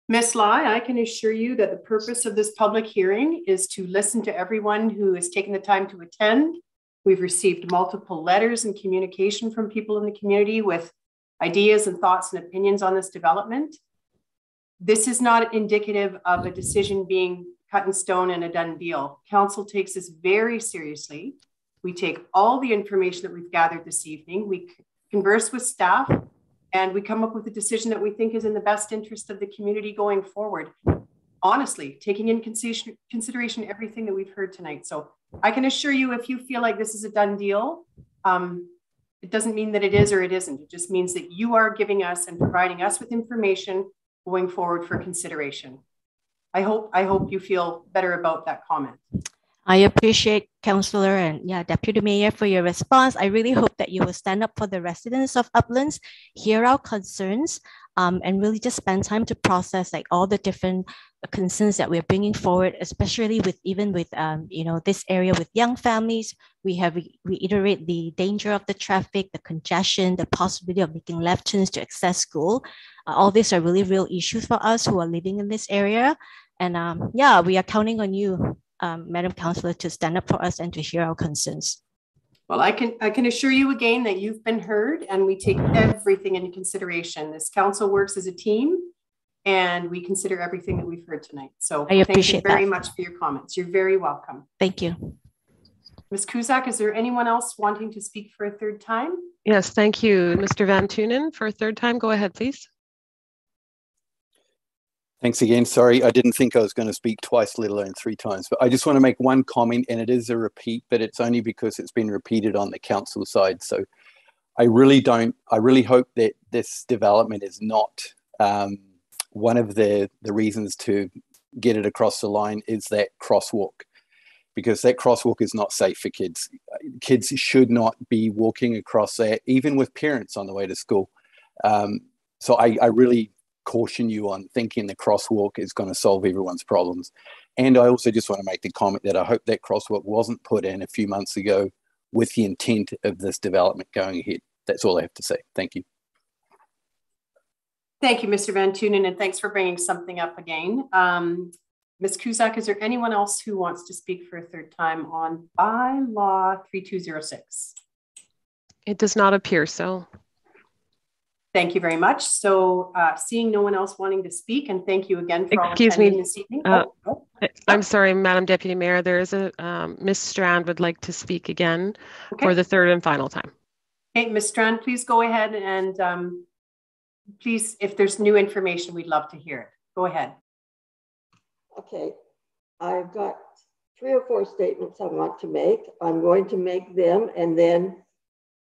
Ms. Lai, I can assure you that the purpose of this public hearing is to listen to everyone who has taken the time to attend. We've received multiple letters and communication from people in the community with ideas and thoughts and opinions on this development. This is not indicative of a decision being cut in stone and a done deal. Council takes this very seriously. We take all the information that we've gathered this evening, we converse with staff, and we come up with a decision that we think is in the best interest of the community going forward. Honestly, taking in consideration everything that we've heard tonight. So I can assure you, if you feel like this is a done deal, it doesn't mean that it is or it isn't. It just means that you are giving us and providing us with information going forward for consideration. I hope you feel better about that comment. I appreciate Councillor and Deputy Mayor for your response. I really hope that you will stand up for the residents of Uplands, hear our concerns, and really just spend time to process like all the different concerns that we're bringing forward, especially with this area with young families. We have reiterate the danger of the traffic, the congestion, the possibility of making left turns to access school. All these are really real issues for us who are living in this area. And we are counting on you, Madam Councillor, to stand up for us and to hear our concerns. Well, I can assure you again that you've been heard and we take everything into consideration. This council works as a team and we consider everything that we've heard tonight. So I appreciate thank you very much for your comments. You're very welcome. Thank you. Ms. Cusack, is there anyone else wanting to speak for a third time? Yes, thank you. Mr. Van Tunen, for a third time, go ahead, please. Thanks again. Sorry, I didn't think I was going to speak twice, let alone 3 times. But I just want to make one comment, and it is a repeat, but it's only because it's been repeated on the council side. So I really hope that this development is not one of the reasons to get it across the line is that crosswalk, because that crosswalk is not safe for kids. Kids should not be walking across that, even with parents on the way to school. So I really caution you on thinking the crosswalk is going to solve everyone's problems. And I also just want to make the comment that I hope that crosswalk wasn't put in a few months ago with the intent of this development going ahead. That's all I have to say. Thank you. Thank you, Mr. Van Tunen, and thanks for bringing something up again. Ms. Cusack, is there anyone else who wants to speak for a third time on bylaw 3206? It does not appear so. Thank you very much. So seeing no one else wanting to speak, and thank you again for Excuse all attending me. this evening. I'm sorry, Madam Deputy Mayor, there is a Ms. Strand would like to speak again for the third and final time. Okay, Ms. Strand, please go ahead and please, if there's new information, we'd love to hear it. Go ahead. Okay, I've got 3 or 4 statements I want to make. I'm going to make them and then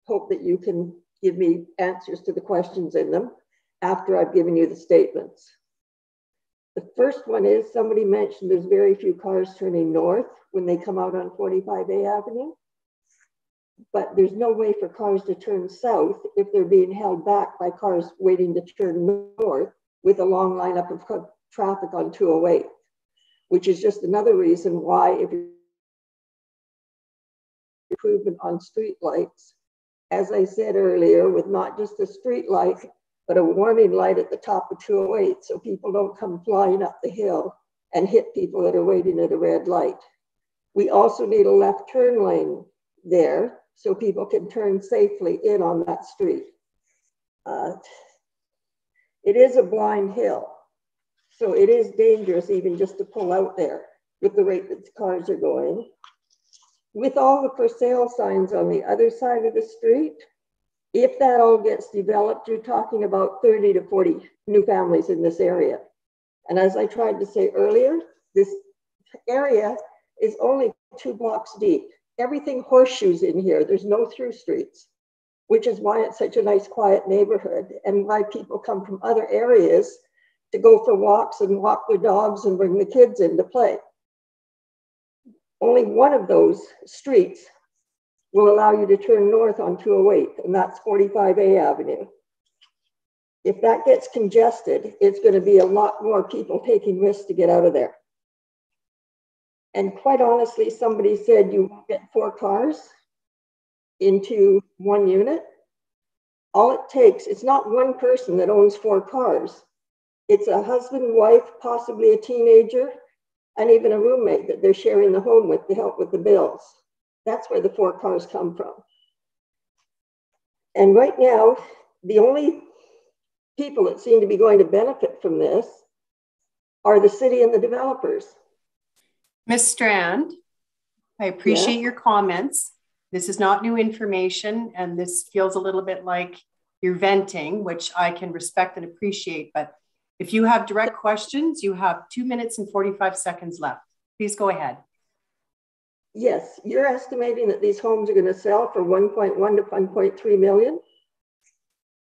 hope that you can give me answers to the questions in them after I've given you the statements. The first one is somebody mentioned there's very few cars turning north when they come out on 45A Avenue, but there's no way for cars to turn south if they're being held back by cars waiting to turn north with a long lineup of traffic on 208, which is just another reason why if improvement on street lights. As I said earlier, with not just a street light, but a warning light at the top of 208 so people don't come flying up the hill and hit people that are waiting at a red light. We also need a left turn lane there so people can turn safely in on that street. It is a blind hill, so it is dangerous even just to pull out there with the rate that the cars are going. With all the for sale signs on the other side of the street, if that all gets developed, you're talking about 30 to 40 new families in this area. And as I tried to say earlier, this area is only 2 blocks deep. Everything horseshoes in here. There's no through streets, which is why it's such a nice, quiet neighborhood and why people come from other areas to go for walks and walk their dogs and bring the kids in to play. Only one of those streets will allow you to turn north on 208, and that's 45A Avenue. If that gets congested, it's going to be a lot more people taking risks to get out of there. And quite honestly, somebody said you won't get 4 cars into one unit. All it takes, it's not one person that owns 4 cars. It's a husband, wife, possibly a teenager, and even a roommate that they're sharing the home with to help with the bills. That's where the 4 cars come from. And right now, the only people that seem to be going to benefit from this are the city and the developers. Ms. Strand, I appreciate your comments. This is not new information, and this feels a little bit like you're venting, which I can respect and appreciate. But if you have direct questions, you have 2 minutes and 45 seconds left. Please go ahead. Yes, you're estimating that these homes are going to sell for 1.1 to 1.3 million.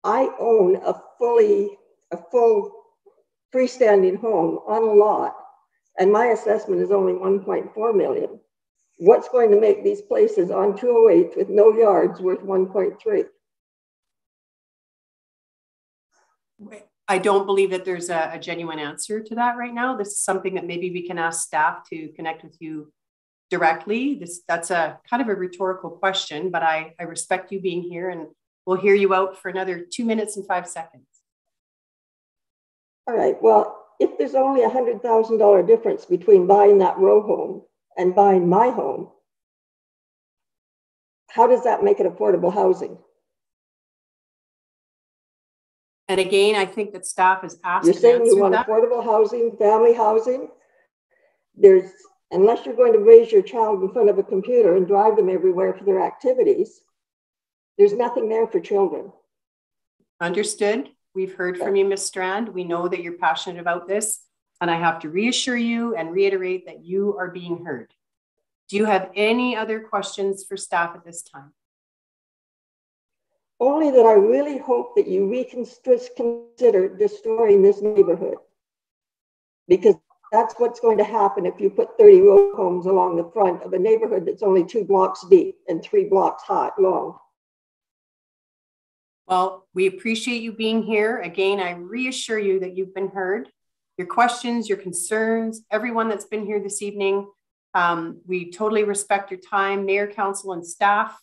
I own a full freestanding home on a lot, and my assessment is only 1.4 million. What's going to make these places on 208 with no yards worth 1.3? I don't believe that there's a genuine answer to that right now. This is something that maybe we can ask staff to connect with you directly. That's a kind of a rhetorical question, but I respect you being here, and we'll hear you out for another 2 minutes and 5 seconds. All right, well, if there's only $100,000 difference between buying that row home and buying my home, how does that make it affordable housing? And again, I think that staff has asked. You're saying you want affordable housing, family housing. Unless you're going to raise your child in front of a computer and drive them everywhere for their activities, there's nothing there for children. Understood. We've heard from you, Ms. Strand. We know that you're passionate about this, and I have to reassure you and reiterate that you are being heard. Do you have any other questions for staff at this time? Only that I really hope that you reconsider destroying this neighborhood, because that's what's going to happen if you put 30 row homes along the front of a neighborhood that's only 2 blocks deep and 3 blocks long. Well, we appreciate you being here. Again, I reassure you that you've been heard. Your questions, your concerns, everyone that's been here this evening, we totally respect your time, Mayor, Council, and staff.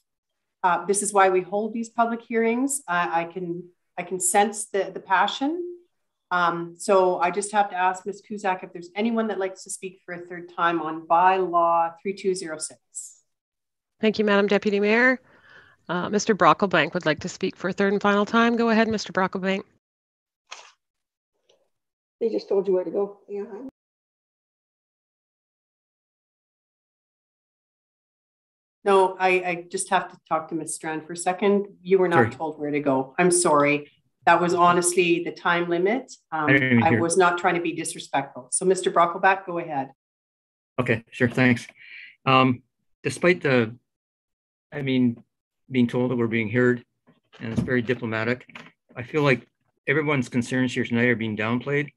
This is why we hold these public hearings. I can sense the passion. So I just have to ask Ms. Cusack if there's anyone that likes to speak for a third time on bylaw 3206. Thank you, Madam Deputy Mayor. Mr. Brocklebank would like to speak for a third and final time. Go ahead, Mr. Brocklebank. They just told you where to go. Yeah. No, I just have to talk to Ms. Strand for a second. You were not told where to go. I'm sorry. That was honestly the time limit. I was not trying to be disrespectful. So Mr. Brockleback, go ahead. Okay, sure, thanks. Despite being told that we're being heard, and it's very diplomatic, I feel like everyone's concerns here tonight are being downplayed,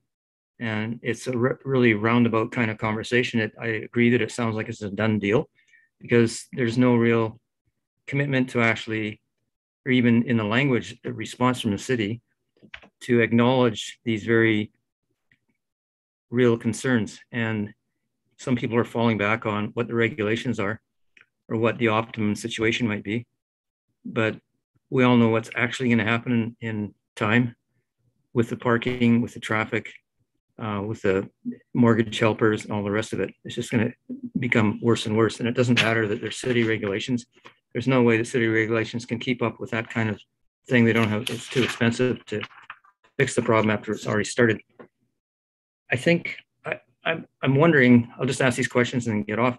and it's a really roundabout kind of conversation. I agree that it sounds like it's a done deal, because there's no real commitment to actually, or even in the language, a response from the city to acknowledge these very real concerns. And some people are falling back on what the regulations are, or what the optimum situation might be. But we all know what's actually going to happen in time with the parking, with the traffic, with the mortgage helpers and all the rest of it. It's just going to become worse and worse. And it doesn't matter that there's city regulations. There's no way that city regulations can keep up with that kind of thing. They don't have, it's too expensive to fix the problem after it's already started. I think I'm wondering, I'll just ask these questions and then get off.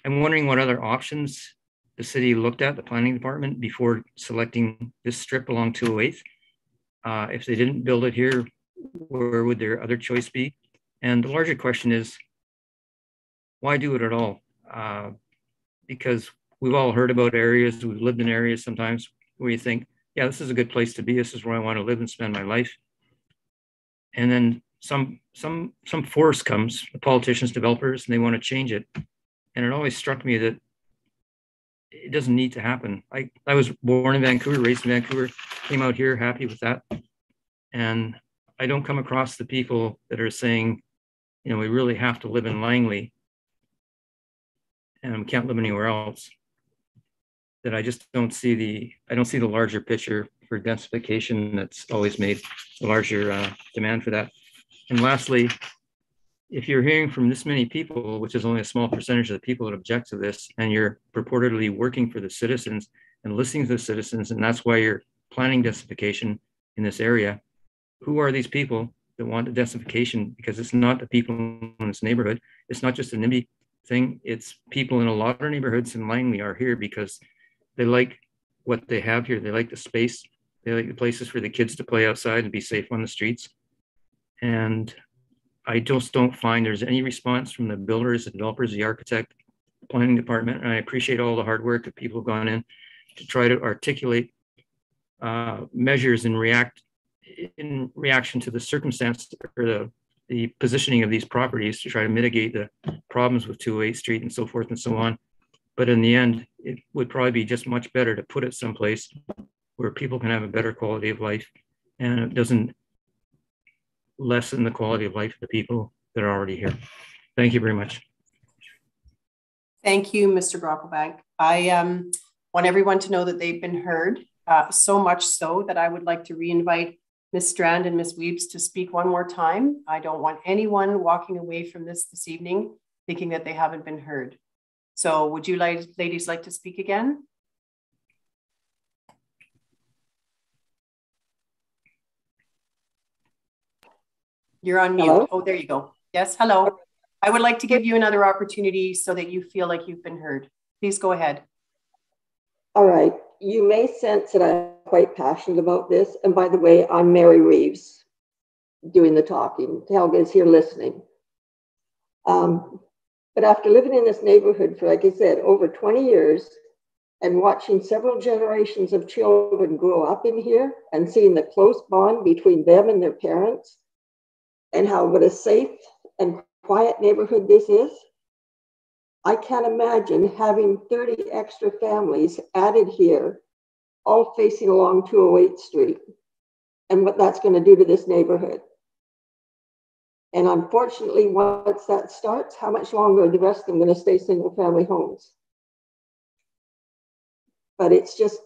I'm wondering what other options the city looked at, the planning department, before selecting this strip along 208th. If they didn't build it here, where would their other choice be? And the larger question is, why do it at all? Because we've all heard about areas, we've lived in areas sometimes where you think, yeah, this is a good place to be. This is where I want to live and spend my life. And then some force comes, the politicians, developers, and they want to change it. And it always struck me that it doesn't need to happen. I was born in Vancouver, raised in Vancouver, came out here happy with that. And I don't come across the people that are saying, you know, we really have to live in Langley and we can't live anywhere else. That I just don't see I don't see the larger picture for densification that's always made a larger demand for that. And lastly, if you're hearing from this many people, which is only a small percentage of the people that object to this, and you're purportedly working for the citizens and listening to the citizens, and that's why you're planning densification in this area, who are these people that want the densification? Because it's not the people in this neighborhood. It's not just a NIMBY thing. It's people in a lot of neighborhoods in Langley are here because they like what they have here. They like the space. They like the places for the kids to play outside and be safe on the streets. And I just don't find there's any response from the builders, the developers, the architect, the planning department. And I appreciate all the hard work that people have gone in to try to articulate measures and in reaction to the circumstance or the positioning of these properties to try to mitigate the problems with 208 Street and so forth and so on. But in the end, it would probably be just much better to put it someplace where people can have a better quality of life and it doesn't lessen the quality of life of the people that are already here. Thank you very much. Thank you, Mr. Brocklebank. I want everyone to know that they've been heard, so much so that I would like to re-invite Ms. Strand and Ms. Weebs to speak one more time. I don't want anyone walking away from this evening thinking that they haven't been heard. So would you ladies like to speak again? You're on mute. Hello? Oh, there you go. Yes, hello. I would like to give you another opportunity so that you feel like you've been heard. Please go ahead. All right. You may sense that I'm quite passionate about this. And by the way, I'm Mary Reeves doing the talking. Helga is here listening. But after living in this neighborhood for, like I said, over 20 years and watching several generations of children grow up in here and seeing the close bond between them and their parents and how what a safe and quiet neighborhood this is, I can't imagine having 30 extra families added here, all facing along 208 Street, and what that's going to do to this neighborhood. And unfortunately, once that starts, how much longer are the rest of them going to stay single family homes? But it's just,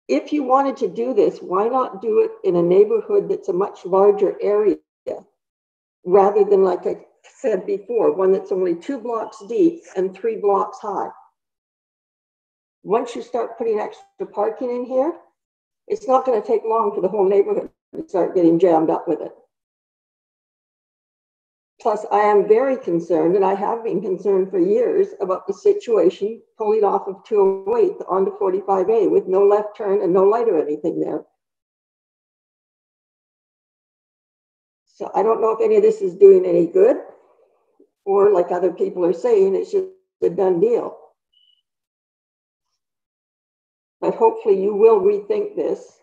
if you wanted to do this, why not do it in a neighborhood that's a much larger area rather than, like I said before, one that's only 2 blocks deep and 3 blocks high? Once you start putting extra parking in here, it's not going to take long for the whole neighborhood to start getting jammed up with it. Plus, I am very concerned, and I have been concerned for years about the situation pulling off of 208 onto 45A with no left turn and no light or anything there. So I don't know if any of this is doing any good, or like other people are saying, it's just a done deal. But hopefully you will rethink this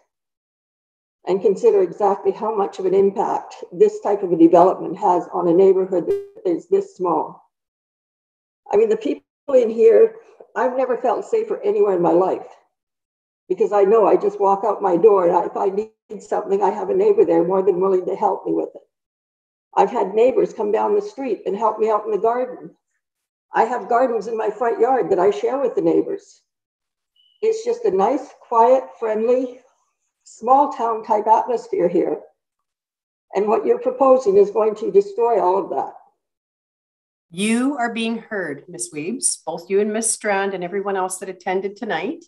and consider exactly how much of an impact this type of a development has on a neighborhood that is this small. I mean, the people in here, I've never felt safer anywhere in my life because I know I just walk out my door and if I need something, I have a neighbor there more than willing to help me with it. I've had neighbors come down the street and help me out in the garden. I have gardens in my front yard that I share with the neighbors. It's just a nice, quiet, friendly, small town type atmosphere here. And what you're proposing is going to destroy all of that. You are being heard, Ms. Weebs, both you and Ms. Strand and everyone else that attended tonight.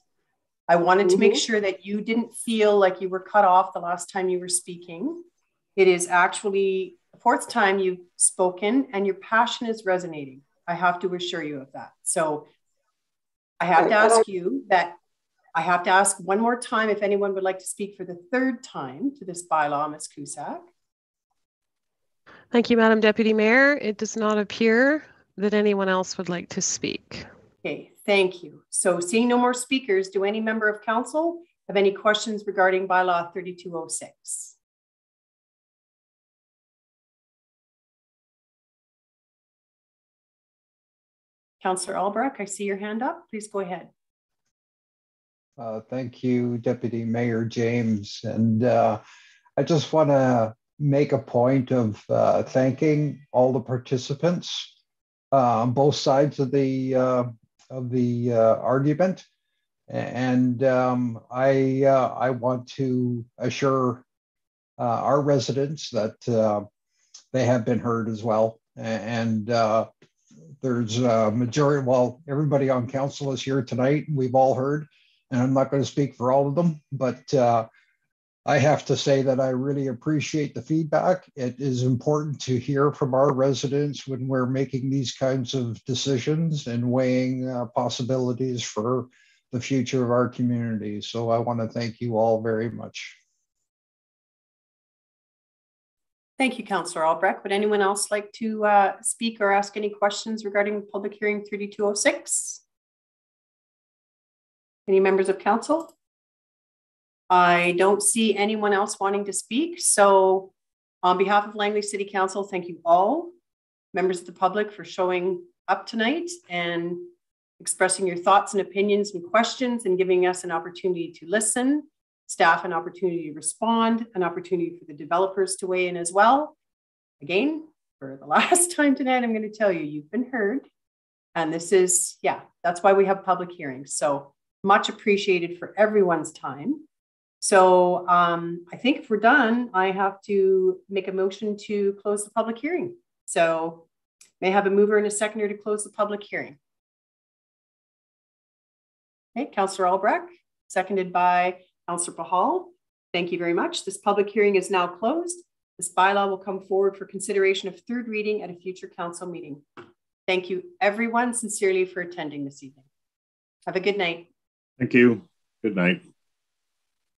I wanted to make sure that you didn't feel like you were cut off the last time you were speaking. It is actually the fourth time you've spoken and your passion is resonating. I have to assure you of that. So I have to ask you that I have to ask one more time if anyone would like to speak for the third time to this bylaw, Ms. Cusack. Thank you, Madam Deputy Mayor. It does not appear that anyone else would like to speak. Okay, thank you. So seeing no more speakers, do any member of council have any questions regarding bylaw 3206? Councillor Albrecht, I see your hand up. Please go ahead. Thank you, Deputy Mayor James. And I just want to make a point of thanking all the participants on both sides of the argument. And I want to assure our residents that they have been heard as well. And there's a majority, well, everybody on council is here tonight. We've all heard, and I'm not going to speak for all of them, but I have to say that I really appreciate the feedback. It is important to hear from our residents when we're making these kinds of decisions and weighing possibilities for the future of our community. So I want to thank you all very much. Thank you, Councillor Albrecht. Would anyone else like to speak or ask any questions regarding public hearing 3206? Any members of council? I don't see anyone else wanting to speak. So on behalf of Langley City Council, thank you all, members of the public, for showing up tonight and expressing your thoughts and opinions and questions and giving us an opportunity to listen, staff an opportunity to respond, an opportunity for the developers to weigh in as well. Again, for the last time tonight, I'm going to tell you, you've been heard. And this is, yeah, that's why we have public hearings. So much appreciated for everyone's time. So I think if we're done, I have to make a motion to close the public hearing. So may I have a mover and a seconder to close the public hearing? Okay, Councillor Albrecht, seconded by Councillor Pahal. Thank you very much. This public hearing is now closed. This bylaw will come forward for consideration of third reading at a future council meeting. Thank you, everyone, sincerely for attending this evening. Have a good night. Thank you. Good night.